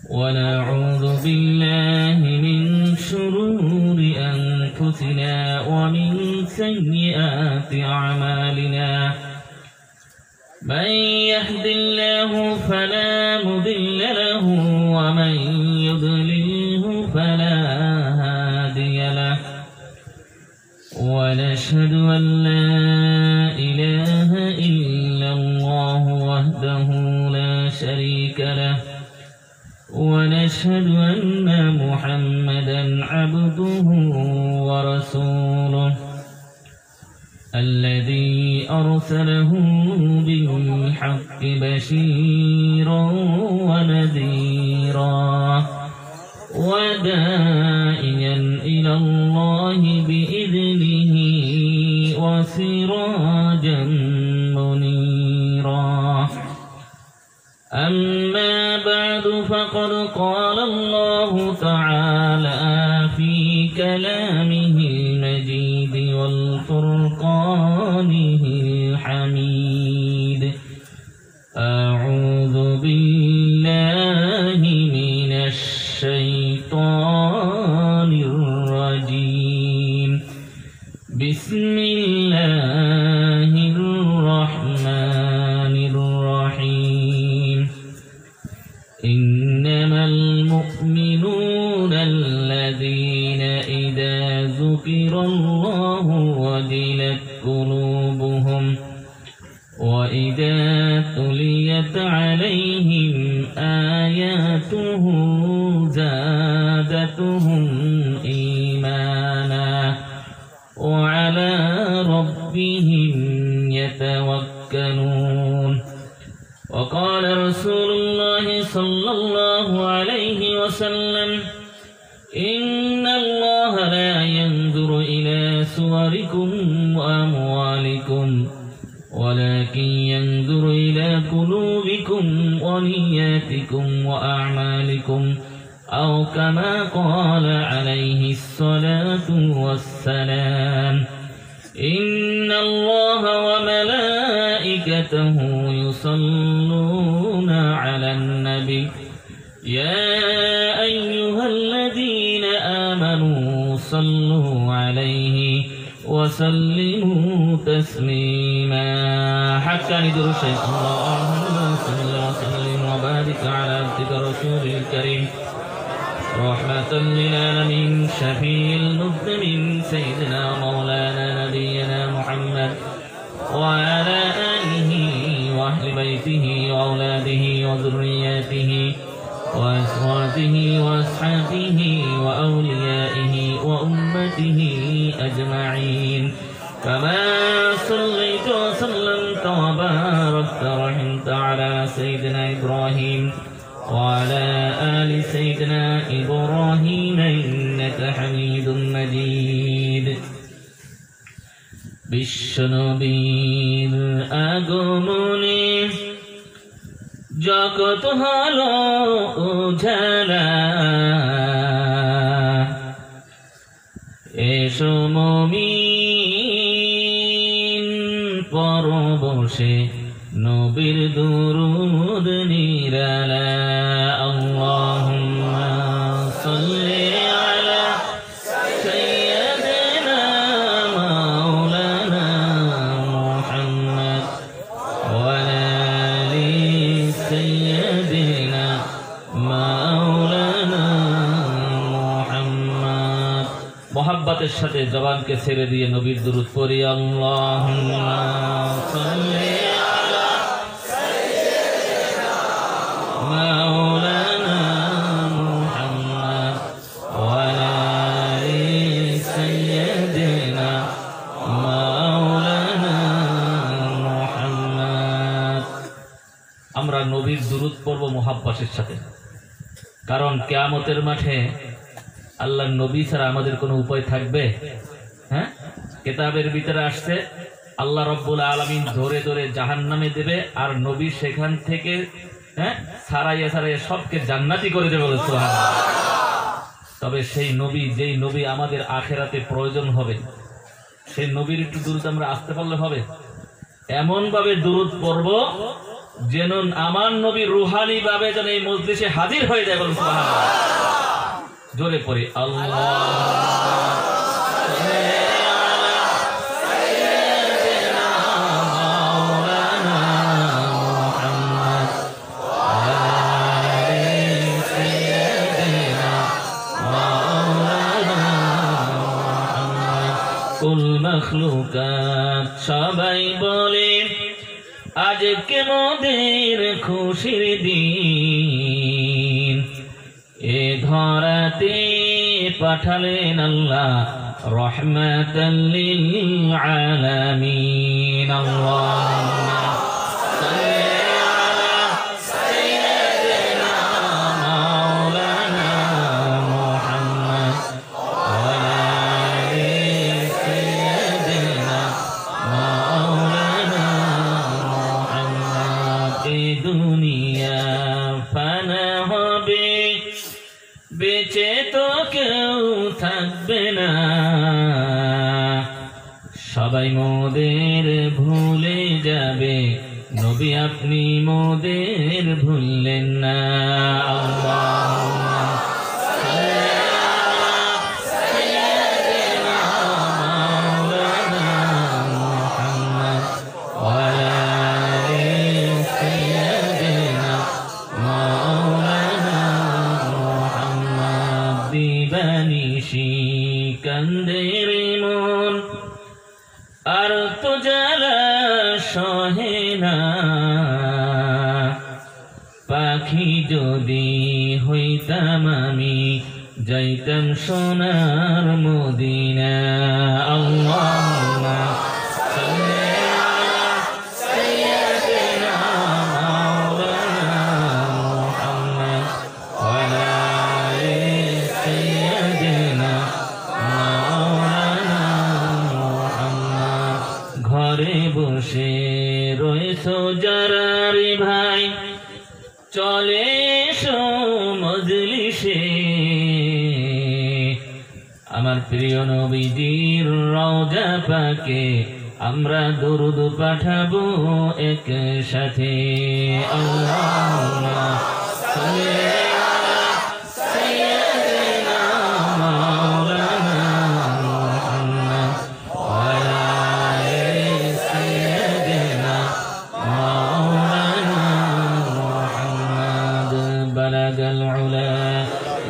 ونعوذ بالله من شرور أنفسنا ومن سيئات أعمالنا من يهد الله فلا مضل له ومن يضلله فلا هادي له ونشهد أن لا إله إلا الله وحده لا شريك له ونشهد أن محمدا عبده ورسوله الذي أرسله بالحق بشيرا ونذيرا وداعيا إلى الله بإذنه وسراجا منيرا أما بعد فقد قال الله تعالى في كلامه المجيد والفرقانه الحميد أعوذ بالله من الشيطان الرجيم بسم الله الرحمن الرحيم إنما المؤمنون الذين إذا ذكر الله وجلت قلوبهم وإذا تليت عليهم آياته زادتهم إيمانا وعلى ربهم يتوكلون وقال رسول الله صلى الله عليه وسلم إن الله لا ينظر إلى صوركم وأموالكم ولكن ينظر إلى قلوبكم ونياتكم وأعمالكم أو كما قال عليه الصلاة والسلام إن الله وملائكته يصلون على النبي يا أيها الذين آمنوا صلوا عليه وسلموا تسليما حتى ندر الشيء اللهم صل وسلم وبارك على عبدك رسول الكريم رحمة للعالمين شفيع المذنبين سيدنا مولانا نبينا محمد وعلى آله وأهل بيته وأولاده وذرياته وأزواجه وأصحابه وأوليائه وأمته أجمعين كما صليت وسلمت وباركت ورحمت على سيدنا إبراهيم وعلى آل سيدنا إبراهيم إنك حميد مجيد বিশ্বনবীর আগমনে জগৎ হলো উজালা এসো মুমিন পরবশে নবীর দুরূদ নিরালা আল্লাহুম্মা সাল্লি আলা সাইয়্যিদিনা মাওলানা মুহাম্মদ ওয়া আলি সাইয়্যিদিনা মাওলানা মুহাম্মদ মোহাব্বতের সাথে জবানকে ছেড়ে দিয়ে নবীর দুরূদ পড়ি আল্লাহুম্মা সাল্লি مولانا محمد وعلى آل سيدنا مولانا محمد আমরা নবীর দুরূদ পড়ব মুহাব্বতের সাথে কারণ কিয়ামতের মাঠে আল্লাহর নবী ছাড়া আমাদের কোনো উপায় থাকবে হ্যাঁ কিতাবের ভিতরে আসছে আল্লাহ রাব্বুল আলামিন ধরে ধরে জাহান্নামে দেবে আর নবী সেখান থেকে সারাইয়া সারাইয়া সবকে জান্নাতি করে দেবে সুবহানাল্লাহ। তবে সেই নবী যেই নবী আমাদের আখিরাতে প্রয়োজন হবে সেই নবীর একটু দুরূদ আমরা আসতে পারলে হবে। এমন ভাবে দুরূদ পড়ব যেন আমার নবী রুহানি ভাবে যেন এই মজলিসে হাজির হয়ে যায়। বলুন সুবহানাল্লাহ। জোরে পড়ে আল্লাহ। কুল মখলুকাত সবাই বলে আজকে মোদের খুশির দিন, এ ধরাতে পাঠালেন আল্লাহ রহমাতাল লিল আলামিন। আল্লাহুম্মা বেঁচে তো কেউ থাকবে না, সবাই মোদের ভুলে যাবে, নবী আপনি মোদের ভুললেন না। আল্লাহুম্মা কান্দের মন আর তো জ্বালা সহে না, পাখি যদি হইতাম আমি যাইতাম সোনার মদিনা। আল্লাহুম্মা ঘরে বসে রয়েছো যারা রে ভাই, চলে এসো মজলিসে, আমার প্রিয় নবীজির রওজা পাকে আমরা দরুদ পাঠাবো একসাথে। আল্লাহুম্মা সাল্লি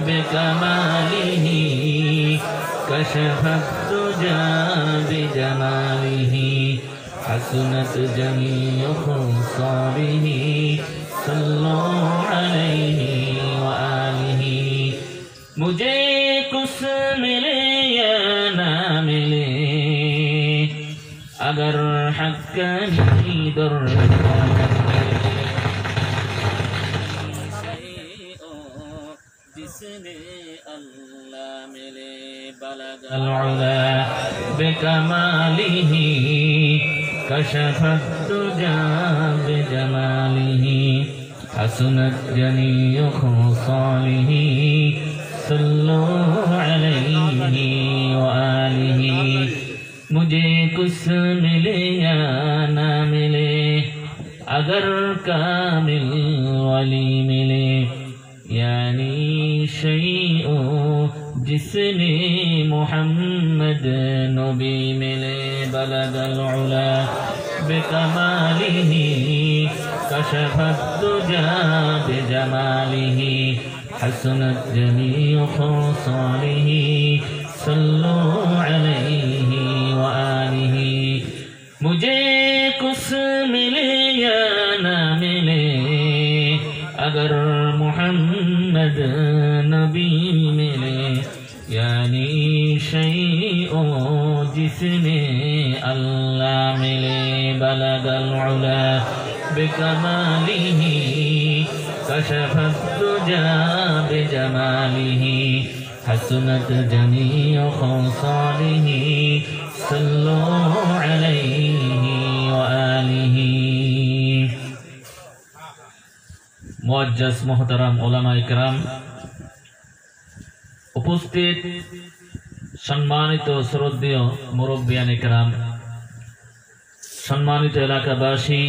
بكماله كشف الدجى بجماله حسنت جميع خصاله صلوا عليه وآله। मुझे कुछ मिले या ना मिले अगर हक्कानी दर العلا بكماله كشف الدجى بجماله حسنت جميع خصاله صلوا عليه وآله। मुझे कुछ मिले या ना मिले अगर कामिल वली मिले, यानी शैء जिसने मोहम्मद नबी मिले। बलगल उला बिकमालिही कशफत दुजा बिजमालिही हसनत जमीउ खुसालिही सल्लु अलैहि व आलिही। मुझे कुछ मिले या ना मिले अगर मोहम्मद नबी मिले, यानी शैء जिसने अल्लाह मिले। बलगल उला बिकमालिही कशफत दुजा बिजमालिही हसनत जमीउ खुसालिही सल्लु अलैहि व आलिही। मुअज्जज मोहतरम उलामा इकराम, उपस्थित सम्मानित श्रद्धेय मुरब्बियान इकराम, सम्मानित एलाकाबासी,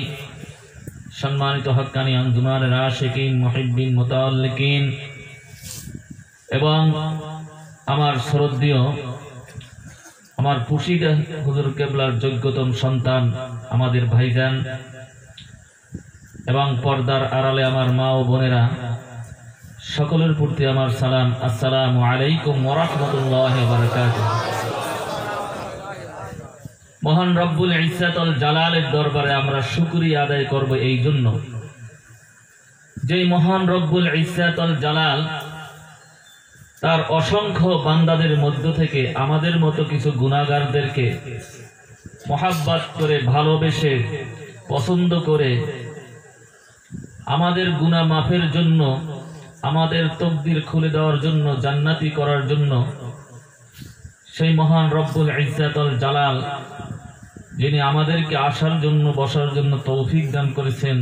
সম্মানিত হক্কানি আঞ্জুমানের আশিকিন মুহিব্বিন মুতাআল্লিকিন এবং আমার শ্রদ্ধেয় আমার খুশিদা হুজুর কেবলার যোগ্যতম সন্তান আমাদের ভাইজান এবং পর্দার আড়ালে আমার মা ও বোনেরা সকলের প্রতি আমার সালাম, আসসালামু আলাইকুম ওয়া রাহমাতুল্লাহি ওয়া বারাকাতুহু। মহান রব্বুল ইজ্জাতুল জালালের দরবারে আমরা শুকরিয়া আদায় করব এই জন্য যে মহান রব্বুল ইজ্জাতুল জালাল তার অসংখ্য বান্দাদের মধ্য থেকে আমাদের মতো কিছু গুনাহগারদেরকে মহাব্বত করে, ভালোবেসে, পছন্দ করে আমাদের গুনাহ মাফের জন্য, আমাদের তকদির খুলে দেওয়ার জন্য, জান্নাতি করার জন্য সেই মহান রব্বুল ইজ্জাতুল জালাল যিনি আমাদেরকে আসার জন্য, বসার জন্য তৌফিক দান করেছেন,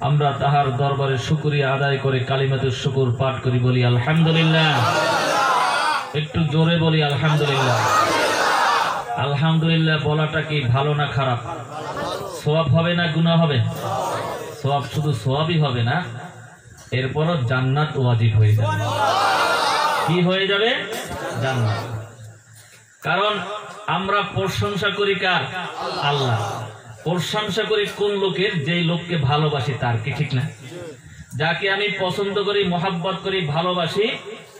আমরা তাহার দরবারে শুকরিয়া আদায় করে কালিমাতুশ শুকর পাঠ করি, বলি আলহামদুলিল্লাহ। একটু জোরে বলি আলহামদুলিল্লাহ। আলহামদুলিল্লাহ বলাটা কি ভালো না খারাপ? সওয়াব হবে না গুনাহ হবে? সওয়াব, শুধু সওয়াবই হবে না, এরপরও জান্নাত ওয়াজিব হয়ে যাবে। কি হয়ে যাবে? জান্নাত। কারণ আমরা প্রশংসা করি কার? আল্লাহ। প্রশংসা করি কোন লোকের? যেই লোককে ভালোবাসি তার, কি ঠিক না? যাকে আমি পছন্দ করি, মহাব্বত করি, ভালোবাসি,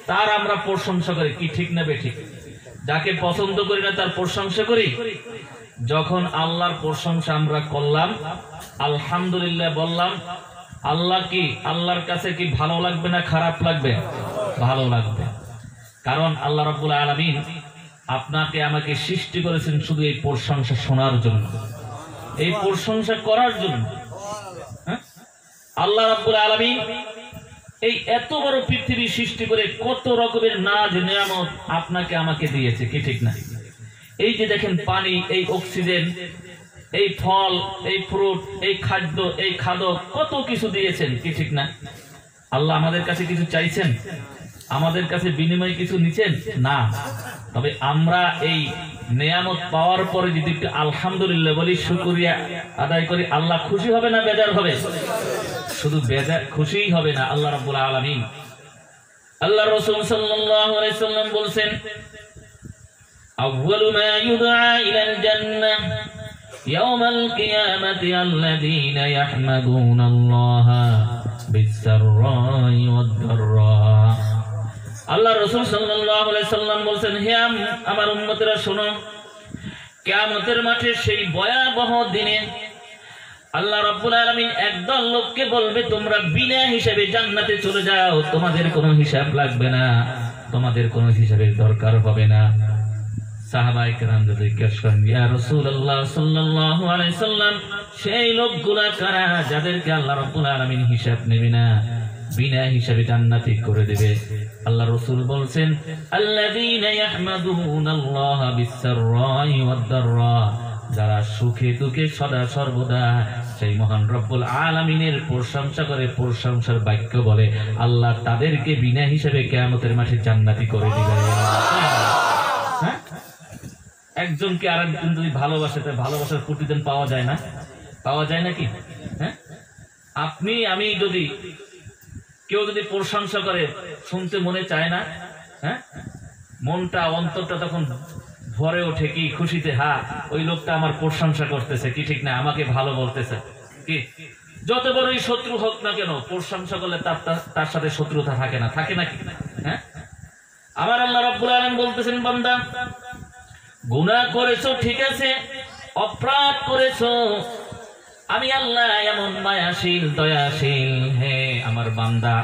তার আমরা প্রশংসা করি, কি ঠিক না বেঠিক? যাকে পছন্দ করি না তার প্রশংসা করি। যখন আল্লাহর প্রশংসা আমরা করলাম, আলহামদুলিল্লাহ বললাম, আল্লাহ কি, আল্লাহর কাছে কি ভালো লাগবে না খারাপ লাগবে? ভালো লাগবে। কারণ আল্লাহ রাব্বুল আলামিন আপনাকে আমাকে সৃষ্টি করেছেন শুধু এই প্রশংসা শোনার জন্য, এই প্রশংসা করার জন্য। আল্লাহ রাব্বুল আলামিন এই এত বড় পৃথিবী সৃষ্টি করে কত রকমের নাজ নিয়ামত আপনাকে আমাকে দিয়েছে, কি ঠিক না? এই যে দেখেন পানি, এই অক্সিজেন, এই ফল, এই ফ্রুট, এই খাদ্য, এই খাদক, কত কিছু দিয়েছেন, কি ঠিক না? আল্লাহ আমাদের কাছে কিছু চাইছেন? আমাদের কাছে বিনিময়ে কিছু নিছেন? না। তবে আমরা এই নিয়ামত পাওয়ার পরে যদি একটু আলহামদুলিল্লাহ বলি, শুকরিয়া আদায় করি, আল্লাহ খুশি হবে না বেজার হবে? শুধু বেজার, খুশিই হবে না। আল্লাহ রাব্বুল আলামিন, আল্লাহ রাসূল সাল্লাল্লাহু আলাইহি সাল্লাম বলেন, আউয়ালু মা ইউদআ ইলাল জান্নাহ ইয়াওমাল কিয়ামাতি আল্লাযীনা ইয়াহমাদুনাল্লাহা বিস-সাররাই ওয়াদ-দাররা। আল্লাহ রাসূল সাল্লাল্লাহু আলাইহি সাল্লাম বলেন, হে আমার উম্মতেরা শোনো, কিয়ামতের মাঠে সেই ভয়াবহ দিনে আল্লাহ রাব্বুল আলামিন একদল লোককে বলবে, তোমরা বিনা হিসাবে জান্নাতে চলে যাও, তোমাদের কোনো হিসাব লাগবে না, তোমাদের কোনো হিসাবের দরকার হবে না। সাহাবায়ে কেরাম জিজ্ঞেস করেন, ইয়া রাসূলুল্লাহ সাল্লাল্লাহু আলাইহি সাল্লাম, সেই লোকগুলা কারা যাদেরকে আল্লাহ রাব্বুল আলামিন হিসাব নেবে না, বিনা হিসাবে জান্নাতি করে দেবে? আল্লাহ রাসূল বলেন, আল্লাযীনা ইয়াহমাদুনাল্লাহা বিস-সাররাই ওয়াদ-দাররা, যারা সুখে দুঃখে সদা সর্বদা সেই মহান রব্বুল আলামিনের প্রশংসা করে, প্রশংসার বাক্য বলে, আল্লাহ তাদেরকে বিনা হিসাবে কিয়ামতের মাঠে জান্নাতি করে দিবে। হ্যাঁ, একজনকে আরেকজন যদি ভালোবাসে, তাই ভালোবাসার প্রতিদান পাওয়া যায় না? পাওয়া যায় নাকি? হ্যাঁ, আপনি আমি যদি, কেউ যদি প্রশংসা করে, শুনতে মনে চায় না? হ্যাঁ, মনটা, অন্তরটা তখন ভরে ওঠে কি খুশিতে, হ্যাঁ ওই লোকটা আমার প্রশংসা করতেছে, কি ঠিক না? আমাকে ভালো বলতেছে। কি, যত বড়ই শত্রু হোক না কেন, প্রশংসা করলে তার সাথে শত্রুতা থাকে না? থাকে নাকি? হ্যাঁ, আমার আল্লাহ রাব্বুল আলামিন বলতেছেন, বান্দা গুনাহ করেছো ঠিক আছে, অপরাধ করেছো, আমি আল্লাহ এমন মায়াশীল, দয়াশীল, হে আমার বান্দা,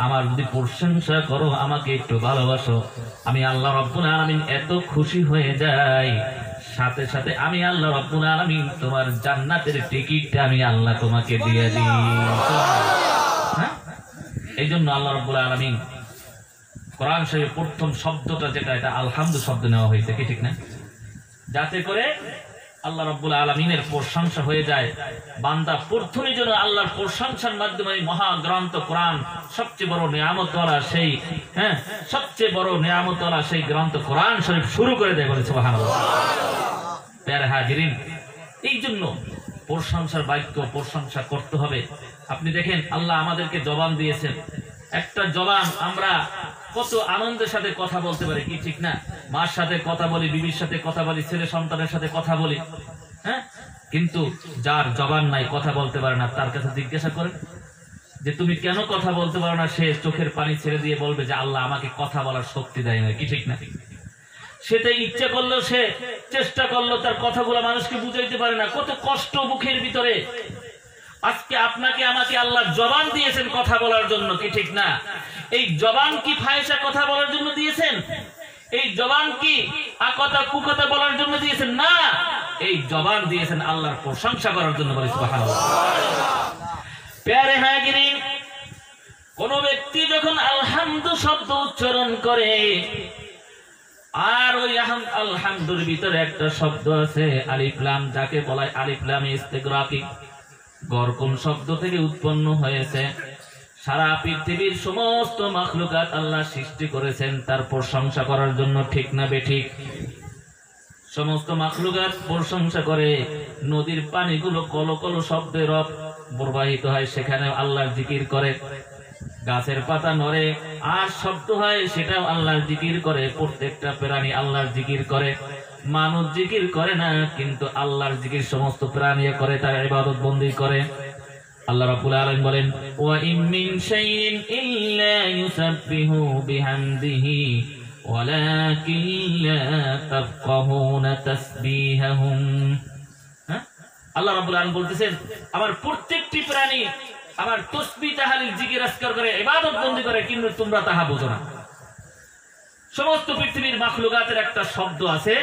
আমার যদি প্রশংসা করো, আমাকে একটু ভালোবাসো, আমি আল্লাহ রাব্বুল আলামিন এত খুশি হয়ে যাই, সাথে সাথে আমি আল্লাহ রাব্বুল আলামিন তোমার জান্নাতের টিকিটটা আমি আল্লাহ তোমাকে দিয়ে দিই। হ্যাঁ, এই জন্য আল্লাহ রাব্বুল আলামিন কোরআন শরীফের প্রথম শব্দটা যেটা, এটা আলহামদু শব্দ নেওয়া হয়েছে, কি ঠিক না? যাতে করে আল্লাহ রাব্বুল আলামিনের প্রশংসা হয়ে যায়। বান্দা প্রথমে যেন আল্লাহর প্রশংসার মাধ্যমে মহাগ্রন্থ কোরআন, সবচেয়ে বড় নিয়ামতওয়ালা সেই, হ্যাঁ সবচেয়ে বড় নিয়ামতওয়ালা সেই গ্রন্থ কোরআন শরীফ শুরু করে দেয়, বলে সুবহানাল্লাহ। প্যারে হাজিরিন, এই জন্য প্রশংসার বাক্য প্রশংসা করতে হবে। আপনি দেখেন আল্লাহ আমাদেরকে জবান দিয়েছেন, একটা জবান আমরা কত আনন্দের সাথে কথা বলতে পারি, কি ঠিক না? মার সাথে কথা বলি, বিবির সাথে কথা বলি, ছেলে সন্তানের সাথে কথা বলি, হ্যাঁ। কিন্তু যার জবান নাই, কথা বলতে পারে না, তার কাছে জিজ্ঞাসা করেন যে তুমি কেন কথা বলতে পারো না, সে চোখের পানি ছেড়ে দিয়ে বলবে যে আল্লাহ আমাকে কথা বলার শক্তি দেয় না, কি ঠিক না? সেটা ইচ্ছা করলেও, সে চেষ্টা করলেও তার কথাগুলো মানুষকে বুঝাইতে পারে না, কত কষ্ট মুখের ভিতরে। আজকে আপনাকে আমাকে আল্লাহ জবান দিয়েছেন কথা বলার জন্য, কি ঠিক না? এই জবান কি ফাহিশা কথা বলার জন্য দিয়েছেন? এই জবান কি আকথা কুকথা বলার জন্য দিয়েছেন? না, এই জবান দিয়েছেন আল্লাহর প্রশংসা করার জন্য। বলি সুবহানাল্লাহ। প্যারে হাজিরিন, কোন ব্যক্তি যখন আলহামদু শব্দ উচ্চারণ করে, আর ওই আলহামদুর ভিতরে একটা শব্দ আছে আলিফ লাম, যাকে বলা হয় আলিফ লাম ইস্তিগরাকি। গরকুন শব্দ থেকে উৎপন্ন হয়েছে। সারা পৃথিবীর সমস্ত মাখলুকাত আল্লাহ সৃষ্টি করেছেন তার প্রশংসা করার জন্য, ঠিক না বেঠিক? সমস্ত মাখলুকাত প্রশংসা করে। নদীর পানিগুলো কলকল শব্দে প্রবাহিত হয়, সেখানে আল্লাহর জিকির করে। গাছের পাতা নড়ে আর শব্দ হয়, সেটাও আল্লাহর জিকির করে। প্রত্যেকটা প্রাণী আল্লাহর জিকির করে। মানুষ জিকির করে না, কিন্তু আল্লাহর জিকির সমস্ত প্রাণী করে, তার ইবাদত বন্দেগী করে। আল্লাহ রাব্বুল আলামিন বলেন, ওয়া ইম মিন শাইইন ইল্লা ইউসাব্বিহু বিহামদিহি ওয়ালাকিন লা তাফকাহুনা তাসবিহাহুম। আল্লাহ রাব্বুল আলামিন বলতেছেন, আমার প্রত্যেকটি প্রাণী আমার তাসবিহ তাহলিল জিকির আজকার করে, ইবাদত বন্দেগী করে, কিন্তু তোমরা তাহা বোঝো না। সমস্ত পৃথিবীর মাখলুকাতের একটা শব্দ আছে,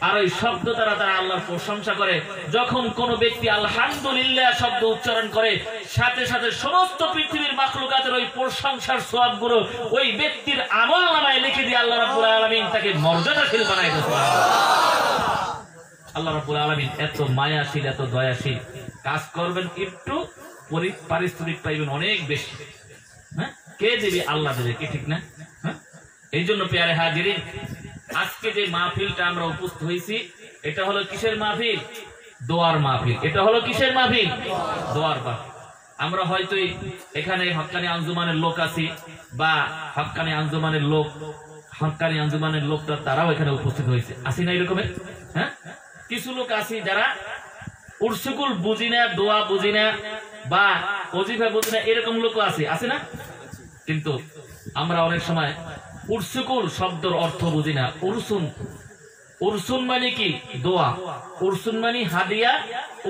আর ওই শব্দ তারা আল্লাহর প্রশংসা করে। যখন কোন ব্যক্তি আলহামদুলিল্লাহ শব্দ উচ্চারণ করে, সাথে সাথে সমস্ত পৃথিবীর মাখলুকাতের ওই প্রশংসার সওয়াবগুলো ওই ব্যক্তির আমলনামায় লিখে দিয়ে আল্লাহ রাব্বুল আলামিন তাকে মর্যাদাশীল বানায় দিয়েছে। আল্লাহ রাব্বুল আলামিন এত মায়াশীল, এত দয়াশীল। কাজ করবেন একটু, পারিশ্রমিক পাইবেন অনেক বেশি। হ্যাঁ, কে দেবে? আল্লাহ দেবে, কি ঠিক না? হ্যাঁ, এই জন্য প্যারে হাজিরিন, আজকে যে মাহফিলটা আমরা উপস্থিত হয়েছি, এটা হলো কিসের মাহফিল? দোয়ার মাহফিল। এটা হলো কিসের মাহফিল? দোয়ার মাহফিল। আমরা হয়তো এখানে হক্কানি আঞ্জুমানের লোক আছি, বা হক্কানি আঞ্জুমানের লোকটা তারাও এখানে উপস্থিত হয়েছে, আসি না এরকমের? হ্যাঁ, কিছু লোক আছি যারা উরসুকুল বুঝি না, দোয়া বুঝি না, বা ওজিফা বুঝি না, এরকম লোকও আছে না? কিন্তু আমরা অনেক সময় উরসুকুল শব্দের অর্থ বুঝি না। উরসুন মানে কি? দোয়া। উরসুন মানে হাদিয়া।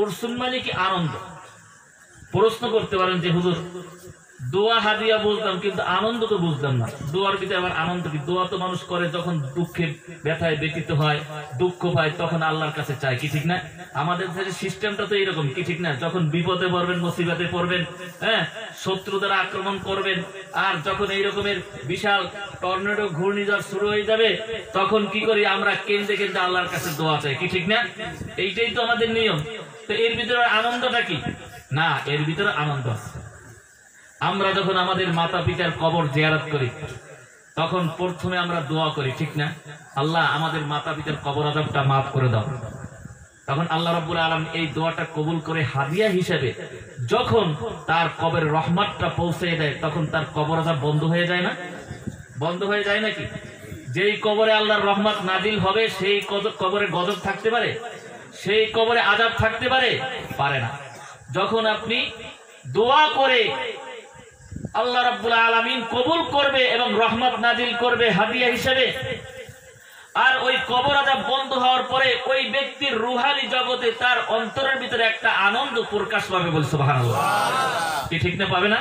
উরসুন মানে কি? আনন্দ। প্রশ্ন করতে পারেন যে হুজুর, দোয়া হাদিয়া বুঝলাম, কিন্তু আনন্দ তো বুঝলাম না। দোয়ার ভিতরে আবার আনন্দ কি? দোয়া তো মানুষ করে যখন দুঃখে ব্যথায় ব্যতীত হয়, দুঃখ পায়, তখন আল্লাহর কাছে চায়, কি ঠিক না? আমাদের সিস্টেমটা তো এইরকম, কি ঠিক না? যখন বিপদে পড়বেন, মুসিবতে পড়বেন, হ্যাঁ, শত্রু দ্বারা আক্রমণ করবেন, আর যখন এই রকমের বিশাল টর্নেডো ঘূর্ণিঝড় শুরু হয়ে যাবে, তখন কি করি আমরা? কেন্দ্রে কেন্দ্রে আল্লাহর কাছে দোয়া চাই, কি ঠিক না? এইটাই তো আমাদের নিয়ম। তো এর ভিতরে আনন্দটা কি? না, এর ভিতরে আনন্দ আছে। আমরা যখন আমাদের মাতা পিতার কবর জিয়ারত করি, তখন প্রথমে আমরা দোয়া করি, ঠিক না? আল্লাহ আমাদের মাতা পিতার কবর আযাবটা মাফ করে দাও। তখন আল্লাহ রাব্বুল আলামিন এই দোয়াটা কবুল করে হাদিয়া হিসেবে যখন তার কবরের রহমতটা পৌঁছে দেয়, তখন তার কবর আযাব বন্ধ হয়ে যায় না? বন্ধ হয়ে যায় নাকি? যেই কবরে আল্লাহর রহমত নাজিল হবে, সেই কবরে গজব থাকতে পারে? সেই কবরে আযাব থাকতে পারে? পারে না। যখন আপনি দোয়া করে আল্লাহ রাব্বুল আলামিন কবুল করবে এবং রহমত নাজিল করবে হাদিয়া হিসেবে, আর ওই কবর আযাব বন্ধ হওয়ার পরে ওই ব্যক্তির রুহানি জগতে তার অন্তরের ভিতরে একটা আনন্দ প্রকাশ পাবে। বল সুবহানাল্লাহ। কি ঠিক না? পাবে না?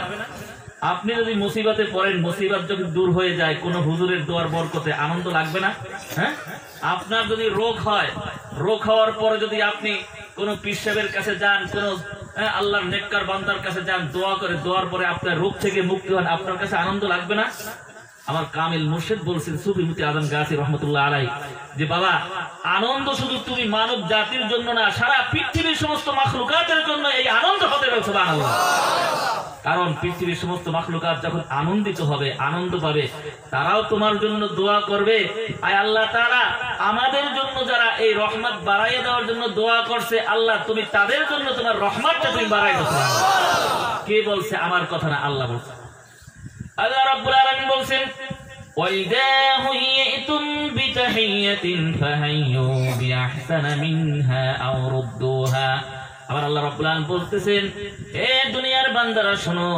আপনি যদি মুসিবতে পড়েন, মুসিবত যদি দূর হয়ে যায় কোন হুজুরের দোয়ার বরকতে, আনন্দ লাগবে না? হ্যাঁ, আপনার যদি রোগ হয়, রোগ হওয়ার পরে যদি আপনি কোন পীর সাহেবের কাছে যান, কোন আল্লাহর নেককার বান্দার কাছে যান, দোয়া করে, দোয়ার পরে আপনার রোগ থেকে মুক্তি হন, আপনার কাছে আনন্দ লাগবে না? আমার কামিল মুর্শিদ বলছেন, সুফি মুফতি আজম গাছি রহমতুল্লাহ আলাইহি, যে বাবা, আনন্দ শুধু তুমি মানব জাতির জন্য না, সারা পৃথিবীর সমস্ত মাখলুকাতের জন্য এই আনন্দ হতে হবে। সুবহানাল্লাহ। কারণ পৃথিবীর সমস্ত মাখলুকাত যখন আনন্দিত হবে, আনন্দ পাবে, তারাও তোমার জন্য দোয়া করবে। আয় আল্লাহ তাআলা, আমাদের জন্য যারা এই রহমত বাড়াইয়ে দেওয়ার জন্য দোয়া করছে, আল্লাহ তুমি তাদের জন্য তোমার রহমতটা তুমি বাড়াই দাও। কে বলছে? আমার কথা না, আল্লাহ বলছে। আল্লাহ রাব্বুল আলামিন বলছেন, وَإِذَا حُيِّئْتُمْ بِتَحِيَّةٍ فَحَيُّوا بِأَحْسَنَ مِنْهَا أَوْ رُدُّوهَا। আবার আল্লাহ রাব্বুল আলামিন বলতেছেন, হে দুনিয়ার বান্দারা শোনো,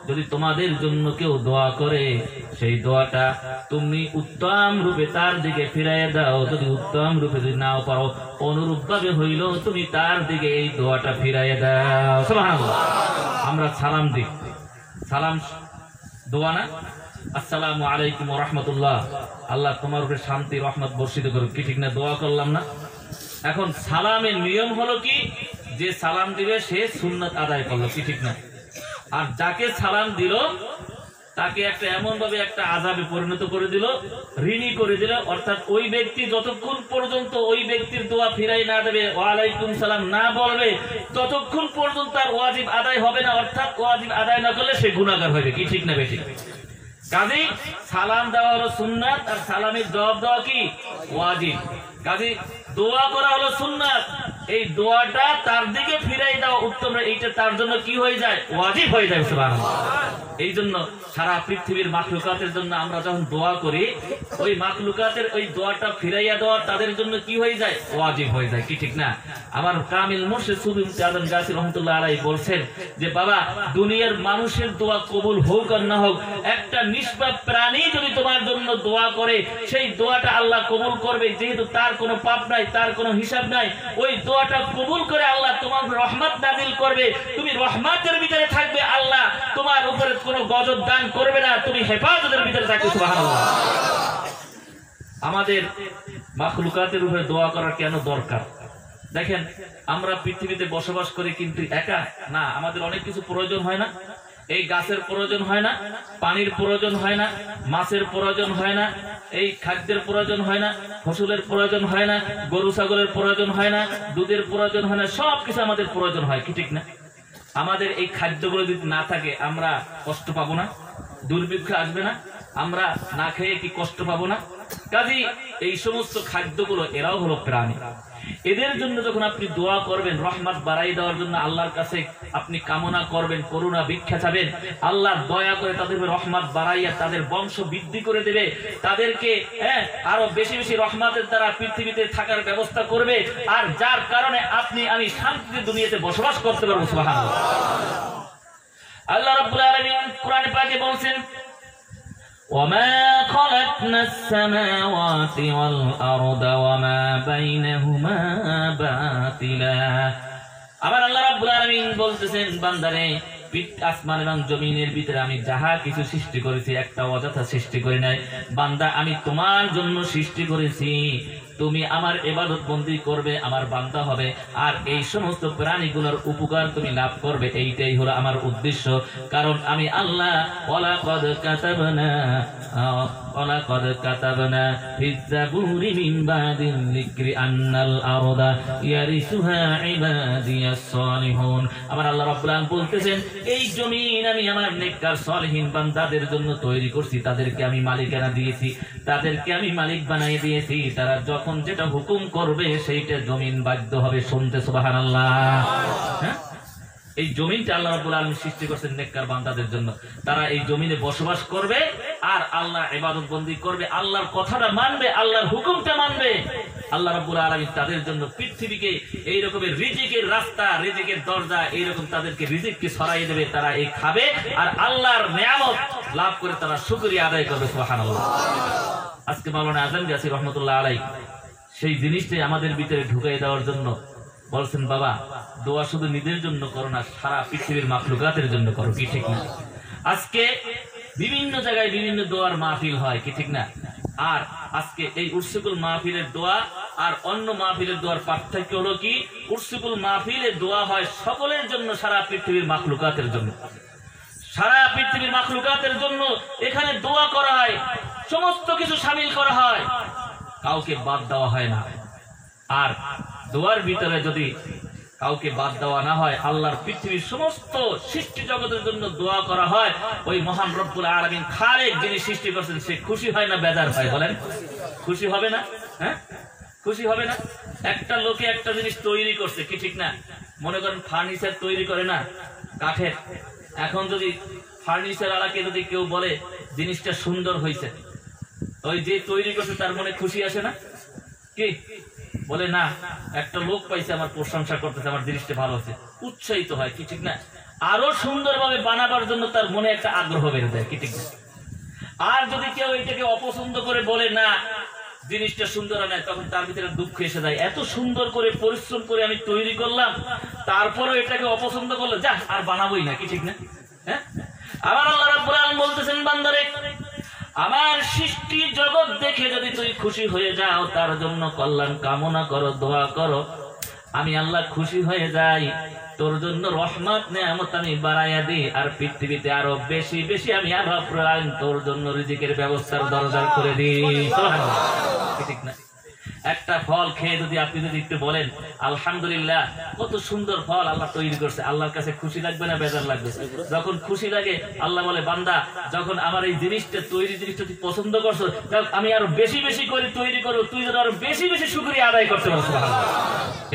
যদি তোমাদের জন্য কেউ দোয়া করে, সেই দোয়াটা তুমি উত্তম রূপে তার দিকে ফিরাইয়া দাও। যদি উত্তম রূপে যদি নাও পারো, অনুরূপ ভাবে হইল তুমি তার দিকে এই দোয়াটা ফিরাইয়া দাও। সুবহানাল্লাহ। আমরা সালাম দিই, সালাম দোয়া না? আসসালামু আলাইকুম ওয়া রাহমাতুল্লাহ, আল্লাহ তোমার উপরে শান্তি রহমত বর্ষিত করুক, কি ঠিক না? দোয়া করলাম না? এখন সালামের নিয়ম হলো কি, যে সালাম দিবে সে সুন্নাত আদায় করলো, কি ঠিক না? আর যাকে সালাম দিল তাকে একটা এমন ভাবে একটা আযাবে পরিণত করে দিল, ঋণী করে দিল। অর্থাৎ ওই ব্যক্তি যতক্ষণ পর্যন্ত ওই ব্যক্তির দোয়া ফিরাই না দেবে, ওয়ালাইকুম সালাম না বলবে, ততক্ষণ পর্যন্ত তার ওয়াজিব আদায় হবে না। অর্থাৎ ওয়াজিব আদায় না করলে সে গুনাহগার হবে, কি ঠিক না বেশি? কাজী সালাম দেওয়া হলো সুন্নাত, আর সালামের জবাব দেওয়া কি ওয়াজিব। কাজী দোয়া করা হলো সুন্নাত, এই দোয়াটা তার দিকে ফিরাই দেওয়া উত্তম, এইটা তার জন্য কি হয়ে যায়? ওয়াজিব হয়ে যায়। সুবহানাল্লাহ। এই জন্য সারা পৃথিবীর মাখলুকাতের জন্য আমরা যখন দোয়া করি, ওই মাখলুকাতের ওই দোয়াটা ফিরাইয়া দেওয়া তাদের জন্য কি হয়ে যায়? ওয়াজিব হয়ে যায়, কি ঠিক না? আমার কামিল মুর্শিদ সুফি মুফতি আজম গাজী রাহমাতুল্লাহ আলাইহি বলছেন যে, বাবা, দুনিয়ার মানুষের দোয়া কবুল হোক আর না হোক, একটা নিষ্পাপ প্রাণী যদি তোমার জন্য দোয়া করে, সেই দোয়াটা আল্লাহ কবুল করবে। যেহেতু তার কোনো পাপ নাই, তার কোনো হিসাব নাই, ওই দোয়াটা কবুল করে আল্লাহ তোমার রহমত নাজিল করবে। তুমি রহমতের ভিতরে থাকবে, আল্লাহ তোমার উপরে কোনো গজব দান করবে না, তুমি হেফাজতের ভিতরে থাকবে। সুবহানাল্লাহ। আমাদের মাখলুকাতের উপরে দোয়া করা কেন দরকার? দেখেন, আমরা পৃথিবীতে বসবাস করি, কিন্তু একা না, আমাদের অনেক কিছু প্রয়োজন হয় না। এই গাছের প্রয়োজন হয় না, পানির প্রয়োজন হয় না, মাছের প্রয়োজন হয় না, এই খাদ্যের প্রয়োজন হয় না, ফসলের প্রয়োজন হয় না, গরু ছাগলের প্রয়োজন হয় না, দুধের প্রয়োজন হয় না, সবকিছু আমাদের প্রয়োজন হয়, কি ঠিক না? আমাদের এই খাদ্যগুলো যদি না থাকে আমরা কষ্ট পাবো না? দুর্ভিক্ষ আসবে না? আমরা না খেয়ে কি কষ্ট পাবো না? কাজেই এই সমস্ত খাদ্যগুলো এরাও হলো প্রাণী। এদের জন্য যখন আপনি দোয়া করবেন, রহমত বাড়াই দেওয়ার জন্য আল্লাহর কাছে আপনি কামনা করবেন, করুণা ভিক্ষা চাবেন, আল্লাহ দয়া করে তাদের রহমত বাড়াইয়া তাদের বংশ বৃদ্ধি করে দেবে, তাদেরকে আরো বেশি বেশি রহমতের দ্বারা পৃথিবীতে থাকার ব্যবস্থা করবে, আর যার কারণে আপনি আমি শান্তিতে দুনিয়াতে বসবাস করতে পারবো। সুবহানাল্লাহ। আল্লাহ রাব্বুল আলামিন কোরআনে পাকে বলছেন, وَمَا خَلَقْنَا السَّمَاوَاتِ وَالْأَرْضَ وَمَا بَيْنَهُمَا بَاطِلًا। আবার আল্লাহ রাব্বুল আলামিন বলতেছেন, বান্দারে, আসমান এবং জমিনের ভিতরে আমি যাহা কিছু সৃষ্টি করেছি, একটা অযথা সৃষ্টি করি নাই। বান্দা, আমি তোমার জন্য সৃষ্টি করেছি, তুমি আমার ইবাদত বন্দি করবে, আমার বান্দা হবে, আর এই সমস্ত প্রাণীগুলোর উপকার তুমি লাভ করবে, এইটাই হলো আমার উদ্দেশ্য। কারণ আমি আল্লাহ ওয়ালাকাদ কাতাবনা ফিজ জাবুরি মিন বাদিল যিকরি আন্নাল আরদা ইয়ারিসুহা ইবাদিয়াস সালিহুন। আমার আল্লাহ রাব্বুল আলামিন বলতেছেন, এই জমিন আমি আমার নেককার সালেহীন বান্দাদের জন্য তৈরি করছি, তাদেরকে আমি মালিকানা দিয়েছি, তাদেরকে আমি মালিক বানিয়ে দিয়েছি। তারা যখন যেটা হুকুম করবে সেইটা জমিন বাধ্য হবে শুনতে। সুবহানাল্লাহ। হ্যাঁ, এই জমিনটা আল্লাহ রাব্বুল আলামিন সৃষ্টি করেছেন নেককার বান্দাদের জন্য। তারা এই জমিনে বসবাস করবে আর আল্লাহ ইবাদত বন্দি করবে, আল্লাহর কথাটা মানবে, আল্লাহর হুকুমটা মানবে। আল্লাহ রাব্বুল আলামিন তাদের জন্য পৃথিবীকে এই রকমের রিজিকের রাস্তা, রিজিকের দরজা, এইরকম তাদেরকে রিজিককে ছড়াইয়ে দেবে, তারা এই খাবে আর আল্লাহর নিয়ামত লাভ করে তারা শুকরিয়া আদায় করবে। সুবহানাল্লাহ। আজকে মাওলানা আজম গাজী রহমতুল্লাহ আলাইহি সেই জিনিসটাই আমাদের ভিতরে ঢুকাই দেওয়ার জন্য বলছেন, বাবা, দোয়া শুধু নিজের জন্য করো না, সারা পৃথিবীর মাখলুকাতের জন্য করো, কি ঠিক না? আজকে বিভিন্ন জায়গায় বিভিন্ন দোয়ার মাহফিল হয়, কি ঠিক না? আর আজকে এই উরসুকুল মাহফিলের দোয়া আর অন্য মাহফিলের দোয়ার পার্থক্য হলো কি, উরসুকুল মাহফিলের দোয়া হয় সকলের জন্য, সারা পৃথিবীর মাখলুকাতের জন্য, সারা পৃথিবীর মাখলুকাতের জন্য এখানে দোয়া করা হয়, সমস্ত কিছু শামিল করা হয়, কাউকে বাদ দেওয়া হয় না। আর দোয়ার ভিতরে যদি কাউকে বাদ দেওয়া না হয়, আল্লাহর পৃথিবীর সমস্ত সৃষ্টি জগতের জন্য দোয়া করা হয়, ওই মহান রব্বুল আলামিন খালেক যিনি সৃষ্টি করছেন সে খুশি হয় না বেজার হয়? বলেন খুশি হবে না? হ্যাঁ, খুশি হবে না? একটা লোকে একটা জিনিস তৈরি করছে, কি ঠিক না? মনে করেন ফার্নিচার তৈরি করে না কাঠের, এখন যদি ফার্নিচার আলাকে যদি কেউ বলে জিনিসটা সুন্দর হয়েছে, ওই যে তৈরি করছে তার মনে খুশি আসে না? কি বলে না, একটা লোক পাইছে আমার প্রশংসা করতেছে, আমার জিনিসটা ভালো হচ্ছে, উৎসাহিত হয়, কি ঠিক না? আরো সুন্দরভাবে বানাবার জন্য তার মনে একটা আগ্রহ বেড়ে যায়, কি ঠিক না? আর যদি কেউ এটাকে অপছন্দ করে বলে না জিনিসটা সুন্দর হয় না, তখন তার ভিতরে দুঃখ এসে যায়, এত সুন্দর করে পরিশ্রম করে আমি তৈরি করলাম, তারপরে এটাকে অপছন্দ করলে যা আর বানাবোই না, কি ঠিক না? হ্যাঁ, আবার আল্লাহ রাব্বুল আলামিন বলতেছেন, বান্দারে আমার সৃষ্টি জগৎ দেখে যদি তুই খুশি হয়ে যাও, তার জন্য কল্যাণ কামনা করো, দোয়া করো, আমি আল্লাহ খুশি হয়ে যাই, তোর জন্য রহমত নেয়ামত আমি বাড়াইয়া দিই, আর পৃথিবীতে আরো বেশি বেশি আমি আল্লাহ তোর জন্য রিজিকের ব্যবস্থার দরজা করে দিই। ঠিক না? একটা ফল খেয়ে যদি আপনি যদি একটু বলেন আলহামদুলিল্লাহ, কত সুন্দর ফল আল্লাহ তৈরি করছে, আল্লাহর কাছে খুশি লাগবে না বেজার লাগবে? যখন খুশি লাগে আল্লাহ বলে, বান্দা যখন আমার এই জিনিসটা তৈরি জিনিসটা তুই পছন্দ করছো, আমি আরো বেশি বেশি করে তৈরি করবো, তুই যেন আরো বেশি বেশি শুকরিয়া আদায় করতে পারছো।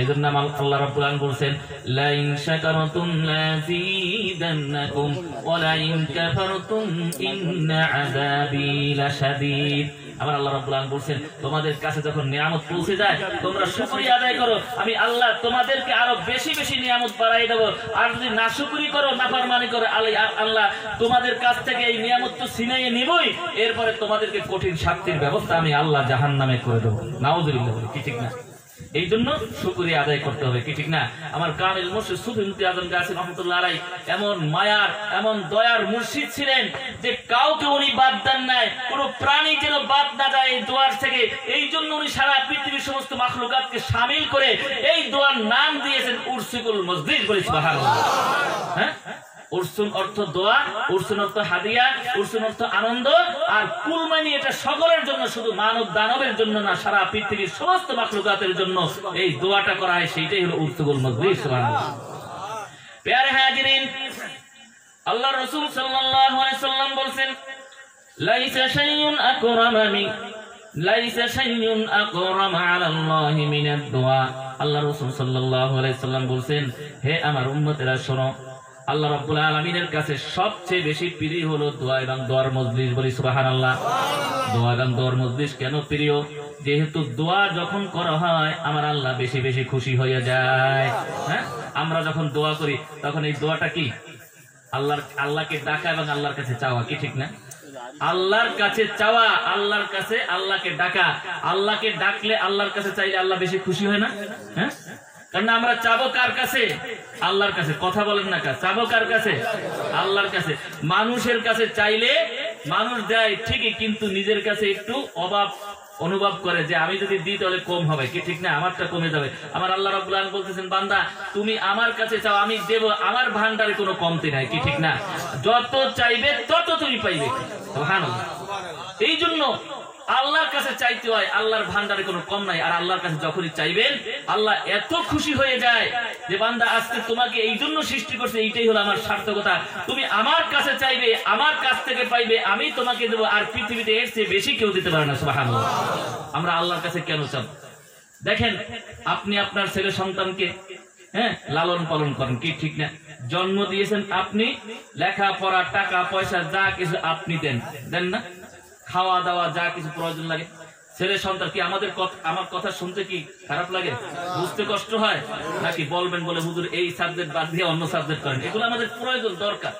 এই জন্য আল্লাহ রাব্বুল আলামিন বলছেন, লা ইন শাকারতুম লাযীদান্নাকুম ওয়া লা ইন কাফারতুম ইন্না আযাবী লাশাদীদ। আমার আল্লাহ রাব্বুল আলামিন বলছেন, তোমাদের কাছে যখন নিয়ামত পৌঁছে যায় তোমরা শুকরিয়া আদায় করো, আমি আল্লাহ তোমাদেরকে আরো বেশি বেশি নিয়ামত বাড়াই দেবো, আর যদি নাশুকরি করো, নাফরমানি করো, আল্লাহ তোমাদের কাছ থেকে এই নিয়ামত তো ছিনিয়ে নিবই, এরপরে তোমাদেরকে কঠিন শাস্তির ব্যবস্থা আমি আল্লাহ জাহান্নামে করে দেবো। নাউযুবিল্লাহ, কি ঠিক না? এই জন্য শুকরিয়া আদায় করতে হবে, কি ঠিক না? আমার কামিল মুর্শিদ সুফি মুফতি আজম গাছী রহমাতুল্লাহ আলাইহি এমন মায়ার এমন দয়ার মুর্শিদ ছিলেন যে কাউকে উনি বাদ দেন নাই, কোন প্রাণী যেন বাদ না যায় এই দোয়ার থেকে। এই জন্য উনি সারা পৃথিবীর সমস্ত মাখলুকাতকে শামিল করে এই দোয়ার নাম দিয়েছেন উরসুকুল মজলিস। বলি সুবহানাল্লাহ। হ্যাঁ, উরসুন অর্থ দোয়া, উরসুন অর্থ হাদিয়া, উরসুন অর্থ আনন্দ, আর কুল মানে এটা সকলের জন্য, শুধু মানব দানবের জন্য না, সারা পৃথিবীর সমস্ত মাখলুকাতের জন্য এই দোয়াটা করা হয়, সেইটাই হলো উরসুকুল মজলিস। সুবহানাল্লাহ। প্যারে হাজিরিন, আল্লাহ রাসূল সাল্লাল্লাহু আলাইহি সাল্লাম বলেন, লাইসা শাইউন আকরামা মিন লাইসা শাইউন আকরামা আলাল্লাহি মিনাদ দুআ। আল্লাহ রাসূল সাল্লাল্লাহু আলাইহি সাল্লাম বলেন, হে আমার উম্মতেরা শোনো, আল্লাহ রাব্বুল আলামিনের কাছে সবচেয়ে বেশি প্রিয় হলো দোয়া এবং দোয়ার মজলিস। বলি সুবহানাল্লাহ। দোয়া এবং দোয়ার মজলিস কেন প্রিয়? যেহেতু দোয়া যখন করা হয় আমার আল্লাহ বেশি বেশি খুশি হয়ে যায়। হ্যাঁ, আমরা যখন দোয়া করি তখন এই দোয়াটা কি? আল্লাহকে ডাকা এবং আল্লাহর কাছে চাওয়া, কি ঠিক না? আল্লাহর কাছে চাওয়া, আল্লাহর কাছে আল্লাহকে ডাকা। আল্লাহকে ডাকলে আল্লাহর কাছে চাইলে আল্লাহ বেশি খুশি হয় না? হ্যাঁ, কারণ আমরা চাবো কার কাছে? আল্লাহর কাছে। কথা বলেন না, চাবো কার কাছে? আল্লাহর কাছে। মানুষের কাছে চাইলে মানুষ দেয় ঠিকই, কিন্তু নিজের কাছে একটু অভাব অনুভব করে যে আমি যদি দিই তাহলে কম হবে, কি ঠিক না? আমারটা কমে যাবে। আমার আল্লাহ রাব্বুল আলামিন বলতেছেন, বান্দা তুমি আমার কাছে চাও, আমি দেব, আমার ভান্ডারে কোনো কমতি নাই, কি ঠিক না? যত চাইবে তত তুমি পাইবে। সুবহানাল্লাহ। এই জন্য আল্লাহর কাছে চাইতে হয়, আল্লাহর ভান্ডারে কোনো কম নাই। আর আল্লাহর কাছে যখনই চাইবেন আল্লাহ এত খুশি হয়ে যায় যে বান্দা আজকে তোমাকে এই জন্য সৃষ্টি করছে, এইটাই হলো আমার সার্থকতা। তুমি আমার কাছে চাইবে, আমার কাছ থেকে পাইবে, আমি তোমাকে দেবো, আর পৃথিবীতে এর চেয়ে বেশি কেউ দিতে পারে না। সুবহানাল্লাহ। আমরা আল্লাহর কাছে কেন চাব? দেখেন, আপনি আপনার ছেলে সন্তানকে লালন পালন করেন, কি ঠিক না? জন্ম দিয়েছেন আপনি, লেখাপড়া, টাকা পয়সা যা কিছু আপনি দেন না? খাওয়া দাওয়া যা কিছু প্রয়োজন লাগে। ছেলে সন্তান কি আমার কথা শুনতে কি খারাপ লাগে? বুঝতে কষ্ট হয় নাকি? বলবেন বলে হুজুর এই সাবজেক্ট বাদ দিয়ে অন্য সাবজেক্ট করেন, এগুলো আমাদের প্রয়োজন দরকার।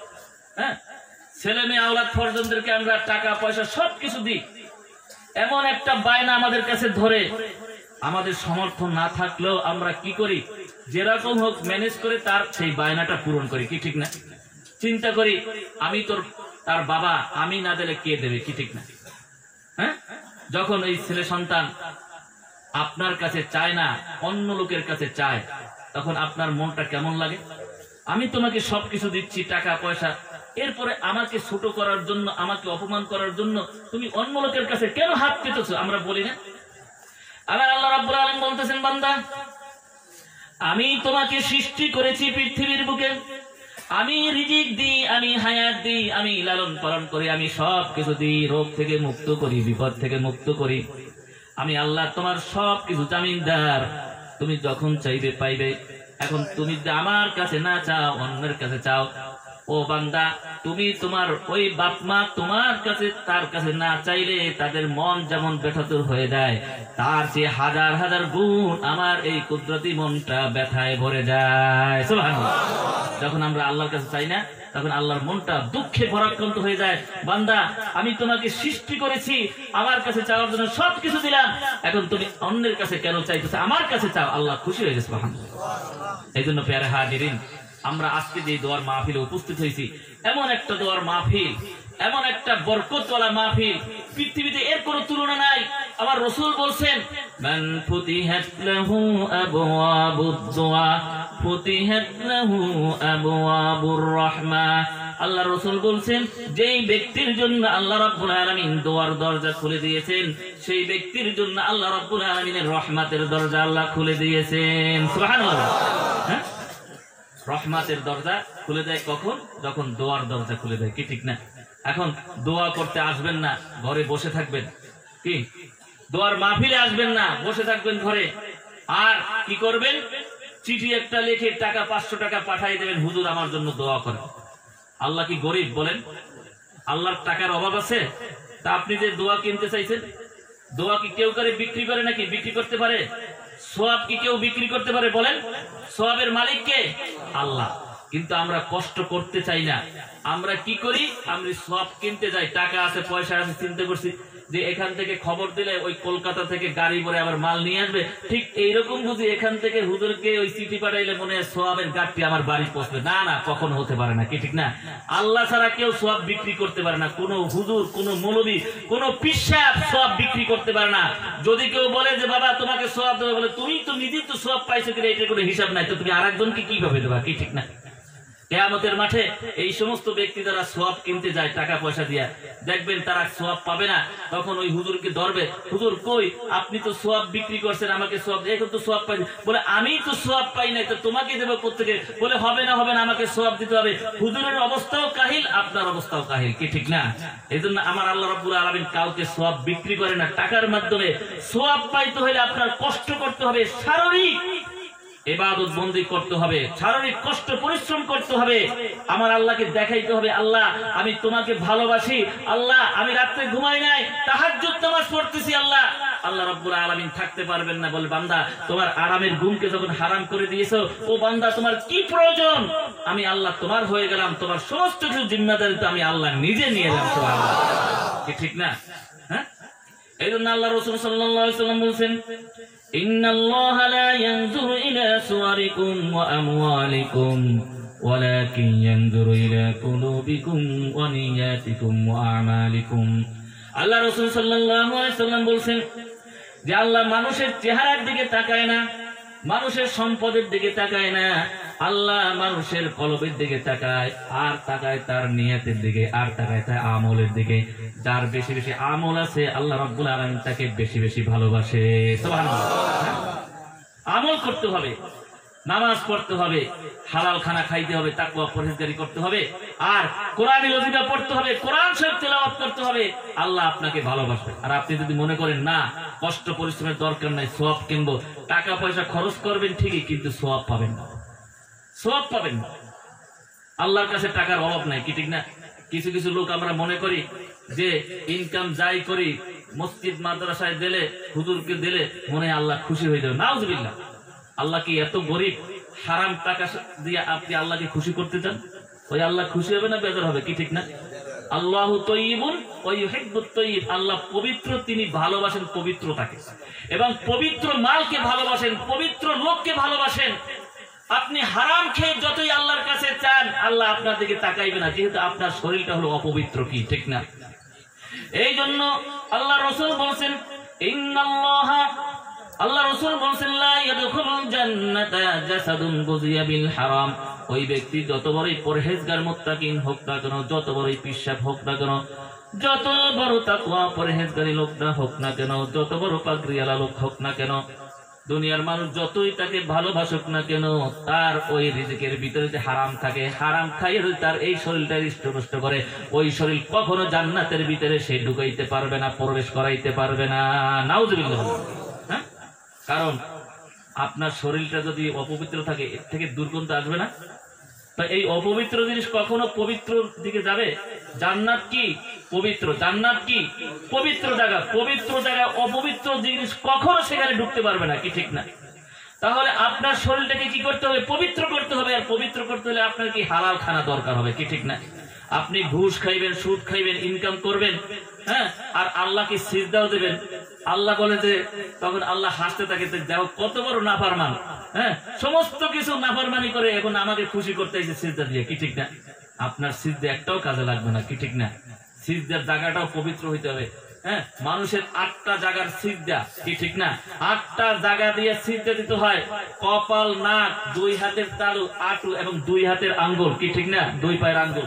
হ্যাঁ, ছেলে মেয়ে আওলাদ ফরজনদেরকে আমরা টাকা পয়সা সবকিছু দিই। এমন একটা বায়না আমাদের কাছে ধরে, আমাদের সমর্থন না থাকলেও আমরা কি করি? যেরকম হোক ম্যানেজ করে তার সেই বায়নাটা পূরণ করি, কি ঠিক না? চিন্তা করি আমি তার বাবা, আমি না দিলে কে দেবে, কি ঠিক না? হ্যাঁ, যখন এই ছেলে সন্তান আপনার কাছে চায় না, অন্য লোকের কাছে চায়, তখন আপনার মনটা কেমন লাগে? আমি তোমাকে সবকিছু দিচ্ছি, টাকা পয়সা, এরপরে আমাকে ছোট করার জন্য, আমাকে অপমান করার জন্য তুমি অন্য লোকের কাছে কেন হাত পেতেছো? আমরা বলি না? আল্লাহ রাব্বুল আলামিন বলতেছেন, বান্দা আমি তোমাকে সৃষ্টি করেছি পৃথিবীর বুকে, আমি রিজিক দিই, আমি হায়াত দিই, আমি লালন পালন করি, আমি সব কিছু দিই, রোগ থেকে মুক্ত করি, বিপদ থেকে মুক্ত করি। আমি আল্লাহ তোমার সব কিছু জামিনদার, তুমি যখন চাইবে পাইবে। এখন তুমি আমার কাছে না চাও, অন্যের কাছে চাও। ও বান্দা, তুমি তোমার ওই বাপ মা তোমার কাছে তার কাছে না চাইলে তাদের মন যেমন ব্যথাতুর হয়ে যায়, তার চেয়ে হাজার হাজার গুণ আমার এই কুদরতি মনটা ব্যথায় ভরে যায়। সুবহানাল্লাহ। যখন আমরা আল্লাহর কাছে চাই না, তখন আল্লাহর মনটা দুঃখে ভরাক্রান্ত হয়ে যায়। বান্দা, আমি তোমাকে সৃষ্টি করেছি, আমার কাছে চাওয়ার জন্য সবকিছু দিলাম, এখন তুমি অন্যের কাছে কেন চাইতেছো? আমার কাছে চাও। আল্লাহ খুশি হয়ে গেছে। সুবহানাল্লাহ। এই জন্য প্যারে হাজিরিন, আমরা আজকে যে দোয়ার মাহফিলে উপস্থিত হয়েছি, এমন একটা দোয়ার মাহফিল, এমন একটা বরকতওয়ালা মাহফিল, পৃথিবীতে এর কোনো তুলনা নাই। আমার রাসূল বলছেন, মান ফুতিহাত লাহু আবওয়াবুদ দুআ ফুতিহাত লাহু আবওয়াবুর রাহমা। আল্লাহ রাসূল বলছেন, যেই ব্যক্তির জন্য আল্লাহ রাব্বুল আলামিন দোয়ার দরজা খুলে দিয়েছেন, সেই ব্যক্তির জন্য আল্লাহ রাব্বুল আলামিনের রহমতের দরজা আল্লাহ খুলে দিয়েছেন। সুবহানাল্লাহ। হ্যাঁ, রহমতের দরজা খুলে দেয় কখন? যখন দোয়ার দরজা খুলে দেয়, কি ঠিক না? এখন দোয়া করতে আসবেন না, ঘরে বসে থাকবেন। কি, দোয়ার মাহফিলে আসবেন না, বসে থাকবেন ঘরে। আর কি করবেন? চিঠি একটা লিখে টাকা 500 টাকা পাঠিয়ে দেবেন, হুজুর আমার জন্য দোয়া করেন। আল্লাহ কি গরিব বলেন? আল্লাহর টাকার অভাব আছে? তা আপনি যে দোয়া কিনতে চাইছেন, দোয়া কি কেউ করে বিক্রি করে নাকি? বিক্রি করতে পারে? সওয়াব কি কেউ বিক্রি করতে পারে বলেন? সওয়াবের মালিক কে? আল্লাহ। কিন্তু আমরা কষ্ট করতে চাই না। আমরা কি করি? আমরা সওয়াব কিনতে যাই, টাকা আছে, পয়সা আছে, চিন্তা করছি যে এখান থেকে খবর দিলে ওই কলকাতা থেকে গাড়ি করে আবার মাল নিয়ে আসবে। ঠিক এইরকম বুঝি এখান থেকে হুজুরকে ওই চিঠি পাঠাইলে মনে হয় সওয়াবের গাড়িটি আমার বাড়ি পৌঁছবে। না না, কখনো হতে পারে না, কি ঠিক না? আল্লাহ ছাড়া কেউ সওয়াব বিক্রি করতে পারে না। কোনো হুজুর, কোনো মৌলবী, কোনো পীর সাহেব সওয়াব বিক্রি করতে পারে না। যদি কেউ বলে যে বাবা তোমাকে সওয়াব দেবে, বলে তুমি তো নিজেই তো সওয়াব পাইছো কিনা এটা কোনো হিসাব নাই, তো তুমি আরেকজনকে কিভাবে দেবা, কি ঠিক না? কিয়ামতের মাঠে এই সমস্ত ব্যক্তি যারা সওয়াব কিনতে যায় টাকা পয়সা দিয়া, দেখবেন তারা সওয়াব পাবে না। তখন ওই হুজুরকে ধরবে, হুজুর কই, আপনি তো সওয়াব বিক্রি করছেন, আমাকে সওয়াব, এখন তো সওয়াব পাই। বলে আমি তো সওয়াব পাই নাই, তো তোমাকে দেবো কোত্থেকে? বলে হবে না, হবে না, আমাকে সওয়াব দিতে হবে। হুজুরের অবস্থাও কাহিল, আপনার অবস্থাও কাহিল, কি ঠিক না? এই জন্য আমার আল্লাহ রাব্বুল আলামিন কাউকে সওয়াব বিক্রি করে না। টাকার মাধ্যমে সওয়াব পাইতে হলে আপনার কষ্ট করতে হবে, শারীরিক ইবাদত বন্দি করতে হবে, শারীরিক কষ্ট পরিশ্রম করতে হবে। আমার আল্লাহকে দেখাইতে হবে, আল্লাহ আমি তোমাকে ভালোবাসি, আল্লাহ আমি রাত্রে ঘুমাই নাই, তাহাজ্জুদ নামাজ পড়তেছি। আল্লাহ আল্লাহ রাব্বুল আলামিন থাকতে পারবেন না, বলে বান্দা তোমার আরামের ঘুমকে যখন হারাম করে দিয়েছো, ও বান্দা তোমার কি প্রয়োজন? আমি আল্লাহ তোমার হয়ে গেলাম, তোমার সমস্ত কিছু জিম্মাদারি তো আমি আল্লাহ নিজে নিয়ে এলাম। সুবহানাল্লাহ, কি ঠিক না? হ্যাঁ, এই জন্য আল্লাহ রাসূল সাল্লাল্লাহু আলাইহি ওয়াসাল্লাম বলেছেন, ইন্নাল্লাহা লা ইয়ানজুরু ইলা সুওয়ারিকুম ওয়া আমওয়ালিকুম ওয়ালাকিন ইয়ানজুরু ইলা কুলুবিকুম ওয়া নিয়াতিকুম ওয়া আমালিকুম। আল্লাহ রাসূল সাল্লাল্লাহু আলাইহি ওয়াসাল্লাম বলেছেন যে আল্লাহ মানুষের চেহারার দিকে তাকায় না, মানুষের সম্পদের দিকে তাকায় না, আল্লাহ মানুষের কলবের দিকে তাকায়, আর তাকায় তার নিয়তের দিকে, আর তাকায় তার আমলের দিকে। যার বেশি বেশি আমল আছে আল্লাহ রাব্বুল আলামিন তাকে বেশি বেশি ভালোবাসে। সুবহানাল্লাহ। আমল করতে হবে, নামাজ পড়তে হবে, হালাল খানা খাইতে হবে, তাকওয়া পরহেজগারি করতে হবে, আর কোরআনী ওয়াজিফা পড়তে হবে, কোরআন শরীফ তেলাওয়াত করতে হবে। আল্লাহ আপনাকে ভালোবাসবে। আর আপনি যদি মনে করেন না কষ্ট পরিশ্রমের দরকার নাই, সওয়াব কিনবো, টাকা পয়সা খরচ করবেন ঠিকই, কিন্তু সওয়াব পাবেন না, সওয়াব পাবেন না। আল্লাহর কাছে টাকার অভাব নাই, কি ঠিক না? কিছু কিছু লোক আমরা মনে করি যে ইনকাম যাই করি মসজিদ মাদ্রাসায় দিলে, হুজুরকে দিলে মনে হয় আল্লাহ খুশি হয়ে যাবে। নাউজুবিল্লাহ। আল্লাহ কি এত গরিব? হারাম টাকা দিয়ে আপনি আল্লাহকে খুশি করতে চান? ওই আল্লাহ খুশি হবে না বেজার হবে, কি ঠিক না? আল্লাহু তাইয়্যিবুন ওয়া ইউহিব্বুত তাইয়্যিব। আল্লাহ পবিত্র, তিনি ভালোবাসেন পবিত্রতাকে, এবং পবিত্র মালকে ভালোবাসেন, পবিত্র লোককে ভালোবাসেন। আপনি হারাম খেয়ে যতই আল্লাহর কাছে চান, আল্লাহ আপনার দিকে তাকাইবে না, যেহেতু আপনার শরীরটা হলো অপবিত্র, কি ঠিক না? এই জন্য আল্লাহ রাসূল বলেছেন, ইন্নাল্লাহা, আল্লাহ রাসূল বলেছেন, লা ইয়াদখুলুল জান্নাতা জাসাদুন গুযিয়া বিল হারাম। ওই ব্যক্তি যত বড়ই পরহেজগার মুত্তাকিন হোক না কেন, যত বড়ই পিশাব হোক না কেন, যত বড় তাকওয়া পরহেজগারী লোক না হোক না কেন, যত বড় পাগড়িওয়ালা লোক হোক না কেন, দুনিয়ার মানুষ যতই তাকে ভালোবাসুক না কেন, তার ওই রিজিকের ভিতরে যে হারাম থাকে, হারাম খাইয়ে যদি তার এই শরীরটা হৃষ্টপুষ্ট করে, ওই শরীর কখনো জান্নাতের ভিতরে সে ঢুকাইতে পারবে না, প্রবেশ করাইতে পারবে না। নাউজুবিল্লাহ। হ্যাঁ, কারণ আপনার শরীরটা যদি অপবিত্র থাকে, এর থেকে দুর্গন্ধ আসবে না? তো এই অপবিত্র জিনিস কখনো পবিত্র দিকে যাবে? জান্নাত কি পবিত্র, জান্নাত কি পবিত্র জায়গা, পবিত্র জায়গায় অপবিত্র জিনিস কখনো সেখানে ঢুকতে পারবে না, কি ঠিক না? তাহলে আপনার শরীরটাকে কি করতে হবে? পবিত্র করতে হবে। আর পবিত্র করতে হলে আপনার কি হালাল খানা দরকার হবে, কি ঠিক না? আপনি ঘুষ খাইবেন, সুদ খাইবেন, ইনকাম করবেন, হ্যাঁ, আর আল্লাহকে সিজদাও দেবেন। আল্লাহ বলে যে, তখন আল্লাহ হাসতে থাকে, দেখো কত বড় নাফরমান, হ্যাঁ, সমস্ত কিছু নাফরমানি করে এখন আমাকে খুশি করতে এসে সিজদা দিয়ে, কি ঠিক না? আপনার সিজদা একটাও কাজে লাগবে না, কি ঠিক না? সিজদার জায়গাটাও পবিত্র হইতে হবে। হ্যাঁ, মানুষের 8টা জায়গার সিজদা, কি ঠিক না? 8টা জায়গা দিয়ে সিজদা দিতে হয়। কপাল, নাক, 2 হাতের তালু, আঁটু এবং 2 হাতের আঙ্গুল, কি ঠিক না? 2 পায়ের আঙ্গুল,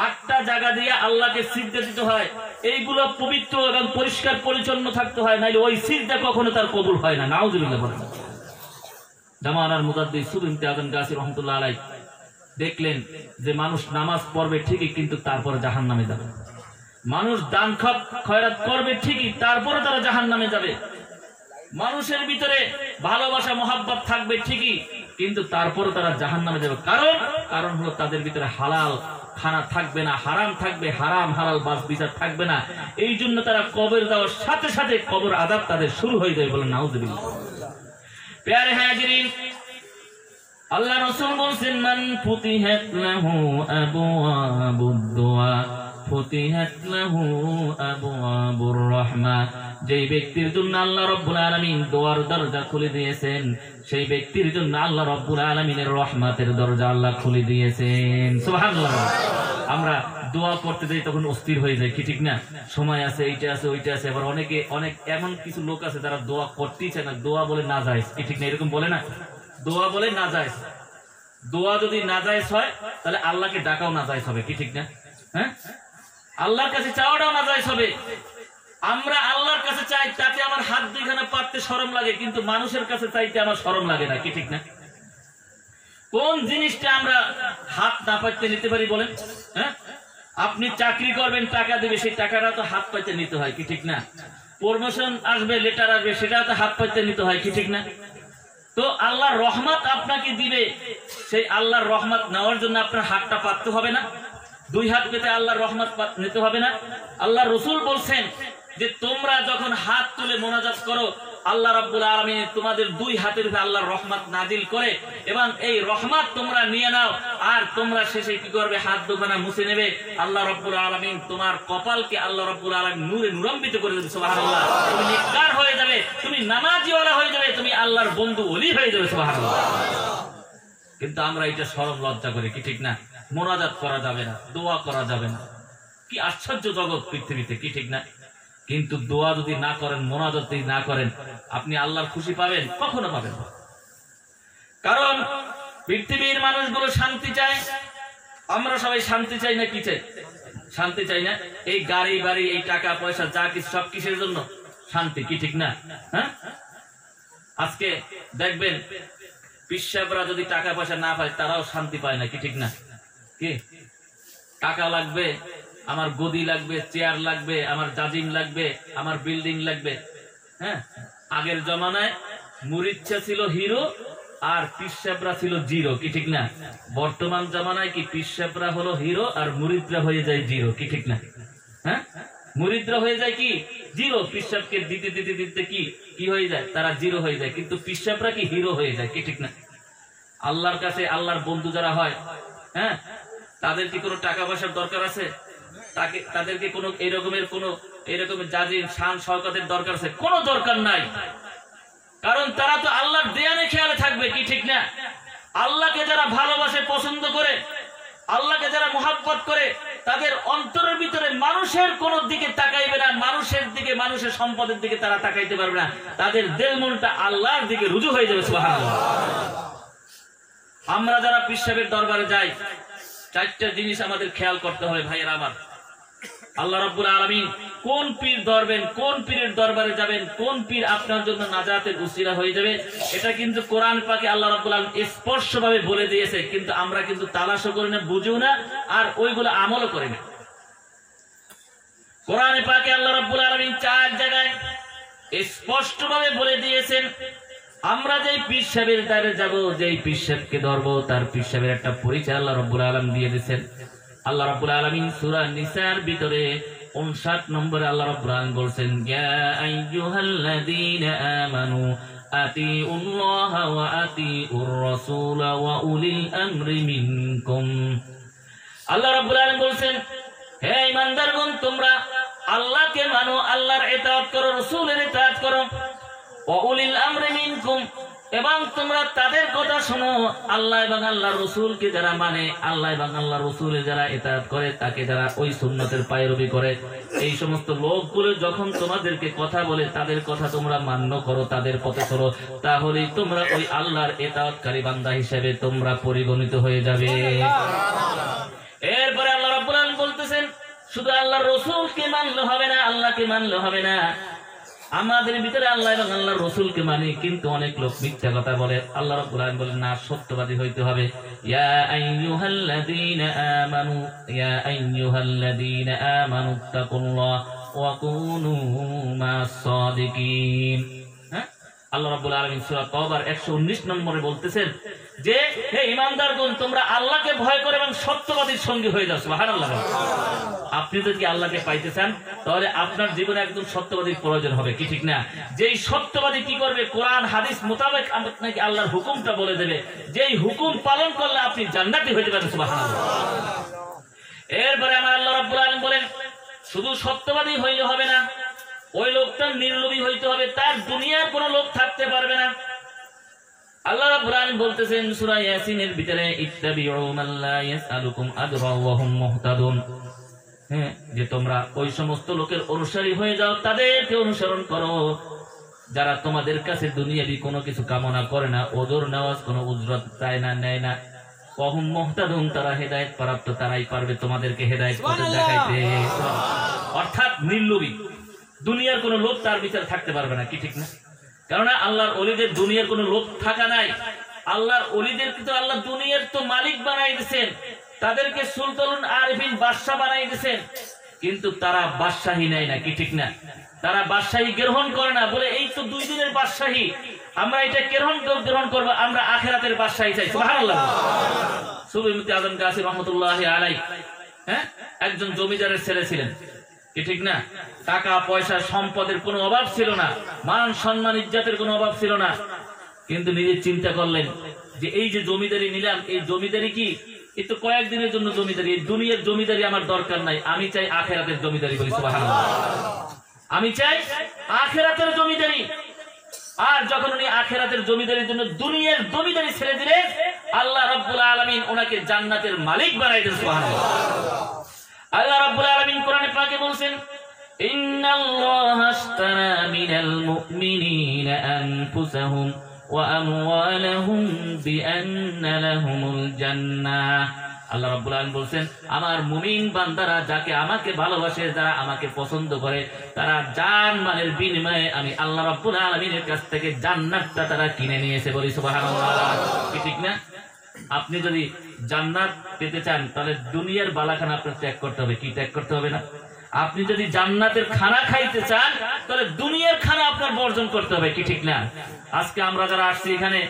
8টা জায়গা দিয়ে আল্লাহকে সিজদা দিতে হয়। এইগুলো পবিত্র এবং পরিষ্কার পরিচ্ছন্ন থাকতে হয়, নাইলে ওই সিজদা কখনো তার কবুল হয় না। নাউজুবিল্লাহ বলেন। জামানার মুজাদ্দিদ সুফি ইমতিয়াজ গাছী রহমাতুল্লাহ আলাইহি দেখলেন যে মানুষ নামাজ পড়বে ঠিকই, কিন্তু তারপরে জাহান্নামে যাবে। মানুষ দান খয়রাত করবে ঠিকই, তারপরে তারা জাহান্নামে যাবে। মানুষের ভিতরে ভালোবাসা মহাব্বত থাকবে ঠিকই, কিন্তু তারপরে তারা জাহান্নামে যাবে। কারণ হলো তাদের ভিতরে হালাল খানা থাকবে না, হারাম থাকবে, হারাম হালাল বাস বিচার থাকবে না। এই জন্য তারা কবর যাওয়ার সাথে সাথে কবর আযাব তাদের শুরু হয়ে যাবে, বলেন নাউযুবিল্লাহ। প্যারে হাজিরিন, আল্লাহ রাসূল বলেন, মান ফুতিহাত লাহু আবওয়াবুদ দুআ ফুতিহাত লাহু আবওয়াবুর রাহমা। যেই ব্যক্তির জন্য আল্লাহ রাব্বুল আলামিন দোয়ার দরজা খুলে দিয়েছেন, সেই ব্যক্তির জন্য আল্লাহ রাব্বুল আলামিনের রহমতের দরজা আল্লাহ খুলে দিয়েছেন। সুবহানাল্লাহ। আমরা দোয়া করতে যাই তখন অস্থির হয়ে যায়, কি ঠিক না? সময় আছে, এইটা আছে, ওইটা আছে। আবার অনেক এমন কিছু লোক আছে যারা দোয়া করতেই চায় না, দোয়া বলে না যায়, কি ঠিক না? এরকম বলে না, দোয়া বলে না যায়। দোয়া যদি না যায় হয়, তাহলে আল্লাহকে ডাকাও না যায় হবে, কি ঠিক না? হ্যাঁ, আল্লাহর কাছে চাওয়াটাও না যায় হবে। আমরা আল্লাহর কাছে চাই, তাতে আমার হাত 2খানা পাততে শরম লাগে, কিন্তু মানুষের কাছে চাইতে আমার শরম লাগে না, কি ঠিক না? কোন জিনিসটা আমরা হাত না পাইতে নিতে পারি বলেন? হ্যাঁ, আপনি চাকরি করবেন, টাকা দেবে, সেই টাকাটা তো হাত পাইতে নিতে হয়, কি ঠিক না? প্রমোশন আসবে, লেটার আসবে, সেটা তো হাত পাইতে নিতে হয়, কি ঠিক না? তো আল্লাহর রহমত আপনাকে দিবে, সেই আল্লাহর রহমত নেওয়ার জন্য আপনার হাতটা পাততে হবে না? 2 হাত পেতে আল্লাহর রহমত নিতে হবে না? আল্লাহ রাসূল বলছেন যে তোমরা যখন হাত তুলে মোনাজাত করো, আল্লাহ রাব্বুল আলামিন তোমাদের 2 হাতের উপরে আল্লাহর রহমত নাজিল করে, এবং এই রহমত তোমরা নিয়ে নাও। আর তোমরা শেষে কি করবে? হাত 2খানা মুছে নেবে। আল্লাহ রাব্বুল আলামিন তোমার কপালকে আল্লাহ রাব্বুল আলামিন নূরে নূরান্বিত করে দেবে। সুবহানাল্লাহ। তুমি নেককার হয়ে যাবে, তুমি নামাজিওয়ালা হয়ে যাবে, তুমি আল্লাহর বন্ধু ওলি হয়ে যাবে। সুবহানাল্লাহ। কিন্তু আমরা এটা শরম লজ্জা করি, কি ঠিক না? মোনাজাত করা যাবে না, দোয়া করা যাবে না। কি আশ্চর্য জগৎ পৃথিবীতে, কি ঠিক না? কিন্তু দোয়া যদি না করেন, মোনাজাত যদি না করেন, আপনি আল্লাহর খুশি পাবেন? কখনো পাবেন না। কারণ পৃথিবীর মানুষগুলো শান্তি চায়, আমরা সবাই শান্তি চাই না, কি চাই? শান্তি চাই না? এই গাড়ি বাড়ি, এই টাকা পয়সা, যা কিছু সব কিসের জন্য? শান্তি, কি ঠিক না? হ্যাঁ, আজকে দেখবেন পিসাবরা যদি টাকা পয়সা না পায়, তারাও শান্তি পায় না, কি ঠিক না? কি টাকা লাগবে, আমার গদি লাগবে, চেয়ার লাগবে, আমার জাজিম লাগবে, আমার বিল্ডিং লাগবে। হ্যাঁ, আগের জমানায় মুরিদরা ছিল হিরো আর পিসাবরা ছিল জিরো, কি ঠিক না? বর্তমান জমানায় কি পিসাবরা হলো হিরো আর মুরিদরা হয়ে যায় জিরো, কি ঠিক না? হ্যাঁ, মুরিদরা হয়ে যায় কি জিরো, পিসাবকে দিতে দিতে দিতে কি হয়ে যায়? তারা জিরো হয়ে যায়, কিন্তু পিসাবরা কি হিরো হয়ে যায়, কি ঠিক না? আল্লাহর কাছে আল্লাহর বন্ধু যারা হয়, হ্যাঁ, তাদের কি কোনো টাকা পয়সার দরকার আছে? তাদেরকে কোনো এরকমের জাজিম শান শওকতের দরকার আছে? কোনো দরকার নাই। কারণ তারা তো আল্লাহর দেয়ানে খেয়ালে থাকবে, কি ঠিক না? আল্লাহকে যারা ভালোবাসে, পছন্দ করে, আল্লাহকে যারা মুহাব্বত করে, তাদের অন্তরের ভিতরে মানুষের কোন দিকে তাকাইবে না, মানুষের দিকে, মানুষের সম্পদের দিকে তারা তাকাইতে পারবে না। তাদের দিল মনটা আল্লাহর দিকে রুজু হয়ে যাবে। সুবহানাল্লাহ। আমরা যারা পীর সাহেবের দরবারে যাই, 4টা জিনিস আমাদের খেয়াল করতে হবে ভাইয়েরা আমার। আল্লাহ রাব্বুল আলামিন কোন পীর ধরবেন, কোন পীরের দরবারে যাবেন, কোন পীর আপনার জন্য নাজাতের উসিলা হয়ে যাবে, এটা কিন্তু কোরআন পাকে আল্লাহ রাব্বুল আলামিন স্পষ্টভাবে বলে দিয়েছে। কিন্তু আমরা কিন্তু তালাশও করি না, বুঝিও না, আর ওইগুলো আমলও করি না। কোরআন পাকে আল্লাহ রাব্বুল আলামিন 4 জায়গায় স্পষ্টভাবে বলে দিয়েছেন আমরা যেই পীর সাহেবের দ্বারে যাব, যেই পীর সাহেবকে ধরবো, তার পীর সাহেবের একটা পরিচয় আল্লাহ রাব্বুল আলামিন দিয়ে দিয়েছেন। আল্লাহ রাব্বুল আলামিন সূরা নিসার ভিতরে 59 নম্বরে আল্লাহ রাব্বুল আলামিন বলেন, ইয়া আইয়ুহাল্লাযীনা আমানু আতিউল্লাহা ওয়া আতিউর রাসূলা ওয়া উলিল আমরি মিনকুম। আল্লাহ রাব্বুল আলামিন বলেন, হে ঈমানদারগণ, তোমরা আল্লাহকে মানো, আল্লাহর ইতাআত করো, রাসূলের ইতাআত করো, ওয়া উলিল আমরি মিনকুম, এবং তোমরা তাদের কথা শোনো। আল্লাহ এবং আল্লাহর রাসূলকে যারা মানে, আল্লাহ এবং আল্লাহর রাসূলের যারা ইতাআত করে, তাকে যারা ওই সুন্নতের পায়রবি করে, এই সমস্ত লোকগুলো যখন তোমাদেরকে কথা বলে, তাদের কথা তোমরা মান্য করো, তাদের পথে চলো, তাহলেই তোমরা ওই আল্লাহর ইতাআতকারী বান্দা হিসেবে তোমরা পরিগণিত হয়ে যাবে। এরপরে আল্লাহ রাব্বুল আলামিন বলতেছেন, শুধু আল্লাহর রাসূলকে মানলে হবে না, আল্লাহকে মানলে হবে না। আমাদের ভিতরে আল্লাহ এবং আল্লাহর রাসূলকে মানি, কিন্তু অনেক লোক মিথ্যা কথা বলে। আল্লাহ রাব্বুল আলামিন বলেন, না, সত্যবাদী হইতে হবে। ইয়া আইয়ুহাল্লাযীনা আমানু, ইয়া আইয়ুহাল্লাযীনা আমানু তাকুল্লাহ ওয়া কুনু মা'আস সাদিকিন। আল্লাহ রাব্বুল আলামিন সূরা তাওবার 119 নম্বরে বলতেছেন যে, হে ঈমানদারগণ, তোমরা আল্লাহকে ভয় করো এবং সত্যবাদীর সঙ্গী হয়ে যাও। সুবহানাল্লাহ। আপনি যদি আল্লাহকে পাইতে চান, তাহলে আপনার জীবনে একদম সত্যবাদীর প্রয়োজন হবে, কি ঠিক না? যেই সত্যবাদী কি করবে, কোরআন হাদিস মোতাবেক আপনাকে আল্লাহর হুকুমটা বলে দেবে, যেই হুকুম পালন করলে আপনি জান্নাতি হয়ে যাবেন। সুবহানাল্লাহ। এরপরে আমার আল্লাহ রাব্বুল আলামিন বলেন, শুধু সত্যবাদী হইলে হবে না, ওই লোকটা নির্লোভী হইতে হবে, তার দুনিয়ার কোনো লোভ থাকতে পারবে না। আল্লাহ রাব্বুল আলামিন বলতেছেন সূরা ইয়াসিনের ভিতরে, ইত্তাবিউ মান লা ইয়াসআলুকুম আজরা ওয়া হুম মুহতাদুন, যে তোমরা ওই সমস্ত লোকের অনুসারী হয়ে যাও, তাদেরকে অনুসরণ করো যারা তোমাদের কাছে দুনিয়াবি কোনো কিছু কামনা করে না, ওজর নেওয়াজ কোনো উজরত চায় না, নেয় না। ওয়া হুম মুহতাদুন, তারা হেদায়েত প্রাপ্ত, তারাই পারবে তোমাদেরকে হেদায়েত পথে দেখাইতে। অর্থাৎ নির্লোভী, দুনিয়ার কোনো লোভ তার ভিতরে থাকতে পারবে না, কি ঠিক না? কেননা আল্লাহর ওলিদের দুনিয়ার কোনো লোভ থাকা নাই। আল্লাহর ওলিদেরকে তো আল্লাহ দুনিয়ার তো মালিক বানাই দিয়েছেন, তাদেরকে সুলতানুল আরিফিন বাদশাহ বানাই দিয়েছেন, কিন্তু তারা বাদশাহী নেয় না, কি ঠিক না? তারা বাদশাহী গ্রহণ করে না, বলে এই তো 2 দিনের বাদশাহী, আমরা এটা গ্রহণ করবো, আমরা আখিরাতের বাদশাহী চাই। সুবহানাল্লাহ। সুফি মুফতি আজম কাসিম রাহমাতুল্লাহি আলাইহি একজন জমিদারের ছেলে ছিলেন, কি ঠিক না? টাকা পয়সা সম্পদের কোনো অভাব ছিল না, মান সম্মান ইজ্জতের কোনো অভাব ছিল না, কিন্তু নিজে চিন্তা করলেন যে এই যে জমিদারি নিলাম, এই জমিদারি কি, এই তো কয়েকদিনের জন্য জমিদারি, এই দুনিয়ার জমিদারি আমার দরকার নাই, আমি চাই আখিরাতের জমিদারি। বলি সুবহানাল্লাহ। আমি চাই আখিরাতের জমিদারি। আর যখন উনি আখিরাতের জমিদারির জন্য দুনিয়ার জমিদারি ছেড়ে দিলেন, আল্লাহ রাব্বুল আলামিন ওনাকে জান্নাতের মালিক বানাই দিলেন। সুবহানাল্লাহ। আল্লাহ রাব্বুল আলামিন কোরআনে পাকে বলেন, ইন্নাল্লাহা আশতারা মিনাল মুমিনিনা আনফুসাহুম ওয়া আমওয়ালাহুম বিআন্না লাহুমুল জান্নাহ। আল্লাহ রাব্বুল আলামিন বলেন, আমার মুমিন বান্দারা যাকে আমাকে ভালোবাসে, যারা আমাকে পছন্দ করে, তারা জান মালের বিনিময়ে আমি আল্লাহ রাব্বুল আলামিনের কাছ থেকে জান্নাতটা তারা কিনে নিয়েছে। বলি সুবহানাল্লাহ, কি ঠিক না? আপনি যদি জান্নাত পেতে চান, তাহলে দুনিয়ার বালাখানা আপনার ত্যাগ করতে হবে, কি ত্যাগ করতে হবে না? আপনি যদি জান্নাতের খানা খাইতে চান, তাহলে দুনিয়ার খানা আপনার বর্জন করতে হবে, কি ঠিক না? আজকে আমরা যারা আসছি এখানে,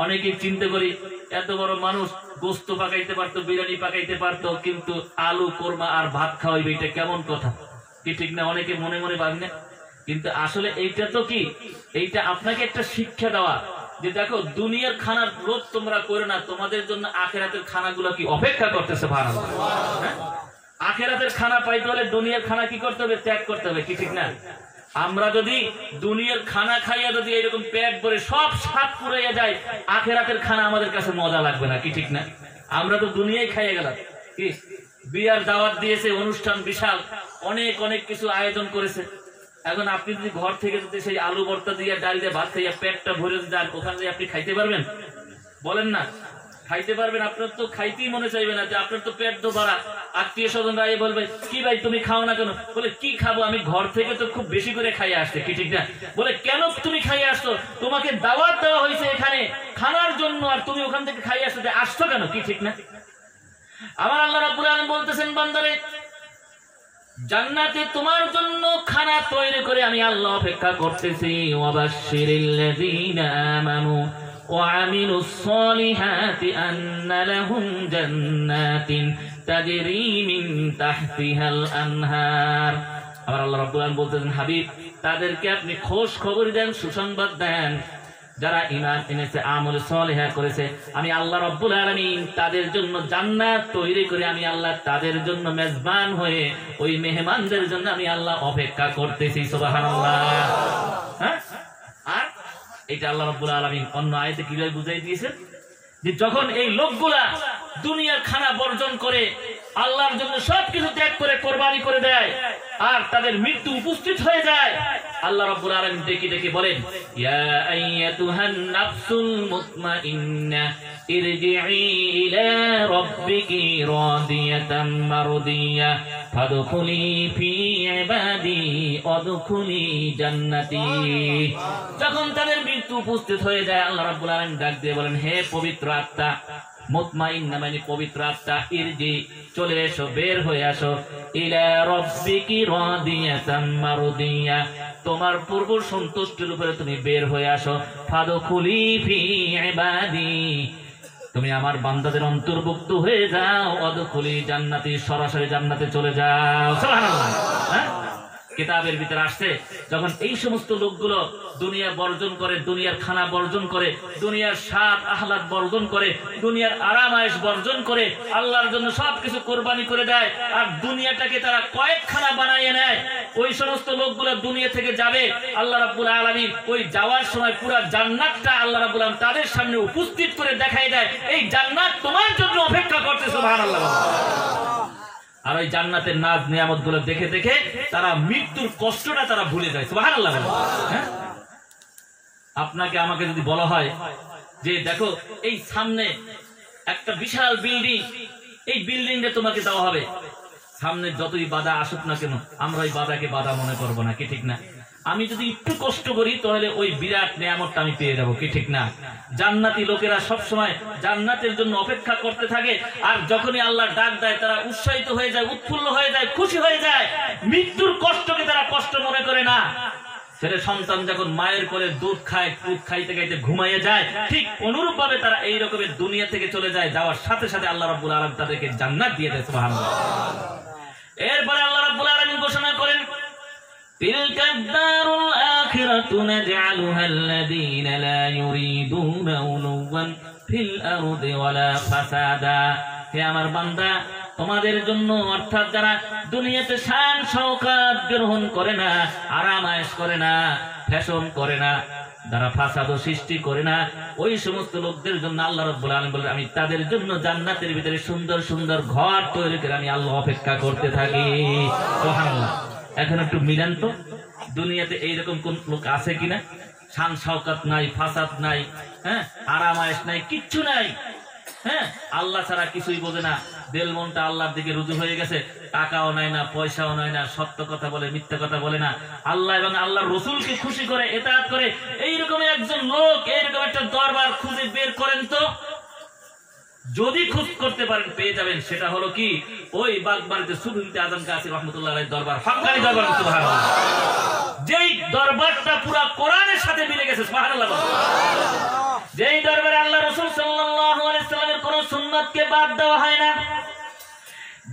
অনেকেই চিন্তা করি এত বড় মানুষ গোস্ত পাকাইতে পারতো, বিরিয়ানি পাকাইতে পারতো, কিন্তু আলু কোরমা আর ভাত খাওয়াইবে, এটা কেমন কথা, কি ঠিক না? অনেকে মনে মনে ভাবনে, কিন্তু আসলে এইটা তো কি, এইটা আপনাকে একটা শিক্ষা দেওয়া যে দেখো, দুনিয়ার খানার লোভ তোমরা করো না, তোমাদের জন্য আখিরাতের খানাগুলো কি অপেক্ষা করতেছে। সুবহানাল্লাহ। আখিরাতের খানা পাইতে হলে দুনিয়ার খানা কি করতে হবে, ত্যাগ করতে হবে, কি ঠিক না? আমরা যদি দুনিয়ার খানা খাইয়া যদি এরকম পেট ভরে সব স্বাদ পুরাইয়া যায়, আখিরাতের খানা আমাদের কাছে মজা লাগবে না, কি ঠিক না? আমরা তো দুনিয়ায় খাইয়া গেলাম, কি বিয়ার দাওয়াত দিয়েছে, অনুষ্ঠান বিশাল, অনেক অনেক কিছু আয়োজন করেছে। এখন আপনি যদি ঘর থেকে যদি সেই আলু ভর্তা দিয়ে, ডাল দিয়ে ভাত খাইয়া পেটটা ভরে যান, ওখানে আপনি খাইতে পারবেন? বলেন না, খাইতে পারবেন? আপনার তো খাইতেই মনে চাইবে না, যে আপনার তো পেট তো ভরা, আত্মীয় স্বজনরা এই বলবে, কি ভাই তুমি খাও না কেন? বলে কি খাবো, আমি ঘর থেকে তো খুব বেশি করে খাইয়ে আসছে, কি ঠিক না? বলে কেন তুমি খাইয়ে আসছো? তোমাকে দাওয়াত দেওয়া হয়েছে এখানে খানার জন্য, আর তুমি ওখান থেকে খাইয়ে আসছো কেন, কি ঠিক না? আমার আল্লাহ রাব্বুল আলামিন বলতেছেন, বান্দারে জান্নাতে তোমার জন্য খানা তৈরি করে আমি আল্লাহ অপেক্ষা করতেছি। ওয়াবাশশিরিল্লাযীনা আমানু ওয়া আমিলুস সালিহাতি আন্না লাহুম জান্নাতিন তাজরি মিন তাহতিহাল আনহার। আমার আল্লাহ রাব্বুল আলামিন বলতেছেন, হাবিব তাদেরকে আপনি খোঁজ খবর দেন, সুসংবাদ দেন, যারা ঈমান এনেছে, আমল সালেহা করেছে, আমি আল্লাহ রাব্বুল আলামিন তাদের জন্য জান্নাত তৈরি করে আমি আল্লাহ তাদের জন্য মেজবান হয়ে ওই মেহমানদের জন্য আমি আল্লাহ অপেক্ষা করতেছি। সুবহানাল্লাহ। হ্যাঁ, আর এটা আল্লাহ রাব্বুল আলামিন অন্য আয়াতে কিভাবে বুঝাই দিয়েছেন, যে যখন এই লোকগুলা দুনিয়ার খানা বর্জন করে আল্লাহর জন্য সবকিছু ত্যাগ করে কোরবানি করে দেয়, আর তাদের মৃত্যু উপস্থিত হয়ে যায়, আল্লাহ রাব্বুল আলামিন ডেকে ডেকে বলেন, ইয়া আইয়াতুহান নাফসুল মুতমাইন্না ইরজিই ইলা রাব্বিকি রাদিয়াতাম মারদিয়া ফাদখুলি ফি ইবাদি ওয়াদখুলি জান্নাতি। যখন তাদের মৃত্যু উপস্থিত হয়ে যায়, আল্লাহ রাব্বুল আলামিন ডাক দিয়ে বলেন, হে পবিত্র আত্মা, মুতমাইন্না মানে পবিত্র আত্মা, ইরজি চলে এসো, বের হয়ে আসো, ইলা রাব্বিকি রাদিয়াতাম মারদিয়া তোমার পূর্ব সন্তুষ্টির উপরে তুমি বের হয়ে আসো, ফাদখুলি ফি ইবাদি তুমি আমার বান্দাদের অন্তর্ভুক্ত হয়ে যাও, ওয়াদখুলি জান্নাতি সরাসরি জান্নাতে চলে যাও। সুবহানাল্লাহ। হ্যাঁ, কিতাবের ভিতরে আসছে, যখন এই সমস্ত লোকগুলো দুনিয়া বর্জন করে, দুনিয়ার খানা বর্জন করে, দুনিয়ার স্বাদ আহ্লাদ বর্জন করে, দুনিয়ার আরাম আয়েশ বর্জন করে আল্লাহর জন্য সবকিছু কোরবানি করে দেয়, আর দুনিয়াটাকে তারা কয়েকখানা বানাইয়ে নেয়, ওই সমস্ত লোকগুলো দুনিয়া থেকে যাবে, আল্লাহ রাব্বুল আলামিন ওই যাওয়ার সময় পুরো জান্নাতটা আল্লাহ রাব্বুল আলামিন তাদের সামনে উপস্থিত করে দেখাই দেয়, এই জান্নাত তোমার জন্য অপেক্ষা করছে। সুবহানাল্লাহ। আর ওই জান্নাতের নাজ নিয়ামত গুলো দেখে দেখে তারা মৃত্যুর কষ্টটা তারা ভুলে যায়। সুবহানাল্লাহ। হ্যাঁ, আপনাকে আমাকে যদি বলা হয় যে দেখো এই সামনে একটা বিশাল বিল্ডিং, এই বিল্ডিংটা তোমাকে দেওয়া হবে, সামনে যতই বাধা আসুক না কেন আমরা ওই বাধাকে বাধা মনে করবো না, কি ঠিক না? আমি যদি একটু কষ্ট করি তাহলে ওই বিরাট নিয়ামতটা আমি পেয়ে যাবো, কি ঠিক না? জান্নাতি লোকেরা সব সময় জান্নাতের জন্য অপেক্ষা করতে থাকে, আর যখনই আল্লাহ ডাক দেয় তারা উৎসাহিত হয়ে যায়, উৎফুল্ল হয়ে যায়, খুশি হয়ে যায়, মৃত্যুর কষ্টকে তারা কষ্ট মনে করে না। ছেলে সন্তান যখন মায়ের কোলে দুধ খায়, দুধ খাইতে খাইতে ঘুমাইয়ে যায়, ঠিক অনুরূপ ভাবে তারা এই রকমের দুনিয়া থেকে চলে যায়, যাওয়ার সাথে সাথে আল্লাহ রাব্বুল আলামিন তাদেরকে জান্নাত দিয়ে দেয়। সুবহানাল্লাহ। এরপরে আল্লাহ রাব্বুল আলামিন ঘোষণা করেন, তিলকা দারুল আখিরাতু নাজআলুহা আল্লাযীনা লা ইউরিদুনা উলুওয়ান ফিল আরদি ওয়ালা ফাসাদা। হে আমার বান্দা, তোমাদের জন্য অর্থাৎ যারা দুনিয়াতে শান শওকত গ্রহণ করে না, আরাম আয়েশ করে না, ফ্যাশন করে না, যারা ফাসাদ সৃষ্টি করে না, ওই সমস্ত লোকদের জন্য আল্লাহ রাব্বুল আলামিন বলেন, আমি তাদের জন্য জান্নাতের ভিতরে সুন্দর সুন্দর ঘর তৈরি করে আমি আল্লাহ অপেক্ষা করতে থাকি। সুবহানাল্লাহ। এখন একটু মিলান তো, দুনিয়াতে এইরকম কোন লোক আছে কিনা? শান শওকত নাই, ফাসাদ নাই, হ্যাঁ, আরাম আয়েশ নাই, কিচ্ছু নাই। হ্যাঁ, আল্লাহ ছাড়া কিছুই বোঝে না, দিল মনটা আল্লাহর দিকে রুজু হয়ে গেছে, টাকাও নাই না, পয়সাও নাই না, সত্য কথা বলে, মিথ্যা কথা বলে না, আল্লাহ এবং আল্লাহর রাসূলকে খুশি করে, ইতাআত করে, এইরকম একজন লোক, এইরকম একটা দরবার খুঁজে বের করেন তো। যদি খোঁজ করতে পারেন পেয়ে যাবেন। সেটা হলো কি, ওই বাগবাড়িতে সুফিতে আজম কাসি রাহমাতুল্লাহ আলাইহির দরবার, হক্কানি দরবার। সুবহানাল্লাহ। যেই দরবারটা পুরো কোরআনের সাথে মিলে গেছে। সুবহানাল্লাহ। যেই দরবারে আল্লাহ রাসূল সাল্লাল্লাহু আলাইহি ওয়াসাল্লামের কোন সুন্নাতকে বাদ দেওয়া হয় না,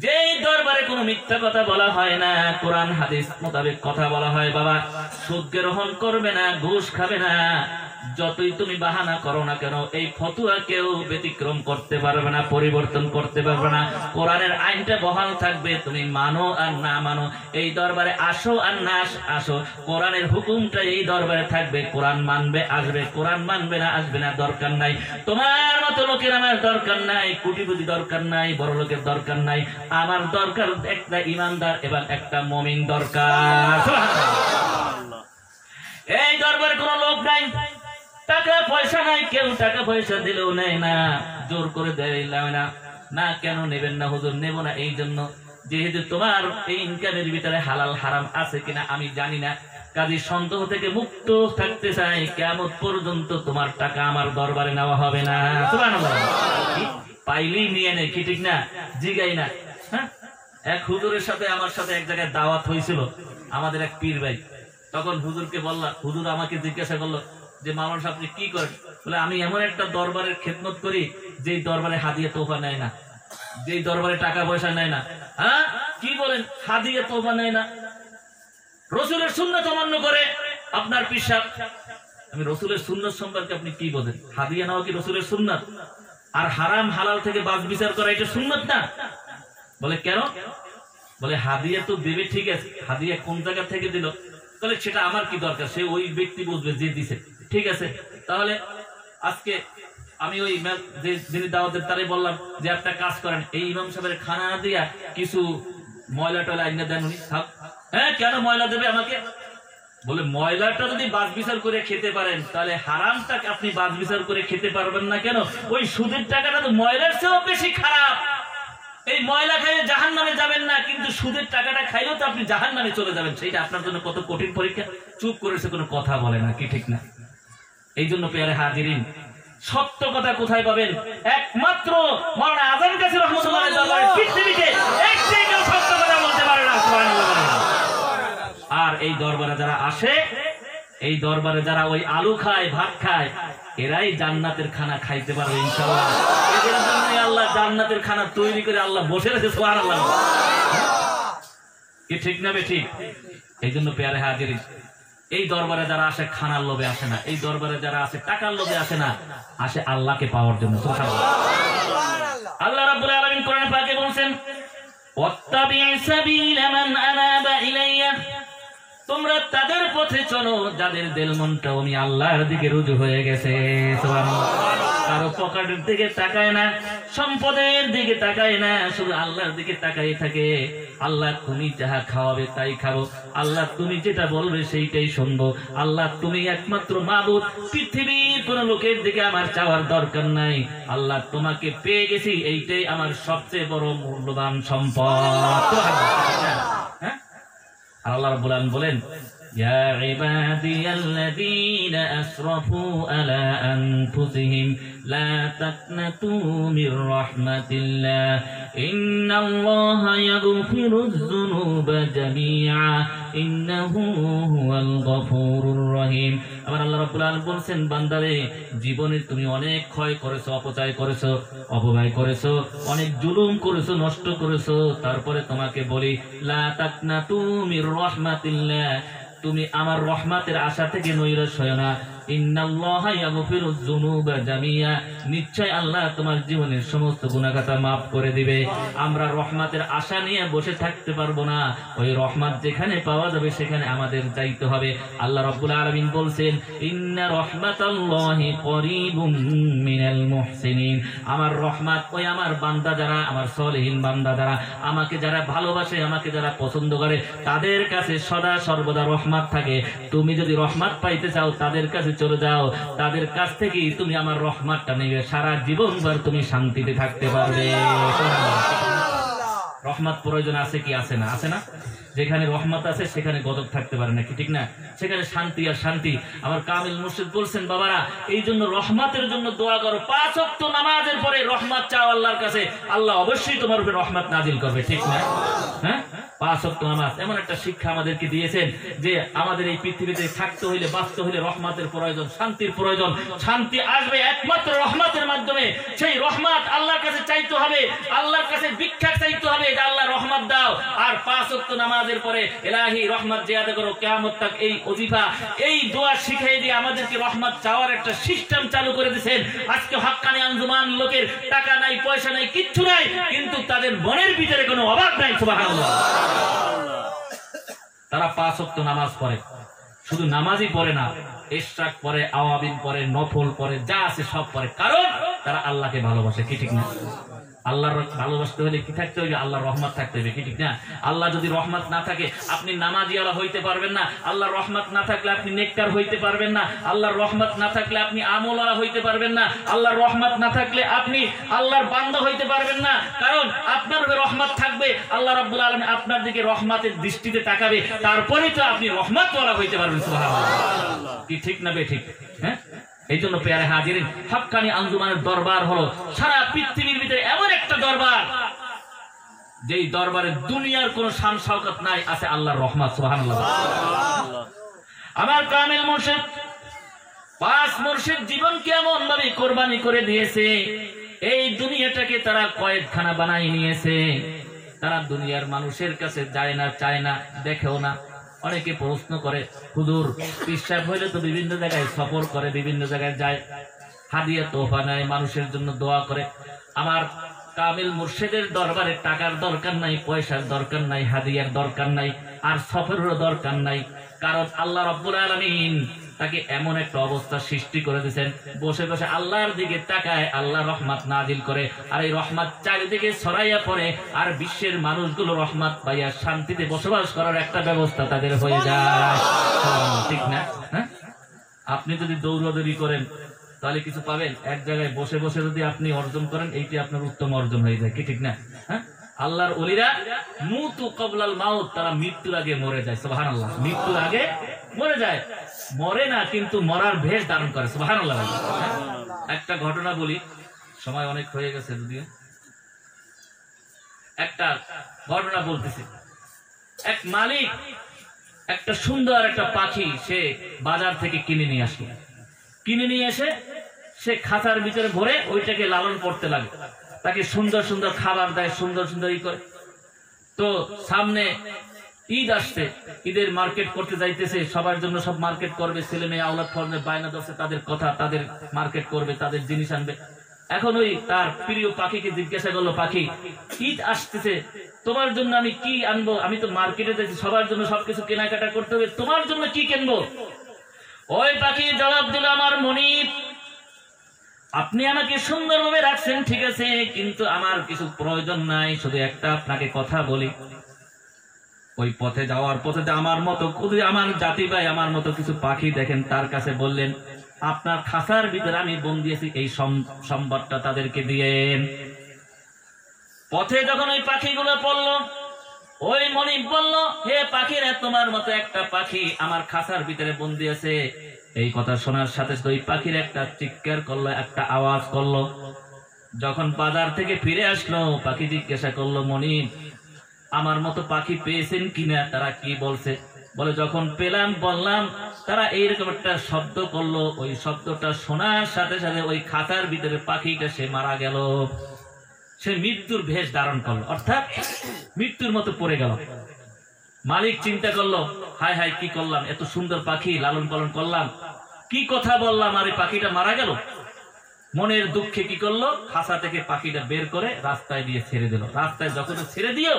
যেই দরবারে কোনো মিথ্যা কথা বলা হয় না, কোরআন হাদিস মোতাবেক কথা বলা হয়। বাবা, সুদ গ্রহণ করবে না, ঘুষ খাবে না, যতই তুমি বাহানা করো না কেন এই ফতোয়া কেউ ব্যতিক্রম করতে পারবে না, পরিবর্তন করতে পারবে না। কোরআনের আইনটা বহাল থাকবে, তুমি মানো আর না মানো, এই দরবারে আসো আর না আসো, কোরআনের হুকুমটা এই দরবারে থাকবে। কোরআন মানবে আসবে, কোরআন মানবে না আসবে না, দরকার নাই। তোমার মতো লোকের আমার দরকার নাই, কোটিপতি দরকার নাই, বড় লোকের দরকার নাই, আমার দরকার একটা ইমানদার এবং একটা মুমিন দরকার। এই দরবারে কোনো লোক নাই, টাকা পয়সা নাই, কেউ টাকা পয়সা দিলেও নেয় না, জোর করে দেয় না, না কেন নেবেন না হুজুর? নেব না এই জন্য যেহেতু তোমার এই ইনকামের ভিতরে হালাল হারাম আছে কিনা আমি জানি না, কাজী সন্দেহ থেকে মুক্ত থাকতে চাই। কিয়ামত পর্যন্ত তোমার টাকা আমার দরবারে নেওয়া হবে না। সুবহানাল্লাহ। পাইলেই নিয়ে নেয়, কি ঠিক না? জিগাই না। হ্যাঁ, এক হুজুরের সাথে আমার সাথে এক জায়গায় দাওয়াত হয়েছিল, আমাদের এক পীর ভাই। তখন হুজুরকে বললাম, হুজুর আমাকে জিজ্ঞাসা করলো যে মাওলানা সাহেব আপনি কি করেন? বলে আমি এমন একটা দরবারের খেদমত করি যেই দরবারে হাদিয়া তোফা নেয় না, যেই দরবারে টাকা পয়সা নেয় না। হ্যাঁ, কি বলেন? হাদিয়া তোফা নেয় না, রসুলের সুন্নাত অমান্য করে আপনার পীর সাহেব। আমি রসুলের সুন্নাত সম্পর্কে আপনি কি বলেন? হাদিয়া নেওয়া কি রসুলের সুন্নাত? আর হারাম হালাল থেকে বাছ বিচার করা এটা সুন্নাত না? বলে কেন? বলে হাদিয়া তো দেবে, ঠিক আছে, হাদিয়া কোন জায়গা থেকে দিল? তাহলে সেটা আমার কি দরকার? সে ওই ব্যক্তি বুঝবে যে দিছে, ঠিক আছে। তাহলে আজকে আমি ওই যিনি দাওয়াতের তারে বললাম যে একটা কাজ করেন, এই ইমাম সাহেবের খানা দিয়া কিছু ময়লা টয়লা আইনা দেন উনি খাও। হ্যাঁ, কেন ময়লা দেবে আমাকে? বলে ময়লাটা যদি বাছ বিচার করে খেতে পারেন তাহলে হারামটাকে আপনি বাছ বিচার করে খেতে পারবেন না কেন? ওই সুদের টাকাটা তো ময়লার চেয়েও বেশি খারাপ। এই ময়লা খাইয়ে জাহান্নামে যাবেন না, কিন্তু সুদের টাকাটা খাইলেও তো আপনি জাহান্নামে চলে যাবেন। সেইটা আপনার জন্য কত কঠিন পরীক্ষা। চুপ করেছে, কোনো কথা বলে না, কি ঠিক না? এই জন্য পেয়ারে হাজিরিন, সত্য কথা কোথায় পাবেন? একমাত্র মাওলানা আজম কাসি রাহমাতুল্লাহ আলাইহি দরবারে পৃথিবীতে একটাই কেউ সত্য কথা বলতে পারে না। সুবহানাল্লাহ। আর এই দরবারে যারা আসে, এই দরবারে যারা ওই আলু খায়, ভাত খায়, এরাই জান্নাতের খানা খাইতে পারবে ইনশাআল্লাহ। এদের জন্যই আল্লাহ জান্নাতের খানা তৈরি করে আল্লাহ বসে রেখেছে। সুবহানাল্লাহ। কি ঠিক না বেঠিক? এই জন্য পেয়ারে হাজিরিন, এই দরবারে যারা আসে খানার লোভে আসে না, এই দরবারে যারা আসে টাকার লোভে আসে না, আসে আল্লাহকে পাওয়ার জন্য। সুবহানাল্লাহ। আল্লাহ রাব্বুল আলামিন কোরআনে পাকে বলেন, ওয়াত্তাবি' সাবিলা মান আনাবা ইলাইয়া, তোমরা তাদের পথে চলো যাদের দিল মনটা আমি আল্লাহর দিকে রুজু হয়ে গেছে। সুবহানাল্লাহ। কারো পকেটের দিকে তাকায় না, সম্পদের দিকে তাকায় না, শুধু আল্লাহর দিকে তাকাই থাকে। আল্লাহ তুমি যাহা খাওয়াবে তাই খাবো, আল্লাহ তুমি যেটা বলবে সেইটাই শুনবো, আল্লাহ তুমি একমাত্র মাবুদ, পৃথিবীর কোন লোকের দিকে আমার চাওয়ার দরকার নাই, আল্লাহ তোমাকে পেয়ে গেছি, এইটাই আমার সবচেয়ে বড় মূল্যবান সম্পদ। হ্যাঁ, আল্লাহ রাব্বুল আলামিন বলেন, ইয়া ইবাদিয়াল্লাযীনা আসরাফু আলা আনফুসিহিম লা তাকনাতু মির রাহমাতিল্লাহ ইন্নাল্লাহা ইয়াগফিরুয যুনুবা জামিআ ইন্নাহু হুয়াল গফুরুর রহিম। আমার আল্লাহ রাব্বুল আলামিন বলেন, বান্দারে জীবনে তুমি অনেক ক্ষয় করেছো, অপচয় করেছো, অপব্যয় করেছো, অনেক জুলুম করেছো, নষ্ট করেছো, তারপরে তোমাকে বলি লা তাকনাতু মির রাহমাতিল্লাহ, তুমি আমার রহমতের আশা থেকে নৈরাশ হয় না। ইন্নাল্লাহা ইয়াগফিরুয যুনুবা জামিআ, নিশ্চয় আল্লাহ তোমার জীবনের সমস্ত গুনাহ খাতা মাফ করে দিবে। আমরা রহমতের আশা নিয়ে বসে থাকতে পারবো না, ওই রহমত যেখানে পাওয়া যাবে সেখানে আমাদের যাইতে হবে। আল্লাহ রাব্বুল আলামিন বলছেন, ইন্না রাহমাতাল্লাহি করিবুম মিনাল মুহসিনিন, আমার রহমত ওই আমার বান্দা যারা, আমার সলিহিন বান্দা যারা, আমাকে যারা ভালোবাসে, আমাকে যারা পছন্দ করে, তাদের কাছে সদা সর্বদা রহমত থাকে। তুমি যদি রহমত পাইতে চাও তাদের কাছে চলে যাও, তাদের কাছ থেকে তুমি আমার রহমতটা নেবে, সারা জীবন ভর তুমি শান্তিতে থাকতে পারবে। রহমত প্রয়োজন আছে কি আছে না? আছে না? যেখানে রহমত আছে সেখানে গজব থাকতে পারে না, কি ঠিক না? সেখানে শান্তি আর শান্তি। আমার কামিল মুর্শিদ বলছেন, বাবারা এই জন্য রহমতের জন্য দোয়া করো, 5 ওয়াক্ত নামাজের পরে রহমত চাও আল্লাহর কাছে, আল্লাহ অবশ্যই তোমার উপরে রহমত নাজিল করবে, ঠিক না? হ্যাঁ, 5 ওয়াক্ত নামাজ এমন একটা শিক্ষা আমাদেরকে দিয়েছেন যে আমাদের এই পৃথিবীতে থাকতে হইলে, বাঁচতে হইলে রহমতের প্রয়োজন, শান্তির প্রয়োজন। শান্তি আসবে একমাত্র রহমতের মাধ্যমে। সেই রহমত আল্লাহর কাছে চাইতে হবে, আল্লাহর কাছে ভিক্ষা চাইতে হবে যে আল্লাহ রহমত দাও। আর 5 ওয়াক্ত নামাজের পরে ইলাহি রহমত জিয়াদা করো, কিয়ামত তক এই ওজিফা, এই দোয়া শিখিয়ে দিয়ে আমাদেরকে রহমত চাওয়ার একটা সিস্টেম চালু করে দিয়েছেন। আজকে হক্কানি আঞ্জুমান লোকের টাকা নাই, পয়সা নাই, কিচ্ছু নাই, কিন্তু তাদের মনের ভিতরে কোনো অভাব নাই। সুবহানাল্লাহ। তারা 5 ওয়াক্ত নামাজ পড়ে, শুধু নামাজই পড়ে না, ইশরাক পড়ে, আওয়াবিন পড়ে, নফল পড়ে, যা আছে সব পড়ে, কারণ তারা আল্লাহকে ভালোবাসে, কি ঠিক না? আল্লাহর ভালোবাসতে হলে কি থাকতে হবে? আল্লাহর রহমত থাকতে হবে, কি ঠিক না? আল্লাহ যদি রহমত না থাকে আপনি নামাজিওয়ালা হইতে পারবেন না। আল্লাহর রহমত না থাকলে আপনি নেককার হইতে পারবেন না। আল্লাহর রহমত না থাকলে আপনি আমলওয়ালা হইতে পারবেন না। আল্লাহর রহমত না থাকলে আপনি আল্লাহর বান্দা হইতে পারবেন না। কারণ আপনার রহমত থাকবে, আল্লাহ রাব্বুল আলামিন আপনার দিকে রহমতের দৃষ্টিতে তাকাবে, তারপরেই তো আপনি রহমতওয়ালা হইতে পারবেন। সুবহানাল্লাহ, কি ঠিক না বেঠিক? হ্যাঁ, এই জন্য পেয়ারে হাজিরিন, হক্কানি আঞ্জুমানের দরবার হলো সারা পৃথিবীর ভিতরে এমন একটা দরবার যেই দরবারে দুনিয়ার কোন শান শওকত নাই, আছে আল্লাহর রহমত। সুবহানাল্লাহ। আমার কামিল মুর্শিদ, পাঁচ মুর্শিদ জীবন কেমন ভাবে কোরবানি করে দিয়েছে, এই দুনিয়াটাকে তারা কয়েদখানা বানাই নিয়েছে। তারা দুনিয়ার মানুষের কাছে যায় না, চায় না, দেখেও না। অনেকে প্রশ্ন করে, হুজুর পীর সাহেব হইলে তো বিভিন্ন জায়গায় সফর করে, বিভিন্ন জায়গায় যায়, হাদিয়া তোফা নেয়, মানুষের জন্য দোয়া করে। আমার কামিল মুর্শিদের দরবারে টাকার দরকার নাই, পয়সার দরকার নাই, হাদিয়ার দরকার নাই, আর সফরেরও দরকার নাই। কারণ আল্লাহ রাব্বুল আলামিন তাকে এমন একটা অবস্থা সৃষ্টি করে দিয়েছেন, বসে বসে আল্লাহর দিকে তাকায়, আল্লাহ রহমত নাজিল করে, আর এই রহমত চারিদিকে ছড়াইয়া পড়ে, আর বিশ্বের মানুষগুলো রহমত পাইয়া শান্তিতে বসবাস করার একটা ব্যবস্থা তাদের হয়ে যায়। ঠিক না? হ্যাঁ, আপনি যদি দৌড়াদৌড়ি করেন তাহলে কিছু পাবেন? এক জায়গায় বসে বসে যদি আপনি অর্জন করেন, এইটি আপনার উত্তম অর্জন হয়ে যায়, কি ঠিক না? হ্যাঁ, আল্লাহর ওলিরা মুতু কবলাল মাউত, তারা মৃত্যুর আগে মরে যায়। সুবহানাল্লাহ, মৃত্যুর আগে মরে যায়, মরে না কিন্তু মরার ভেষ ধারণ করে। সুবহানাল্লাহ। একটা ঘটনা বলি, সময় অনেক হয়ে গেছে, যদিও একটা ঘটনা বলতেছি। এক মালিক একটা সুন্দর একটা পাখি সে বাজার থেকে কিনে নিয়ে আসলো। কিনে নিয়ে এসে সে খাঁচার ভিতরে ভরে ওইটাকে লালন করতে লাগে, তাকে সুন্দর সুন্দর খাবার দেয়, সুন্দর সুন্দর ই করে। তো সামনে ঈদ আসছে, ঈদের মার্কেট করতে যাইতেছে, সবার জন্য সব মার্কেট করবে, ছেলে মেয়ে আওলাদ ফরমে বায়না ধরছে, তাদের কথা, তাদের মার্কেট করবে, তাদের জিনিস আনবে। এখন ওই তার প্রিয় পাখিকে জিজ্ঞাসা করলো, পাখি ঈদ আসতেছে, তোমার জন্য আমি কি আনবো? আমি তো মার্কেটে যাচ্ছি, সবার জন্য সবকিছু কেনাকাটা করতে হবে, তোমার জন্য কি কিনবো? ওই পাখি জবাব দিল, আমার মনিব, আপনি আমাকে সুন্দরভাবে রাখছেন, ঠিক আছে, কিন্তু আমার কিছু প্রয়োজন নাই, শুধু একটা আপনাকে কথা বলি। ওই পথে যাওয়ার পথে আমার মতো আমার জাতি ভাই আমার মতো কিছু পাখি দেখেন, তার কাছে বললেন, আপনার খাঁচার ভিতরে আমি বন্দি আছি, এই সম্বাদটা তাদেরকে দিয়েন। পথে যখন ওই পাখিগুলো পড়লো, ওই মনিব বলল, হে পাখিরা, তোমার মতো একটা পাখি আমার খাঁচার ভিতরে বন্দি আছে। এই কথা শোনার সাথে সাথে ওই পাখির একটা চিৎকার করলো, একটা আওয়াজ করলো। যখন বাজার থেকে ফিরে আসলো, পাখি জিজ্ঞাসা করলো, মনিব আমার মতো পাখি পেয়েছেন কিনা? তারা কি বলছে? বলে, যখন পেলাম বললাম। তারা এইরকম একটা শব্দ করলো, ওই শব্দটা শোনার সাথে সাথে ওই খাঁচার ভিতরে পাখিটা সে মারা গেল, সে মৃত্যুর ভেষ ধারণ করলো, অর্থাৎ মৃত্যুর মতো পড়ে গেল। মালিক চিন্তা করলো, হায় হায়, কি করলাম, এত সুন্দর পাখি লালন পালন করলাম, কি কথা বললাম, আর এই পাখিটা মারা গেল। মনের দুঃখে কি করলো, খাঁচা থেকে পাখিটা বের করে রাস্তায় দিয়ে ছেড়ে দিল। রাস্তায় যখন ছেড়ে দিও,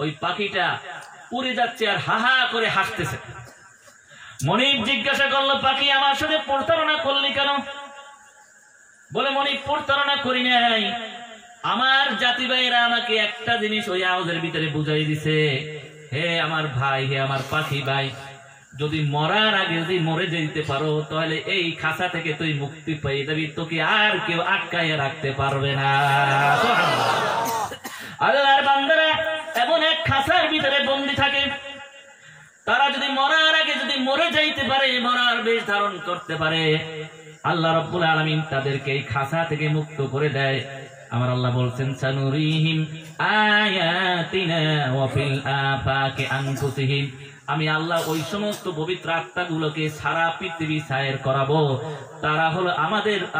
ওই পাখিটা উড়ে যাচ্ছে আর হা হা করে হাসতেছে। মনিব জিজ্ঞাসা করলো, পাখি আমার সাথে প্রতারণা করলি কেন? বলে, মনিব প্রতারণা করি নাই, আমার জাতি ভাইরা আমাকে একটা জিনিস ওই আওয়াজের ভিতরে বুঝাই দিছে, হে আমার ভাই, হে আমার পাখি ভাই, যদি মরার আগে যদি মরে যেতে পারো, তাহলে এই খাঁচা থেকে তুই মুক্তি পেয়ে যাবি, তোকে আর কেউ আটকাইয়া রাখতে পারবে না। আল্লাহর বান্দারা এমন এক খাঁচার ভিতরে বন্দী থাকে, তারা যদি মরার আগে যদি মরে যাইতে পারে, মরার বেশ ধারণ করতে পারে, আল্লাহ রাব্বুল আলামিন তাদেরকে এই খাঁচা থেকে মুক্ত করে দেয়। আমার আল্লাহ বলছেন, সানুরিহিম আয়াতিনা ওয়া ফিল আফাকি আনফুসিহিম, আমি আল্লাহ ওই সমস্ত পবিত্র আত্মাগুলোকে সারা পৃথিবী ছায়ের করাবো। তারা হলো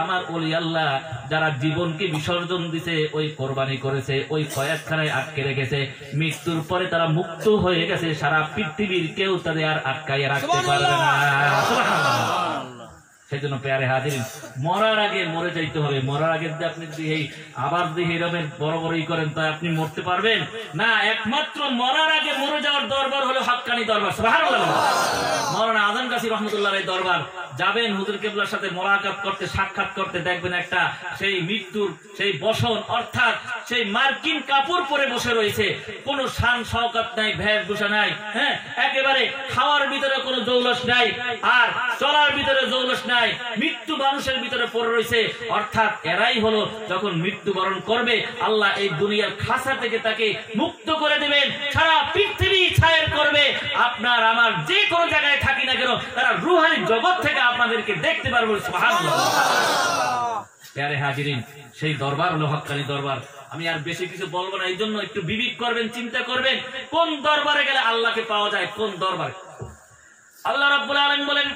আমার ওলি আল্লাহ, যারা জীবনকে বিসর্জন দিছে, ওই কোরবানি করেছে, ওই কয়েকখানায় আটকে রেখেছে, মৃত্যুর পরে তারা মুক্ত হয়ে গেছে, সারা পৃথিবীর কেউ তাদের আর আটকাইয়া রাখতে পারবে না। সেই জন্য পেয়ারে হাজিরিন, মরার আগে মরে যাইতে হবে। মরার আগে যদি আপনি আবার যদি এরকমের বড় বড়ই করেন, তাই আপনি মরতে পারবেন না। একমাত্র মরার আগে মরে যাওয়ার দরবার হলো হক্কানি দরবার। সুবহানাল্লাহ। মরণ আযান কাছে রহমতুল্লাহ আলাইহি দরবার যাবেন, হুজুর কেবলার সাথে মোলাকাত করতে, সাক্ষাৎ করতে, দেখবেন একটা সেই মৃত্যুর সেই বসন, অর্থাৎ সেই মার্কিন কাপড় পরে বসে রয়েছে, কোনো শান শওকত নাই, বেশভূষা নাই, হ্যাঁ, একেবারে খাওয়ার ভিতরে কোনো জৌলস নাই, আর চলার ভিতরে জৌলস নাই, মৃত্যু মানুষের ভিতরে পড়ে রয়েছে। অর্থাৎ এরাই হলো যখন মৃত্যুবরণ করবে আল্লাহ এই দুনিয়ার খাসা থেকে তাকে মুক্ত করে দেবেন, সারা পৃথিবী ছায়ের করবে। আপনার আমার যে কোনো জায়গায় থাকি না কেন, তারা রুহানি জগৎ থেকে আপনাদেরকে দেখতে পারবে। সুবহানাল্লাহ। প্যারে হাজিরিন, সেই দরবার হলো হক্কানি দরবার। আমি আর বেশি কিছু বলবো না, এই জন্য একটু বিবেক করবেন, চিন্তা করবেন কোন দরবারে গেলে আল্লাহকে পাওয়া যায়, কোন দরবারে। আল্লাহ রাব্বুল আলামিন বলেন,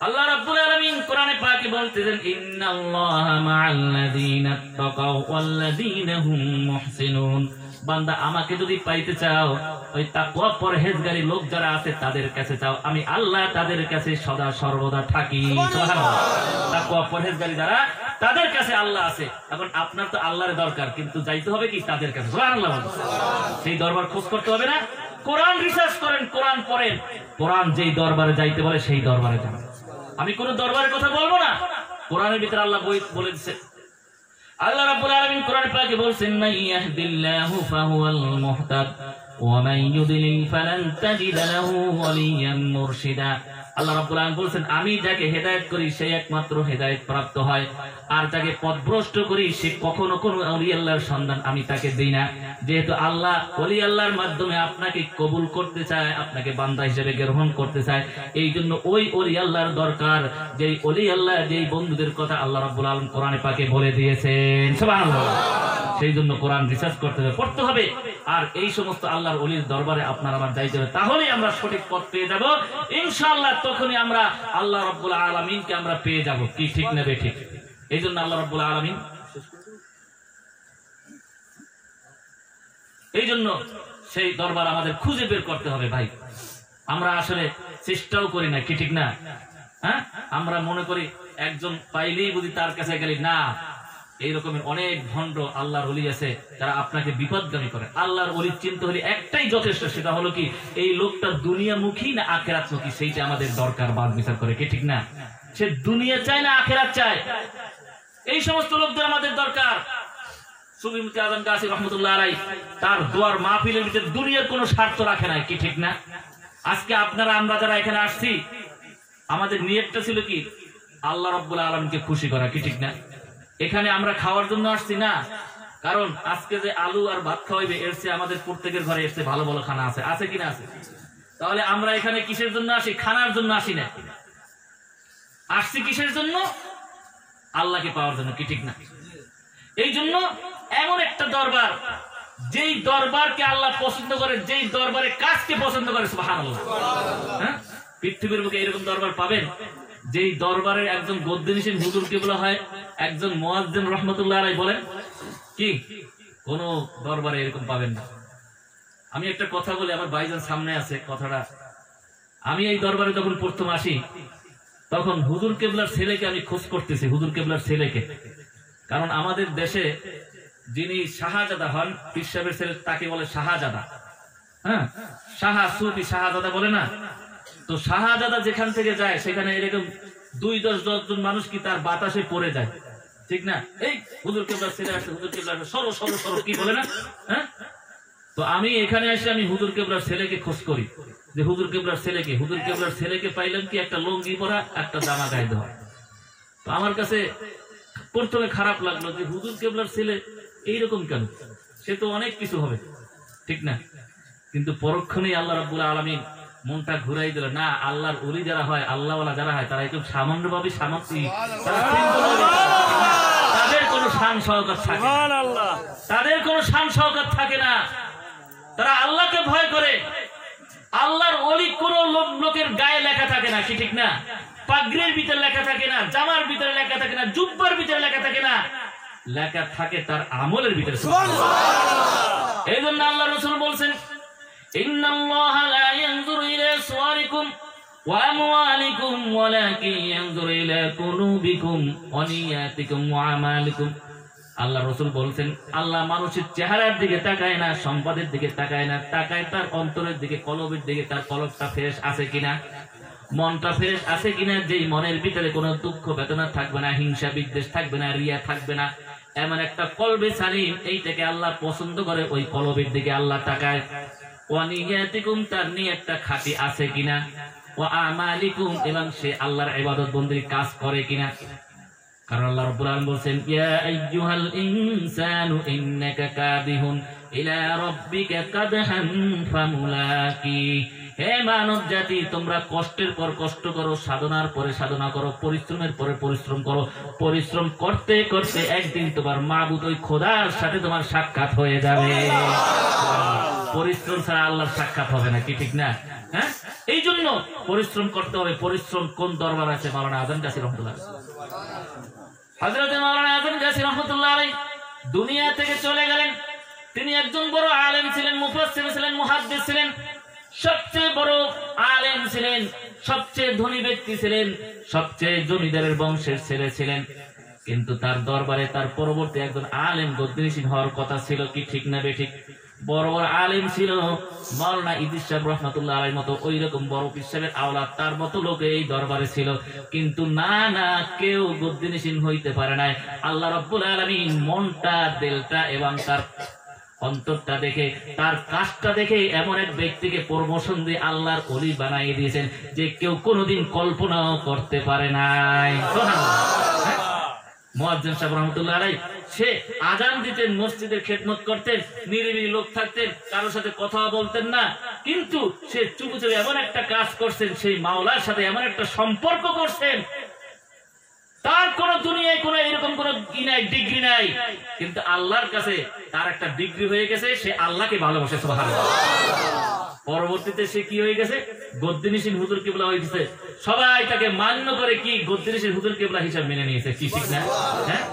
আল্লাহ রাব্বুল আলামিন কোরআনে পাকে বলতেছেন, ইন্নাল্লাহা মা'আল্লাযীনা তাকাও ওয়াল্লাযীনা হুম মুহসিনুন। বান্দা, আমাকে যদি পাইতে চাও, ওই তাকওয়া পরহেজগারী লোক যারা আছে তাদের কাছে চাও, আমি আল্লাহ তাদের কাছে সদা সর্বদা থাকি। সুবহানাল্লাহ। তাকওয়া পরহেজগারী যারা, তাদের কাছে আল্লাহ আছে। এখন আপনার তো আল্লাহর দরকার, কিন্তু যাইতে হবে কি তাদের কাছে। সুবহানাল্লাহ। সেই দরবার খোঁজ করতে হবে না, কোরআন রিসার্চ করেন, কোরআন পড়েন, কোরআন যেই দরবারে যাইতে বলে সেই দরবারে যান। আমি কোন দরবারের কথা বলবো না, কোরআনের ভিতরে আল্লাহ বলে দিচ্ছে। আল্লাহ রাব্বুল আলামিন কোরআনে পাকে বলছেন, মান ইয়াহদিল্লাহু ফাহুয়াল মুহতাদ ওয়া মান ইউদ্লিল ফালান তাজিদ লাহু ওয়ালিয়ান মুরশিদা। আল্লাহ রাব্বুল আলামিন বলছেন, আমি যাকে হেদায়েত করি সে একমাত্র হেদায়েত প্রাপ্ত হয়, আর যাকে পথভ্রষ্ট করি সে কখনো কোনো ওলি আল্লাহর সন্ধান আমি তাকে দেই না। যেহেতু আল্লাহ ওলি আল্লাহর মাধ্যমে আপনাকে কবুল করতে চায়, আপনাকে বান্দা হিসেবে গ্রহণ করতে চায়, এই জন্য ওই ওলি আল্লাহর দরকার, যেই ওলি আল্লাহ, যেই বন্ধুদের কথা আল্লাহ রাব্বুল আলামিন কোরআনে পাকে বলে দিয়েছেন। সুবহানাল্লাহ। সেই জন্য কোরআন রিসার্চ করতে হবে, পড়তে হবে, আর এই সমস্ত আল্লাহর ওলির দরবারে আপনার আমার যাইতে হবে, তাহলেই আমরা সঠিক পথ পেয়ে যাব ইনশাআল্লাহ। তখনই আমরা আল্লাহ রাব্বুল আলামিনকে আমরা পেয়ে যাব। কি ঠিক নেবে? ঠিক। এই জন্য আল্লাহ রাব্বুল আলামিন, এই জন্য সেই দরবার আমাদের খুঁজে বের করতে হবে। ভাই, আমরা আসলে চেষ্টাও করি না, কি ঠিক না? হ্যাঁ, আমরা মনে করি একজন পাইলেই বুঝি তার কাছে গেলি না। এই রকমের অনেক ভণ্ড আল্লাহর ওলি আছে যারা আপনাকে বিপদগামী করে। আল্লাহর ওলির চিন্তা হলে একটাই যথেষ্ট, সেটা হলো কি এই লোকটা দুনিয়ামুখী না আখিরাতমুখী, সেইটা আমাদের দরকার বাদ বিচার করে, কি ঠিক না? সে দুনিয়া চায় না আখিরাত চায়, এই সমস্ত লোকদের আমাদের দরকার। সুফি মুফতি আজম গাছী রহমতুল্লাহ আলাইহি তার দোয়ার মাহফিলের ভিতরে দুনিয়ার কোনো স্বার্থ রাখে নাই, কি ঠিক না? আজকে আপনারা আমরা যারা এখানে আসছি, আমাদের নিয়তটা ছিল কি আল্লাহ রাব্বুল আলামিনকে খুশি করা, কি ঠিক না? এখানে আমরা খাওয়ার জন্য আসছি না, কারণ আজকে যে আলু আর ভাত খাওয়াইবে এর চেয়ে আমাদের প্রত্যেকের ঘরে এর চেয়ে ভালো ভালো খানা আছে, আছে কিনা? আছে। তাহলে আমরা এখানে কিসের জন্য আসি? খানার জন্য আসি না, আসছি কিসের জন্য? আল্লাহকে পাওয়ার জন্য, কি ঠিক না? এই জন্য এমন একটা দরবার, যেই দরবারকে আল্লাহ পছন্দ করে, যেই দরবারে কাজকে পছন্দ করে। সুবহানাল্লাহ। হ্যাঁ, পৃথিবীর বুকে এরকম দরবার পাবেন যেই দরবারের একজন গদ্দিনিসীন হুজুর কেবলা হয়, একজন মুয়াজ্জিন রহমতুল্লাহ আলাইহি বলেন, কি কোন দরবারে এরকম পাবেন না। আমি একটা কথা বলি, আমার ভাইজান সামনে আছে কথাটা। আমি এই দরবারে যখন প্রথম আসি, তখন হুজুর কেবলার ছেলেকে আমি খোঁজ করতেছি, হুজুর কেবলার ছেলেকে। কারণ আমাদের দেশে যিনি শাহজাদা হন, পীর সাহেবের ছেলে, তাকে বলে শাহজাদা। হ্যাঁ, শাহা সুফি শাহজাদা বলে না? তো শাহজাদা যেখান থেকে যায় সেখানে এরকম 2-10 জন মানুষ কি তার বাতাসে পড়ে যায়, ঠিক না? এই হুজুর কেবলার ছেলে আসছে, হুজুর কেবলার সরো সরো সরো, কি বলে না? হ্যাঁ, তো আমি এখানে এসে আমি হুজুর কেবলার ছেলেকে খোঁজ করি, যে হুজুর কেবলার ছেলেকে, হুজুর কেবলার ছেলেকে পাইলাম কি একটা লুঙ্গি পরা, একটা জামা গায়ে দেওয়া। তো আমার কাছে প্রথমে খারাপ লাগলো যে হুজুর কেবলার ছেলে এইরকম কেন, সে তো অনেক কিছু হবে, ঠিক না? কিন্তু পরক্ষণেই আল্লাহ রাব্বুল আলামিন মনটা ঘুরাই দিল, না, আল্লাহর ওলি যারা হয়, আল্লাহওয়ালা যারা হয়, তারা একদম সামান্যভাবে তাদের কোনো শান শওকত থাকে না, তাদের কোনো শান শওকত থাকে না। তারা আল্লাহকে ভয় করে। আল্লাহর ওলি কোন লোকের গায়ে লেখা থাকে না, কি ঠিক না? পাগড়ির ভিতরে লেখা থাকে না, জামার ভিতরে লেখা থাকে না, জুব্বার ভিতরে লেখা থাকে না, লেখা থাকে তার আমলের ভিতরে। এই জন্য আল্লাহ রাসূল বলছেন, ইন্নাল্লাহা লা ইয়ানজুরু ইলা সুওয়ারিকুম ওয়া আমওয়ালিকুম ওয়ালাকিন ইয়ানজুরু ইলা কুলুবিকুম ওয়া নিয়াতিকুম ওয়া আমালিকুম। আল্লাহ রসুল বলছেন, আল্লাহ মানুষের চেহারার দিকে তাকায় না, সম্পদের দিকে তাকায় না, তাকায় তার অন্তরের দিকে, কলবের দিকে। তার কলবটা ফ্রেশ আছে কিনা, মনটা ফ্রেশ আছে কিনা, যেই মনের ভিতরে কোনো দুঃখ বেদনা থাকবে না, হিংসা বিদ্বেষ থাকবে না, রিয়া থাকবে না, এমন একটা কলবে সালিম, এইটাকে আল্লাহ পছন্দ করে। ওই কলবের দিকে আল্লাহ তাকায়। ওয়ানিয়াতিকুম, তার নিয়তটা খাঁটি আছে কিনা, ওয়া আমালিকুম, এবং সে আল্লাহর ইবাদত বন্দেগীর কাজ করে কিনা। কারণ আল্লাহ রাব্বুল আলামিন বলেন, ইয়া আইয়ুহাল ইনসানু ইন্নাকা কাদিহুন ইলা রাব্বিকা কাদহান ফামুলাকি। হে মানব জাতি, তোমরা কষ্টের পর কষ্ট করো, সাধনার পরে সাধনা করো, পরিশ্রমের পরে পরিশ্রম করো। পরিশ্রম করতে করতে একদিন তোমার মাবুদ ওই খোদার সাথে তোমার সাক্ষাৎ হয়ে যাবে। পরিশ্রম ছাড়া আল্লাহর সাক্ষাৎ হবে না, কি ঠিক না? হ্যাঁ, এই জন্য পরিশ্রম করতে হবে। পরিশ্রম কোন দরবার আছে? মাওলানা আজম গাছী রহমাতুল্লাহ, হযরত মাওলানা আজম গাছী রহমাতুল্লাহ আলাইহি দুনিয়া থেকে চলে গেলেন। তিনি একজন বড় আলেম ছিলেন, মুফাসসির ছিলেন, মুহাদ্দিস ছিলেন, সবচেয়ে বড় আলেম ছিলেন, সবচেয়ে ধনী ব্যক্তি ছিলেন, সবচেয়ে জমিদারের বংশের ছেলে ছিলেন। কিন্তু তার দরবারে তার পরবর্তী একজন আলেম গদ্দিনশীল হওয়ার কথা ছিল, কি ঠিক না বেঠিক? বড় বড় আলেম ছিল, মাওলানা ইদ্রিস সাহেব রহমাতুল্লাহ আলাইহির মতো ওই রকম বড় পীর সাহেবের আওলাদ, তার মতো লোক এই দরবারে ছিল। কিন্তু না, কেউ গদ্দিনশীল হইতে পারে নাই। আল্লাহ রাব্বুল আলামিন মনটা, দিলটা এবং তার অন্তরটা দেখে, তার কাজটা দেখে এমন এক ব্যক্তিকে প্রমোশন দিয়ে আল্লাহর ওলি বানাইয়ে দিয়েছেন যে কেউ কোনোদিন কল্পনাও করতে পারে নাই। মুয়াজ্জিন সাহেব রহমাতুল্লাহ আলাইহি, সে আজান দিতেন, মসজিদের খেদমত করতেন, নিরিবিলি লোক থাকতেন, কারোর সাথে কথা বলতেন না, কিন্তু সে চুপে চুপে এমন একটা কাজ করছেন, সেই মাওলার সাথে এমন একটা সম্পর্ক করছেন, তার কোন দুনিয়ায় কোন এরকম কোন ডিগ্রি নাই, কিন্তু আল্লাহর কাছে তার একটা ডিগ্রি হয়ে গেছে, সে আল্লাহকে ভালোবাসে। সুবহানাল্লাহ। পরবর্তীতে সে কি হয়ে গেছে? গদ্দিনশীল হুজুর কিবলা হয়ে গেছে। সবাই তাকে মান্য করে, কি গদ্দিনশীল হুজুর কিবলা হিসাব মেনে নিয়েছে, কি ঠিক না? হ্যাঁ,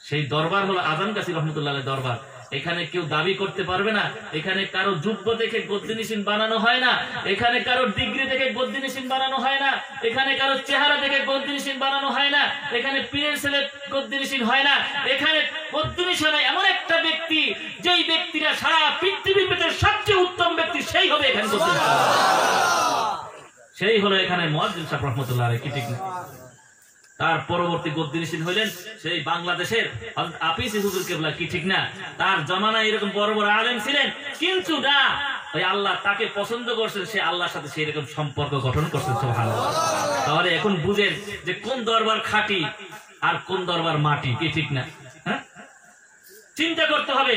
সেই দরবার হলো আজম গাছী রহমাতুল্লাহ আলাইহির দরবার। এখানে কেউ দাবি করতে পারবে না, এখানে কারো যোগ্য দেখে গদ্দিনশীল বানানো হয় না, এখানে কারো ডিগ্রি দেখে গদ্দিনশীল বানানো হয় না, এখানে কারো চেহারা দেখে গদ্দিনশীল বানানো হয় না, এখানে পীরের ছেলে গদ্দিনশীল হয় না। এখানে গদ্দিনশীল এমন একটা ব্যক্তি, যেই ব্যক্তিরা সারা পৃথিবীর ভিতরে সবচেয়ে উত্তম ব্যক্তি, সেই হবে এখানে গদ্দিনশীল। সেই হলো এখানে মুয়াজ্জিন সাহেব রহমাতুল্লাহ আলাইহি, কি ঠিক না? তার পরবর্তী গদ্দিনশীল হইলেন সেই বাংলাদেশের আপিসি হুজুর কিবলা, কি ঠিক না? তার জামানায় এরকম বড় বড় আলেম ছিলেন, কিন্তু না, ওই আল্লাহ তাকে পছন্দ করছেন, সে আল্লাহর সাথে সেই রকম সম্পর্ক গঠন করছেন। সুবহানাল্লাহ। তাহলে এখন বুঝেন যে কোন দরবার খাঁটি আর কোন দরবার মাটি, কি ঠিক না? হ্যাঁ, চিন্তা করতে হবে।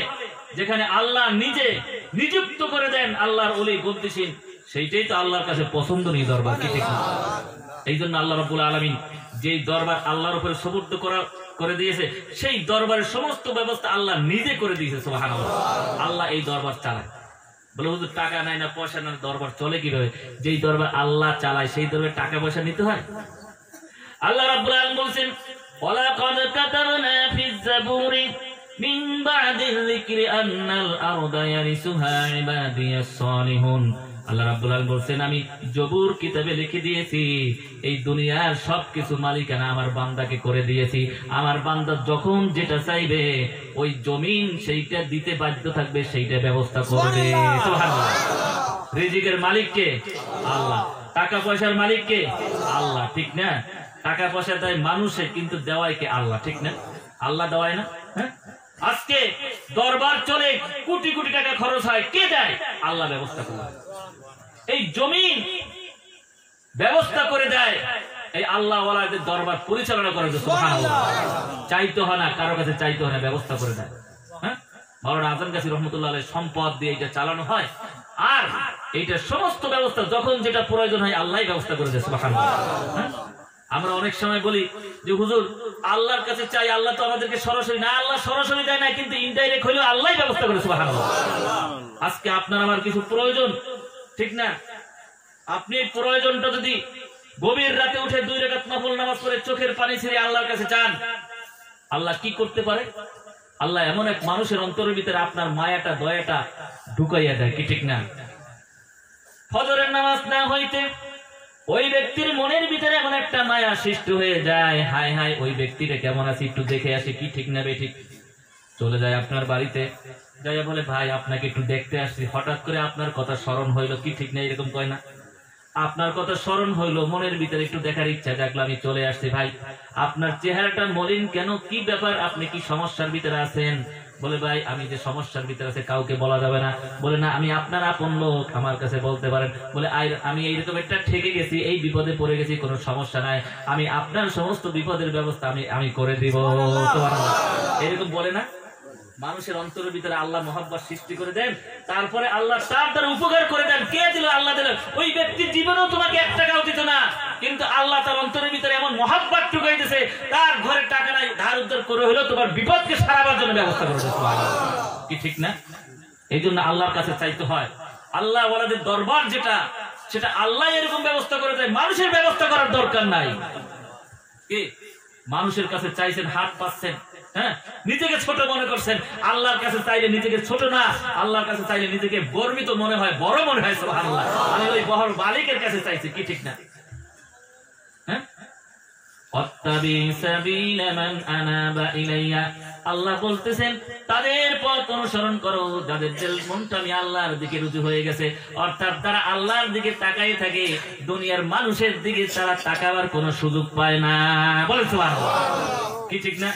যেখানে আল্লাহ নিজে নিযুক্ত করে দেন আল্লাহর ওলি গদ্দিনশীল, সেইটাই তো আল্লাহর কাছে পছন্দনীয় দরবার, কি ঠিক না? এই জন্য আল্লাহ রাব্বুল আলামিন যেই দরবার আল্লাহর উপরে সুবর্দ করে দিয়েছে, সেই দরবারের সমস্ত ব্যবস্থা আল্লাহ নিজে করে দিয়েছে। সুবহানাল্লাহ। আল্লাহ এই দরবার চালায়। বলে হুজুর টাকা নাই না, পয়সা নাই, দরবার চলে কিভাবে? যেই দরবার আল্লাহ চালায়, সেই দরবারে টাকা পয়সা নিতে হয়? আল্লাহ রাব্বুল আলামিন বলেন, ওয়ালাকাদ কাতাবনা ফিজ জাবুরি মিন বা'দিল যিকরি আন্নাল আরদা ইয়ারিসুহা ইবাদিয়াস সালিহুন। আল্লাহ রাব্বুল আলামিন বলেন, আমি জবুর কিতাবে লিখে দিয়েছি, এই দুনিয়ার সবকিছু মালিকানা আমার বান্দাকে করে দিয়েছি। আমার বান্দা যখন যেটা চাইবে, ওই জমিন সেইটা দিতে বাধ্য থাকবে, সেইটা ব্যবস্থা করবে। সুবহানাল্লাহ। রিজিকের মালিক কে? আল্লাহ। টাকা পয়সার মালিক কে? আল্লাহ, ঠিক না? টাকা পয়সা দেয় মানুষে, কিন্তু দেওয়ায় কে? আল্লাহ, ঠিক না? আল্লাহ দেওয়ায় না? হ্যাঁ, আজকে দরবার চলে, কোটি কোটি টাকা খরচ হয়, কে দেয়? আল্লাহ ব্যবস্থা করে। এই জমিন ব্যবস্থা করে দেয় এই আল্লাহ ওয়ালাদের দরবার পরিচালনা করে। সুবহানাল্লাহ। চাইতে হয় না, কারো কাছে চাইতে হয় না, ব্যবস্থা করে দেয়। হ্যাঁ, মাওলানা আজম গাছী রহমাতুল্লাহ আলাইহি সম্পদ দিয়ে এটা চালানো হয়, আর এইটা সমস্ত ব্যবস্থা যখন যেটা প্রয়োজন হয় আল্লাহই ব্যবস্থা করে দেয়। সুবহানাল্লাহ। আমরা অনেক সময় বলি যে হুজুর আল্লাহর কাছে চাই, আল্লাহ তো আমাদেরকে সরাসরি না, আল্লাহ সরাসরি দেয় না, কিন্তু ইনডাইরেক্ট হইলেও আল্লাহই ব্যবস্থা করে। সুবহানাল্লাহ। আজকে আপনার আমার কিছু প্রয়োজন, ঠিক না? আপনি প্রয়োজনটা যদি গভীর রাতে উঠে 2 রাকাত নফল নামাজ পড়ে চোখের পানি ছেড়ে আল্লাহর কাছে চান, আল্লাহ কি করতে পারে? আল্লাহ এমন এক মানুষের অন্তরের ভিতরে আপনার মায়াটা, দয়াটা ঢুকাইয়া দেয়, কি ঠিক না? ফজরের নামাজ না হইতে ওই ব্যক্তির মনের ভিতরে এমন একটা মায়া সৃষ্টি হয়ে যায়, হায় হায় ওই ব্যক্তিটা কেমন আছে একটু দেখে আসি, কি ঠিক না বেঠিক। চলে যায় আপনার বাড়িতে, যাইয়া বলে ভাই আপনাকে একটু দেখতে আসছি, হঠাৎ করে আপনার কথা স্মরণ হইলো, কি ঠিক না এরকম কয় না? আপনার কথা স্মরণ হইলো, মনের ভিতরে একটু দেখার ইচ্ছা জাগলো, আমি চলে আসছি। ভাই আপনার চেহারাটা মলিন কেন, কি ব্যাপার, আপনি কি সমস্যার ভিতরে আছেন? বলে ভাই আমি যে সমস্যার ভিতরে আছে কাউকে বলা যাবে না। বলে না, আমি আপনার আপন লোক, আমার কাছে বলতে পারেন। বলে আমি এইরকম একটা ঠেকে গেছি, এই বিপদে পড়ে গেছি, কোনো সমস্যা নাই, আমি আপনার সমস্ত বিপদের ব্যবস্থা আমি করে দিব। এরকম বলে না? মানুষের অন্তরের ভিতরে আল্লাহ মহব্বত সৃষ্টি করে দেন, তারপরে আল্লাহ তার দ্বারা উপকার করে দেন। কে দিল? আল্লাহ দিল। ওই ব্যক্তির জীবনেও তোমাকে 1 টাকাও দিত না, কিন্তু আল্লাহ তার অন্তরের ভিতরে এমন মহব্বত ঢুকাইতেছে, তার ঘরে টাকা নাই, ধার উদ্ধার করে হলো তোমার বিপদকে সারাবার জন্য ব্যবস্থা করে দিতে। কি ঠিক না? এই জন্য আল্লাহর কাছে চাইতে হয়। আল্লাহ ওয়ালাদের দরবার যেটা, সেটা আল্লাহ এরকম ব্যবস্থা করে দেয়, মানুষের ব্যবস্থা করার দরকার নাই। কি মানুষের কাছে চাইছেন, হাত পাচ্ছেন, হ্যাঁ, নিজেকে ছোট মনে করছেন। আল্লাহর কাছে চাইলে নিজেকে ছোট না, আল্লাহর কাছে চাইলে নিজেকে গর্বিত মনে হয়, বড় মনে হয়। সুবহানাল্লাহ, আমি ওই বহর মালিকের কাছে চাইছি, কি ঠিক না? হ্যাঁ, আল্লাহ বলতেছেন তাদের পথ অনুসরণ করো যাদের মনটা আমি আল্লাহর দিকে রুজু হয়ে গেছে, অর্থাৎ তারা আল্লাহর দিকে তাকাই থাকে, দুনিয়ার মানুষের দিকে তারা তাকাবার কোনো সুযোগ পায় না। বলেন সুবহানাল্লাহ, কি ঠিক না?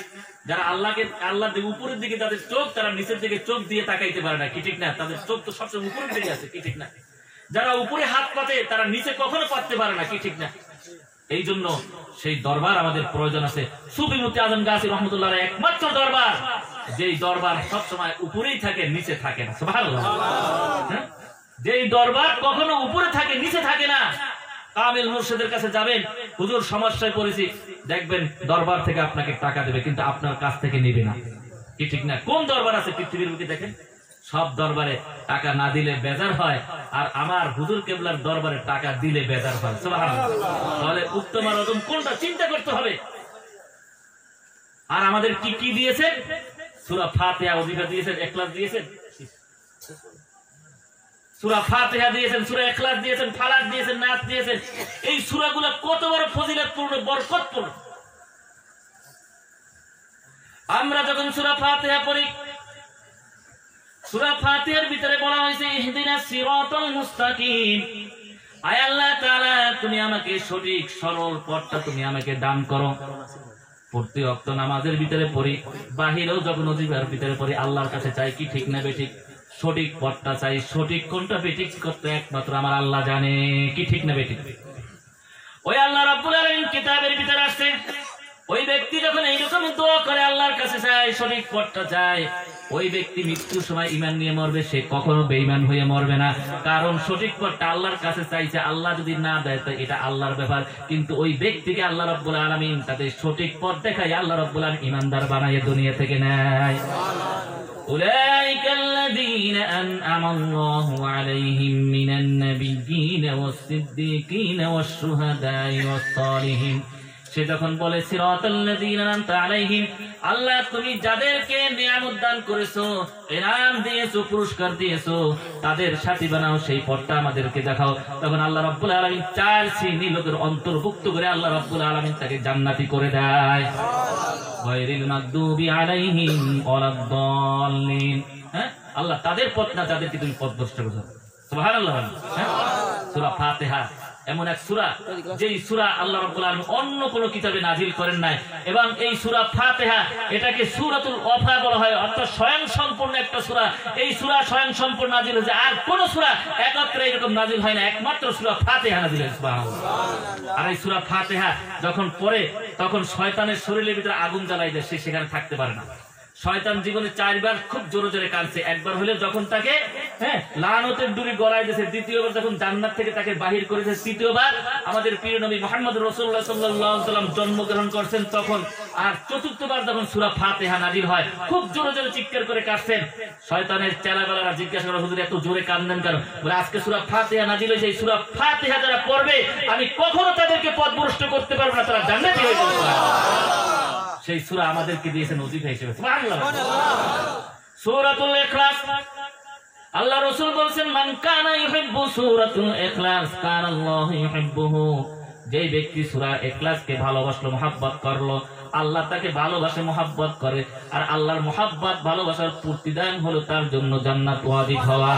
যারা আল্লাহর দিকে উপরের দিকে তাদের চোখ, তারা নিচের দিকে চোখ দিয়ে তাকাইতে পারে না, কি ঠিক না? তাদের চোখ তো সবসময় উপরের দিকে আছে, কি ঠিক না? যারা উপরে হাত পাতে তারা নিচে কখনো পাততে পারে না, কি ঠিক না? এই জন্য সেই দরবার আমাদের প্রয়োজন আছে। সুফি মুফতি আজম গাজী রহমতুল্লাহ একমাত্র দরবার, যেই দরবার সবসময় উপরেই থাকে, নিচে থাকে না। সুবহানাল্লাহ, যেই দরবার কখনো উপরে থাকে, নিচে থাকে না। কামিল মুর্শিদের কাছে যাবেন, হুজুর সমস্যায় পড়েছি, দেখবেন দরবার থেকে আপনাকে টাকা দেবে, কিন্তু আপনার কাছ থেকে নেবে না, কি ঠিক না? কোন দরবার আছে পৃথিবীর বুকে? দেখেন, সব দরবারে টাকা না দিলে বেজার হয়, আর আমার হুজুর কেবলার দরবারে টাকা দিলে বেজার হয়। সুবহানাল্লাহ, তাহলে উত্তম আর অধম কোনটা চিন্তা করতে হবে। আর আমাদের কি কি দিয়েছেন? সূরা ফাতিহা ওজিফা দিয়েছেন, ইখলাস দিয়েছেন, সূরা ফাতিহা দিয়েছেন, সূরা ইখলাস দিয়েছেন, ফালাক দিয়েছেন, নাস দিয়েছেন। এই সূরাগুলো কত বড় ফজিলতপূর্ণ, বরকতপূর্ণ। আমরা যখন সূরা ফাতিহা পড়ি, সূরা ফাতিহার ভিতরে বলা হয়েছে ইহদিনাস সিরাতাল মুস্তাকিম, আয় আল্লাহ তাআলা তুমি আমাকে সঠিক সরল পথটা তুমি আমাকে দান করো। প্রতি ওয়াক্ত নামাজের ভিতরে পড়ি, বাহিরেও যখন ওজিফার ভিতরে পড়ি, আল্লাহর কাছে চাই, কি ঠিক না বেঠিক? সঠিক পথটা চাই। সঠিক কোনটা বেঠিক করতে একমাত্র আমার আল্লাহ জানে, কি ঠিক না বেঠিক? ওই আল্লাহ রাব্বুল আলামিন কিতাবের ভিতরে আসছে, ওই ব্যক্তি যখন এইরকম দোয়া করে, আল্লাহর কাছে চায়, সঠিক পথটা চায়, ওই ব্যক্তি মৃত্যুর সময় ঈমান নিয়ে মরবে, সে কখনো বেঈমান হয়ে মরবে না। কারণ সঠিক পথটা আল্লাহর কাছে চাইছে, আল্লাহ যদি না দেয় তো এটা আল্লাহর ব্যাপার। কিন্তু ওই ব্যক্তিকে আল্লাহ রাব্বুল আলামিন তাদের সঠিক পথ দেখায়, আল্লাহ রাব্বুল আলামিন ঈমানদার বানায় দুনিয়া থেকে নেয়। উলাইকাল্লাযীনা আন'আমাল্লাহু আলাইহিম মিনান নাবিয়্যিনা ওয়াস-সিদ্দীকিনা ওয়াশ-শুহাদা'i ওয়াস-সালিহিন। সে যখন বলে সিরাতাল্লাযীনা আন'আমতা আলাইহিম, আল্লাহ তুমি যাদেরকে নিয়ামত দান করেছো, ইনাম দিয়েছো, পুরস্কার দিয়েছো, তাদের সাথী বানাও, সেই পথটা আমাদেরকে দেখাও। তখন আল্লাহ রাব্বুল আলামিন 4 শ্রেণীর লোকের অন্তর্ভুক্ত করে আল্লাহ রাব্বুল আলামিন তাকে জান্নাতি করে দেয়। গায়রিল মাগদুবি আলাইহিম ওয়ালাদ-দাল্লিন। হ্যাঁ, আল্লাহ তাদের পথ না যাদেরকে তুমি পথভ্রষ্ট করেছো। সুবহানাল্লাহ। হ্যাঁ, সূরা ফাতিহা এমন এক সূরা, যেই সূরা আল্লাহ রাব্বুল আলামিন অন্য কোন কিতাবে নাজিল করেন নাই, এবং এই সূরা ফাতিহা এটাকে সূরাতুল ওয়াফা বলা হয়, অর্থাৎ স্বয়ং সম্পূর্ণ একটা সূরা। এই সূরা স্বয়ং সম্পূর্ণ নাজিল হয়েছে, আর কোন সূরা একত্রে এরকম নাজিল হয় না, একমাত্র সূরা ফাতিহা নাজিল হয়েছে। সুবহানাল্লাহ। আর এই সূরা ফাতিহা যখন পড়ে, তখন শয়তানের শরীরের ভিতরে আগুন জ্বালাই দেয়, সে সেখানে থাকতে পারে না। শয়তান জীবনে 4 বার খুব জোরে জোরে কাঁদছে। একবার হলে যখন তাকে লানতের দড়ি গলায় দিয়েছে, দ্বিতীয়বার যখন জান্নাত থেকে তাকে বাহির করেছে, তৃতীয়বার আমাদের প্রিয় নবী মুহাম্মদ রাসূলুল্লাহ সাল্লাল্লাহু আলাইহি ওয়াসাল্লাম জন্মগ্রহণ করছেন তখন, আর চতুর্থবার যখন সূরা ফাতিহা নাজিল হয়, খুব জোরে জোরে চিৎকার করে কাঁদছেন। শয়তানের চেলাবেলারা জিজ্ঞাসা করে, হুজুর এত জোরে কাঁদেন কেন? বলে আজকে সূরা ফাতিহা নাজিল হয়েছে, এই সূরা ফাতিহা যারা পড়বে আমি কখনো তাদেরকে পথভ্রষ্ট করতে পারবো না, তারা জান্নাতি হয়ে যাবে। সেই সূরা আমাদেরকে দিয়েছেন ওজিফা হিসেবে। সুবহানাল্লাহ। সূরাতুল ইখলাস আল্লাহ রাসূল বলেন মান কানা ইউহিব্বু সূরাতুল ইখলাস কানাল্লাহু ইউহিব্বুহু, যে ব্যক্তি সূরা ইখলাসকে ভালোবাসলো, মুহাব্বত করলো, আল্লাহ তাকে ভালোবাসে, মুহাব্বত করে। আর আল্লাহর মুহাব্বত ভালোবাসার প্রতিদান হলো তার জন্য জান্নাত ওয়াজিব হওয়া।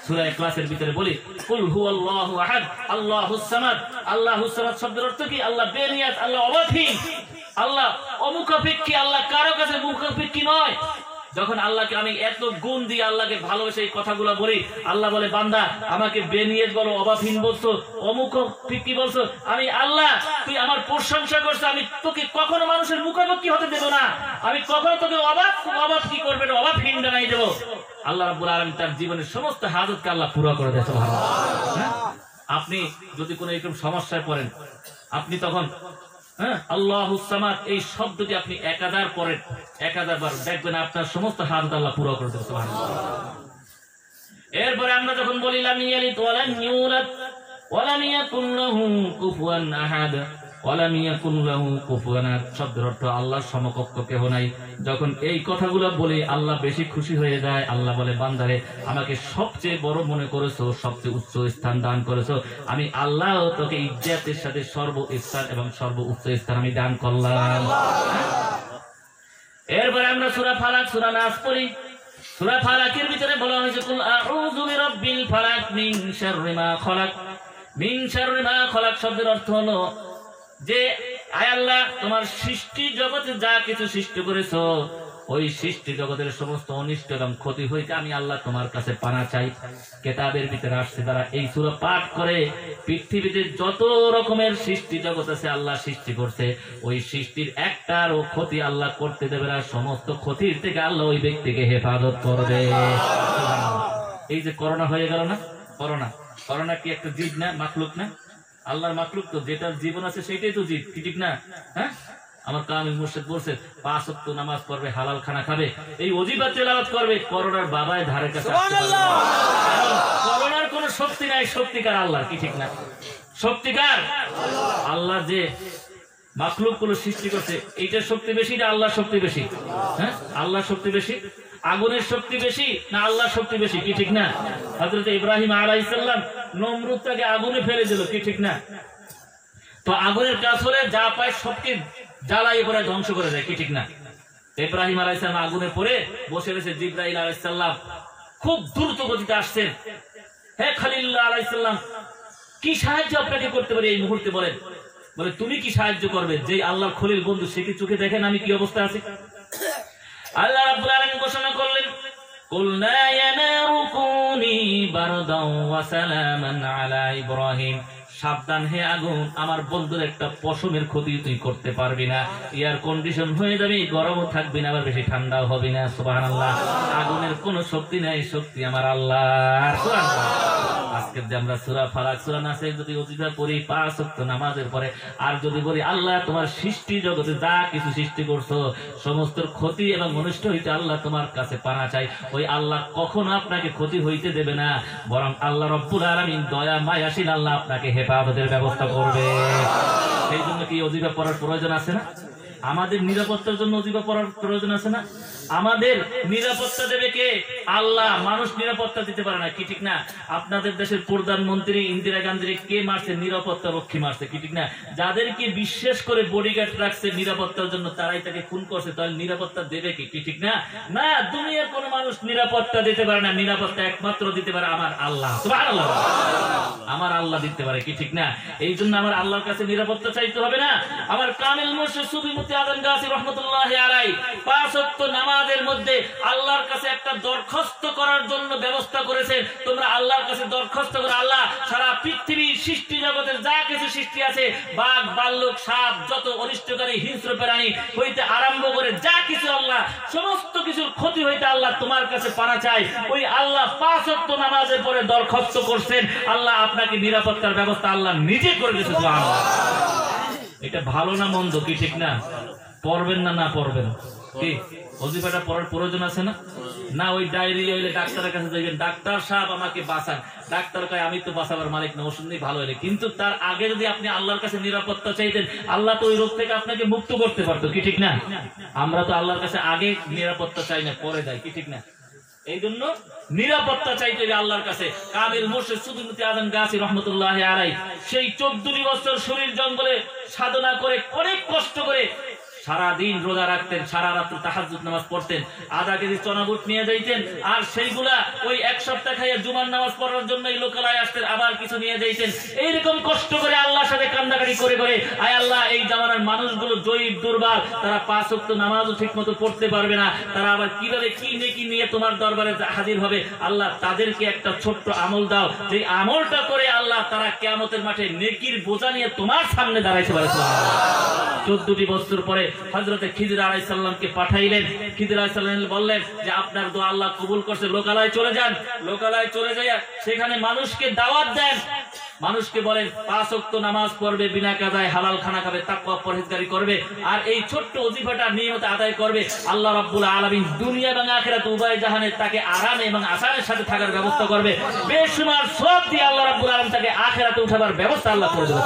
সূরা ইখলাসের ভিতরে বলি কুল হুয়াল্লাহু আহাদ আল্লাহুস সামাদ। আল্লাহুস সামাদ শব্দের অর্থ কি? আল্লাহ বেনিয়াত, আল্লাহ অবাধীন, আল্লাহ অমুখাপেক্ষী, আল্লাহ কারো কাছে মুখাপেক্ষী নয়। যখন আল্লাহকে আমি এত গুণ দিয়ে আল্লাহকে ভালোবেসে এই কথাগুলো বলি, আল্লাহ বলে বান্দা আমাকে বেনিয়াত বলো, অবাধীন বলছো, অমুখাপেক্ষী বলছো, আমি আল্লাহ তুই আমার প্রশংসা করছো, আমি তোকে কখনো মানুষের মুখাপেক্ষী হতে দেব না, আমি কখনো তোকে অবাধ কি করবে না, অবাধহীন বানাই দেবো। আল্লাহ রাব্বুল আলামিন তার জীবনের সমস্ত হাজতকে আল্লাহ পুরো করে দেয়। সুবহানাল্লাহ। আপনি যদি কোনো এরকম সমস্যায় পড়েন, আপনি তখন আল্লাহুস সামাদ এই শব্দটি আপনি 1000 পড়েন, 1000 বার, দেখবেন আপনার সমস্ত হাজত আল্লাহ পুরো করে দেবে। সুবহানাল্লাহ। এরপরে আমরা যখন বলি লাম ইয়ালিদ ওয়া লাম ইউলাদ ওয়া লাম ইয়াকুল লাহু কুফুয়ান আহাদ ওয়া লাম ইয়াকুল লাহু কুফুয়ান আহাদ, শব্দের অর্থ আল্লাহর সমকক্ষ কেহ নাই। যখন এই কথাগুলো বলি আল্লাহ বেশি খুশি হয়ে যায়। আল্লাহ বলে বান্দারে আমাকে সবচেয়ে বড় মনে করেছো, সবচেয়ে উচ্চ স্থান দান করেছো, আমি আল্লাহ তোকে ইজ্জতের সাথে সর্বস্থান এবং সর্বোচ্চ স্থান আমি দান করলাম। এরপরে আমরা সূরা ফালাক, সূরা নাস পড়ি। সূরা ফালাকের ভিতরে বলা হয়েছে কুল আউযু বিরাব্বিল ফালাক মিন শাররি মা খালাক। মিন শাররি মা খালাক শব্দের অর্থ হলো যে আয় আল্লাহ তোমার সৃষ্টি জগতে যা কিছু সৃষ্টি করেছো, ওই সৃষ্টি জগতের সমস্ত অনিষ্ট এবং ক্ষতি হইতে আমি আল্লাহ তোমার কাছে পানা চাই। কিতাবের ভিতরে আসছে যারা এই সূরা পাঠ করে, পৃথিবীতে যত রকমের সৃষ্টি জগৎ আছে আল্লাহ সৃষ্টি করছে, ওই সৃষ্টির একটারও ক্ষতি আল্লাহ করতে দেবে না। সমস্ত ক্ষতির থেকে আল্লাহ ওই ব্যক্তিকে হেফাজত করবে। এই যে করোনা হয়ে গেল না, করোনা কি একটা জীব না, মাখলুক না? আল্লাহর মাখলুক তো, যেটার জীবন আছে সেটাই তো জীব, ঠিক না? হ্যাঁ, আমার কামিল মুর্শিদ বলছে 5 ওয়াক্ত নামাজ পড়বে, হালাল খানা খাবে, এই ওজিবা তেলাওয়াত করবে, করোনার বাবায় ধারে কাছে আসতে পারবে না। করোনার কোনো শক্তি নাই, শক্তিকার আল্লাহ, কি ঠিক না? শক্তিকার আল্লাহ যে মাখলুক গুলো সৃষ্টি করছে, এইটার শক্তি বেশি না আল্লাহর শক্তি বেশি? হ্যাঁ, আল্লাহর শক্তি বেশি। আগুনের শক্তি বেশি না আল্লাহর শক্তি বেশি, কি ঠিক না? হযরত ইব্রাহিম আলাইহিস সালাম নমরুদকে আগুনে ফেলে দিল, কি ঠিক না? তো আগুনের কাজ হলে যা পায় সবকে জ্বালাই পরে ধ্বংস করে দেয়, কি ঠিক না? ইব্রাহিম আলাইহিস সালাম আগুনে পড়ে বসে রয়েছে, জিবরাইল আলাইহিস সালাম খুব দ্রুত গতিতে আসছেন। হে খলিলুল্লাহ আলাইহিস সালাম, কি সাহায্য আপনাকে করতে পারি এই মুহূর্তে বলেন? বলে তুমি কি সাহায্য করবে? যে আল্লাহর খলিল বন্ধু, সে কি চোখে দেখেন আমি কি অবস্থা আছি? আল্লাহ রাব্বুল আলামিন ঘোষণা করলেন কুলনা ইয়া নারু কুনি বারদান ওয়া সালামান আলা ইব্রাহিম, সাবধান হে আগুন, আমার বন্ধুর একটা পশমের ক্ষতি তুই করতে পারবি না, এয়ার কন্ডিশন হয়ে যাবে, গরমও থাকবি না, আবার বেশি ঠান্ডাও হবে না। সুবহানাল্লাহ। আগুনের কোনো শক্তি নাই, শক্তি আমার আল্লাহর। সুবহানাল্লাহ। আজকে যে আমরা সূরা ফালাক, সূরা নাসে যদি ওজিফা পড়ি 5 ওয়াক্ত নামাজের পরে, আর যদি বলি আল্লাহ তোমার সৃষ্টি জগতে যা কিছু সৃষ্টি করছো সমস্ত ক্ষতি এবং অনিষ্ট হইতে আল্লাহ তোমার কাছে পানা চাই, ওই আল্লাহ কখনো আপনাকে ক্ষতি হইতে দেবে না, বরং আল্লাহ রব্বুল আলামিন দয়া মায়াশীল, আল্লাহ আপনাকে হেফাজতের ব্যবস্থা করবে। সেই জন্য কি ওজিফা পড়ার প্রয়োজন আছে না? আমাদের নিরাপত্তার জন্য ওজিফা পড়ার প্রয়োজন আছে না? আমাদের নিরাপত্তা দেবে কে? আল্লাহ। মানুষ নিরাপত্তা দিতে পারে না, কি ঠিক না? আপনাদের দেশের প্রধানমন্ত্রী ইন্দিরা গান্ধীর কে মারছে? নিরাপত্তা রক্ষী মারছে, কি ঠিক না? যাদেরকে বিশ্বাস করে বডিগার্ড রাখছে নিরাপত্তার জন্য, তারাই তাকে খুন করছে, তাহলে নিরাপত্তা দেবে কি? কি ঠিক না? না, দুনিয়ার কোন মানুষ নিরাপত্তা দিতে পারে না, নিরাপত্তা একমাত্র দিতে পারে আমার আল্লাহ। সুবহানাল্লাহ। আমার আল্লাহ দিতে পারে, কি ঠিক না? এই জন্য আমার আল্লাহর কাছে নিরাপত্তা চাইতে হবে না? আমার কামিল মুর্শিদ সুফি মুফতি আজম গাজী রাহমাতুল্লাহি আলাইহি 5 ওয়াক্ত নামাজের মধ্যে আল্লাহর কাছে একটা দরখাস্ত করার জন্য ব্যবস্থা করেছেন। তোমরা আল্লাহর কাছে দরখাস্ত করো, আল্লাহ সারা পৃথিবীর সৃষ্টি জগতের যা কিছু সৃষ্টি আছে, বাঘ, ভাল্লুক, সাপ, যত অনিষ্টকারী হিংস্র প্রাণী হইতে আরম্ভ করে যা কিছু, আল্লাহ সমস্ত কিছুর ক্ষতি হইতে আল্লাহ তোমার কাছে পানা চাই। ওই আল্লাহ 5 ওয়াক্ত নামাজের পরে দরখাস্ত করছেন, আল্লাহ আপনাকে নিরাপত্তার ব্যবস্থা আল্লাহ নিজে করে দিয়েছে। সুবহানাল্লাহ। এটা ভালো না মন্দ, কি ঠিক না? পড়বেন না, না পড়বেন কি? ওজিফাটা পড়ার প্রয়োজন আছে না? না ওই ডায়রিয়া হইলে ডাক্তারের কাছে যাইবেন, ডাক্তার সাহেব আমাকে বাঁচান, ডাক্তার কয় আমি তো বাঁচাবার মালিক না, ওষুধ নেই ভালো হইলে। কিন্তু তার আগে যদি আপনি আল্লাহর কাছে নিরাপত্তা চাইতেন, আল্লাহ তো ওই রোগ থেকে আপনাকে মুক্ত করতে পারতো, কি ঠিক না? আমরা তো আল্লাহর কাছে আগে নিরাপত্তা চাই না, পরে দেয়, কি ঠিক না? এই জন্য নিরাপত্তা চাইতে হবে আল্লাহর কাছে। কামিল মুর্শিদ সুদুমতি আজম গাছি রহমতুল্লাহ আলাই সেই 14 বছর শরীর জঙ্গলে সাধনা করে অনেক কষ্ট করে সারাদিন রোজা রাখতেন, সারা রাত্র তাহাজ্জুদ নামাজ পড়তেন, আধা কেজি চনাবুট নিয়ে যাইতেন, আর সেইগুলা ওই এক সপ্তাহ খাইয়া জুমার নামাজ পড়ার জন্য এই লোকালয়ে আসতেন, আবার কিছু নিয়ে যাইতেন। এইরকম কষ্ট করে আল্লাহর সাথে কান্দাকাটি করে করে, আয় আল্লাহ এই জামানার মানুষগুলো জয়ীব দুর্বল, তারা 5 ওয়াক্ত নামাজও ঠিক মতো পড়তে পারবে না, তারা আবার কিভাবে কি নেকি নিয়ে তোমার দরবারে হাজির হবে। আল্লাহ তাদেরকে একটা ছোট্ট আমল দাও, যে আমলটা করে আল্লাহ তারা কিয়ামতের মাঠে নেকির বোঝা নিয়ে তোমার সামনে দাঁড়াইতে পারে। 14 বছর পরে হযরতে খিজির আলাইহিস সালামকে পাঠাইলেন। খিজির আলাইহিস সালাম বললেন যে আপনার দোয়া আল্লাহ কবুল করছে, লোকালয়ে চলে যান। লোকালয়ে চলে যাইয়া সেখানে মানুষকে দাওয়াত দেন, মানুষকে বলেন 5 ওয়াক্ত নামাজ পড়বে, বিনা কাজায় হালাল খানা খাবে, তাকওয়া পরহেজগারি করবে, আর এই ছোট্ট ওজিফাটা নিয়মিত আদায় করবে। আল্লাহ রাব্বুল আলামিন দুনিয়া এবং আখিরাত উভয় জাহানে তাকে আরাম এবং আসানের সাথে থাকার ব্যবস্থা করবে। বেশুমার সওয়াব দিয়ে আল্লাহ রাব্বুল আলামিন তাকে আখিরাতে উঠাবার ব্যবস্থা আল্লাহ করে দেবে।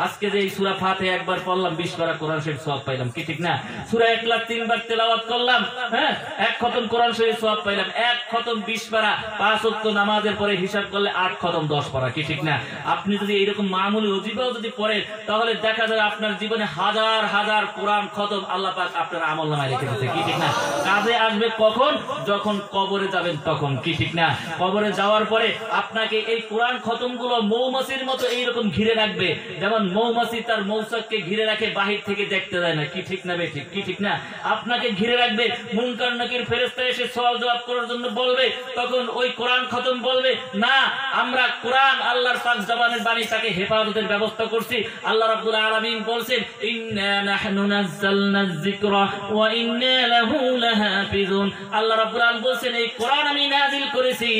আজকে যে সূরা ফাতিহা একবার পড়লাম 20 পারা কোরআন শরীফ সওয়াব পাইলাম, কি ঠিক না? সূরা ইখলাস 3 বার তেলাওয়াত করলাম, হ্যাঁ, এক খতম কোরআন শরীফ সওয়াব পাইলাম। এক খতম 20 পারা, 5 ওয়াক্ত নামাজের পরে হিসাব করলে 8 খতম 10 পারা, কি ঠিক না? আপনি যদি এইরকম মামুলি ওজিফাও যদি পড়েন তাহলে দেখা যাবে আপনার জীবনে হাজার হাজার কোরআন খতম আল্লাহ পাক আপনার আমলনামায় রেখে দিয়েছে, কি ঠিক না? কাজে আসবে কখন? যখন কবরে যাবেন তখন, কি ঠিক না? কবরে যাওয়ার পরে আপনাকে এই কোরআন খতমগুলো মৌমাছির মতো এইরকম ঘিরে রাখবে, যেমন মৌমাছি তার মৌচাককে ঘিরে রাখে, বাহির থেকে দেখতে দেয় না, কি ঠিক না বেঠিক, কি ঠিক না? আপনাকে ঘিরে রাখবে। মুনকার নাকির ফেরেশতা এসে সওয়াল জবাব করার জন্য বলবে, তখন ওই কোরআন খতম বলবে না, আমরা কোরআন আল্লাহর পাক জবানের বাণী, তাকে হেফাজতের ব্যবস্থা করছি। আল্লাহ রাব্বুল আলামিন বলেন ইন্না নাহনু নাযালনা যিকরা ওয়া ইন্না লাহু লাহাফিজুন। আল্লাহ রাব্বুল আলামিন বলেন এই কোরআন আমি নাযিল করেছি,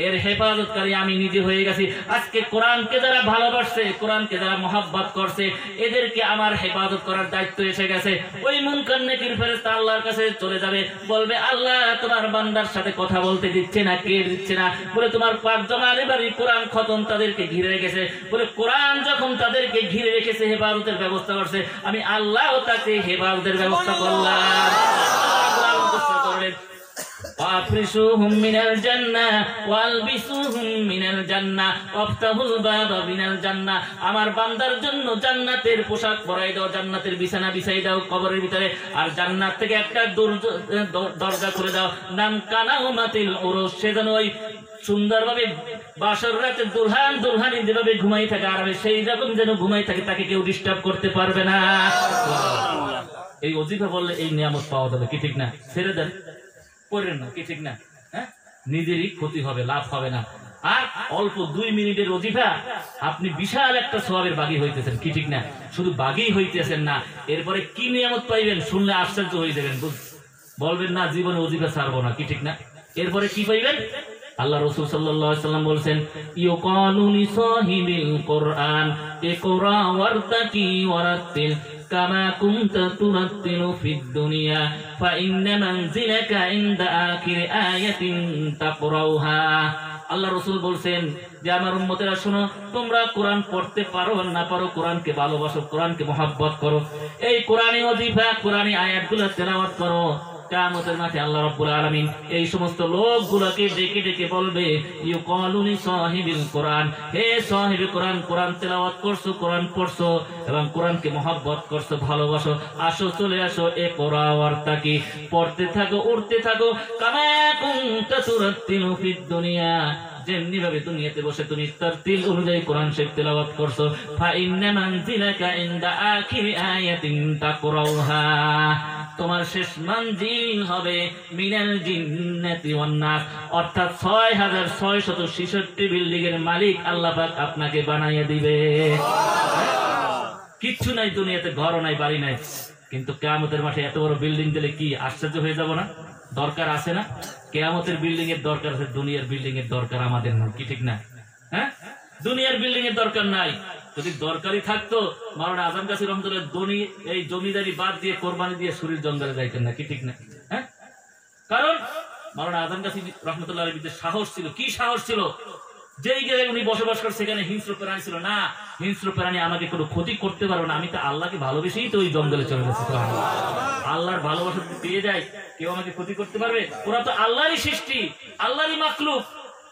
এর হেফাজতকারী আমি নিজে হয়ে গেছি। আজকে কোরআনকে যারা ভালোবাসে, কোরআনকে যারা মহব্বত করছে, এদেরকে আমার হেফাজত করার দায়িত্ব এসে গেছে। ওই মুনকার নাকির ফেরেশতা আল্লাহর কাছে চলে যাবে, বলবে আল্লাহ তোমার বান্দার সাথে কথা বলতে দিচ্ছে না, কে দিচ্ছে না? বলে তোমার পাক জমানে বাড়ি কোরআন খতম তাদেরকে ঘিরে রেখেছে। বলে কোরআন যখন তাদেরকে ঘিরে রেখেছে, হেফাজতের ব্যবস্থা করছে, আমি আল্লাহ তাকে হেফাজতের ব্যবস্থা করলাম। وَأَفْرِشُوهُمْ مِنَ الْجَنَّةِ وَأَلْبِسُوهُمْ مِنَ الْجَنَّةِ وَافْتَحُوا الْبَابَ مِنَ الْجَنَّةِ। আমার বান্দার জন্য জান্নাতের পোশাক পরাই দাও, জান্নাতের বিছানা বিছাই দাও কবরের ভিতরে, আর জান্নাত থেকে একটা দরজা করে দাও, নাম কানাউমাতিল উরুস, সে যেন ওই সুন্দরভাবে বাসর রাতে দুলহান দুলহানি যেভাবে ঘুমাই থাকে আরামে, সেই রকম যেন ঘুমাই থাকে, তাকে কেউ ডিস্টার্ব করতে পারবে না। এই ওজিফা বললে এই নিয়ামত পাওয়া যাবে, কি ঠিক না? ছেড়ে দেন, করেন না, কি ঠিক না? হ্যাঁ, নিজেরই ক্ষতি হবে, লাভ হবে না। আর অল্প 2 মিনিটের ওজিফা আপনি বিশাল একটা সওয়াবের বাগী হইতেছেন, কি ঠিক না? শুধু বাগী হইতেছেন না, এরপরে কি নিয়ামত পাইবেন শুনলে আশ্চর্য হয়ে যাবেন, বলবেন না জীবনে ওজিফা ছাড়বো না, কি ঠিক না? এরপরে কি পাইবেন? আল্লাহ রাসূল সাল্লাল্লাহু আলাইহি ওয়াসাল্লাম বলেছেন ইউকালু লিসাহিবিল কুরআন ইকরা ওয়ারতাকি ওয়ারাতিল কামা কুনতা তুরাতিলু ফিদ দুনিয়া ফাইন্না মানজিলাকা ইনদা আখির আয়াতিন তাকরাউহা। আল্লাহ রাসূল বলেন যে আমার উম্মতেরা শোনো, তোমরা কোরআন পড়তে পারো আর না পারো, কোরআনকে ভালোবাসো, কোরআনকে মহব্বত করো, এই কোরআনী ওজিফা কোরআনী আয়াতগুলো তেলাওয়াত করো। কিয়ামতের মাঠে আল্লাহ রাব্বুল আলামিন এই সমস্ত লোকগুলোকে ডেকে ডেকে বলবে ইউকালু লিসাহিবিল কুরআন, হে সাহিবে কোরআন, কোরআন তেলাওয়াত করছো, কোরআন পড়ছো এবং কোরআনকে মহব্বত করছো, ভালোবাসো, আসো চলে আসো, এ কোরআ ওয়ারতাকি, পড়তে থাকো, উঠতে থাকো, কামা কুনতা তুরাতিলু ফিদ দুনিয়া, যেমনি ভাবে দুনিয়াতে বসে তুমি তারতিল অনুযায়ী কোরআন শরীফ তেলাওয়াত করছো, ফাইন্না মানজিলাকা ইনদা আখিরি আয়াতিন তাকরাউহা, তোমার শেষ মঞ্জিল হবে মিনাল জিন্নাতি ওয়ান নাস, অর্থাৎ 6666 বিল্ডিং এর মালিক আল্লাহ পাক আপনাকে বানাইয়া দিবে। কিচ্ছু নাই দুনিয়াতে, ঘরও নাই, বাড়ি নাই, কিন্তু কিয়ামতের মাঠে এত বড় বিল্ডিং দিলে কি আশ্চর্য হয়ে যাব না? দরকার আছে না? কিয়ামতের বিল্ডিং এর দরকার আছে, দুনিয়ার বিল্ডিং এর দরকার আমাদের নাই, কি ঠিক না? হ্যাঁ, দুনিয়ার বিল্ডিং এর দরকার নাই। যদি দরকারি থাকতো মাওলানা আজম গাছী রহমতুল্লাহ এই জমিদারি বাদ দিয়ে কোরবানি দিয়ে শরীর জঙ্গলে যাইতেন না, কি ঠিক না? হ্যাঁ, কারণ মাওলানা আজম গাছী রহমতুল্লাহ সাহস ছিল। কি সাহস ছিল? যেই জায়গায় উনি বসবাস করে সেখানে হিংস্র প্রাণী ছিল না, হিংস্র প্রাণী আমাকে কোনো ক্ষতি করতে পারবে না, আমি তো আল্লাহকে ভালোবেসেই তো ওই জঙ্গলে চলে গেছি। আল্লাহর ভালোবাসা পেয়ে যায়, কেউ আমাকে ক্ষতি করতে পারবে? ওরা তো আল্লাহরই সৃষ্টি, আল্লাহরই মাখলুক।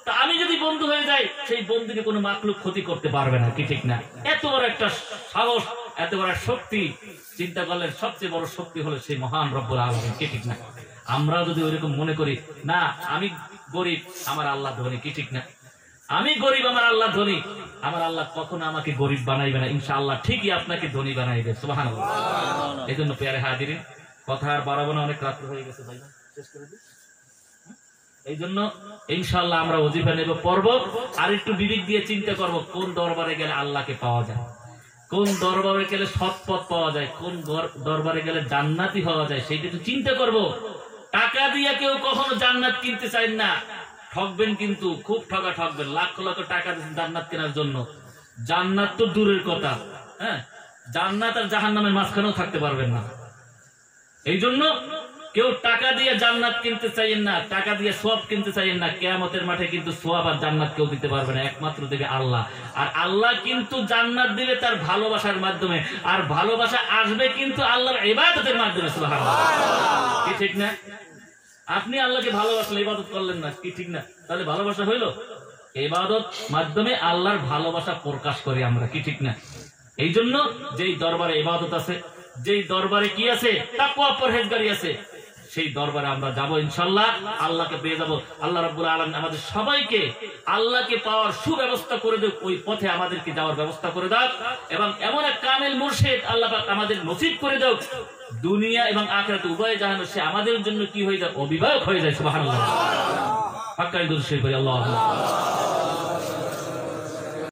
তা আমি যদি বন্ধু হয়ে যাই, সেই বন্ধুকে কোনো মাখলুক ক্ষতি করতে পারবে না, কি ঠিক না? এত বড় একটা সাহস, এত বড় শক্তি, চিন্তা করলেন সবচেয়ে বড় শক্তি হলো সেই মহান রব্বুল আলামিন, কি ঠিক না? আমরা যদি ওইরকম মনে করি না আমি গরিব আমার আল্লাহ ধনী, কি ঠিক না? আমি গরিব আমার আল্লাহ ধনী, আমার আল্লাহ কখনো আমাকে গরিব বানাইবে না, ইনশাআল্লাহ ঠিকই আপনাকে ধনী বানাইবে। সুবহানাল্লাহ। এই জন্য প্যারে হাজিরিন, কথা আর বাড়াবো না, অনেক রাত্রি হয়ে গেছে, ভাই শেষ করে দিই। এই জন্য ইনশাআল্লাহ আমরা ওজিফা নেব, পড়ব, আর একটু বিবেক দিয়ে চিন্তা করব কোন দরবারে গেলে আল্লাহকে পাওয়া যায়, কোন দরবারে গেলে সৎপথ পাওয়া যায়, কোন দরবারে গেলে জান্নাতি হওয়া যায়, সেইটা একটু চিন্তা করব। টাকা দিয়ে কেউ কখনো জান্নাত কিনতে চান না, ঠকবেন, কিন্তু খুব ঠকবেন, লাখ লাখ টাকা দিচ্ছেন জান্নাত কেনার জন্য, জান্নাত তো দূরের কথা, হ্যাঁ, জান্নাত আর জাহান্নামের মাঝখানেও থাকতে পারবেন না। এই জন্য কেউ টাকা দিয়ে জান্নাত কিনতে চাইেন না, টাকা দিয়ে সওয়াব কিনতে চাইেন না। কিয়ামতের মাঠে কিন্তু সওয়াব আর জান্নাত কেউ দিতে পারবে না, একমাত্র দেবে আল্লাহ। আর আল্লাহ কিন্তু জান্নাত দিবে তার ভালোবাসার মাধ্যমে, আর ভালোবাসা আসবে কিন্তু আল্লাহর ইবাদতের মাধ্যমে। সুবহানাল্লাহ, কি ঠিক না? আপনি আল্লাহকে ভালোবাসলেন, ইবাদত করলেন না, কি ঠিক না? তাহলে ভালোবাসা হইল? ইবাদত মাধ্যমে আল্লাহর ভালোবাসা প্রকাশ করি আমরা, কি ঠিক না? এই জন্য যেই দরবারে ইবাদত আছে, যেই দরবারে কি আছে, তাকওয়া পরহেজগারি আছে, সেই দরবারে আমরা যাব ইনশাআল্লাহ, আল্লাহকে পেয়ে যাব। আল্লাহ রাব্বুল আলামিন আমাদের সবাইকে আল্লাহকে পাওয়ার সুব্যবস্থা করে দেব, ওই পথে আমাদেরকে যাওয়ার ব্যবস্থা করে দাও, এবং এমন এক কামেল মুর্শিদ আল্লাহ পাক আমাদের নসিব করে দাও, দুনিয়া এবং আখিরাত উভয় জাহান সে আমাদের জন্য কি হয়ে যায়, অভিভাবক হয়ে যায়। সুবহানাল্লাহ। হাক্কাই দুরূদ শরীফ পড়ি, আল্লাহু আকবার।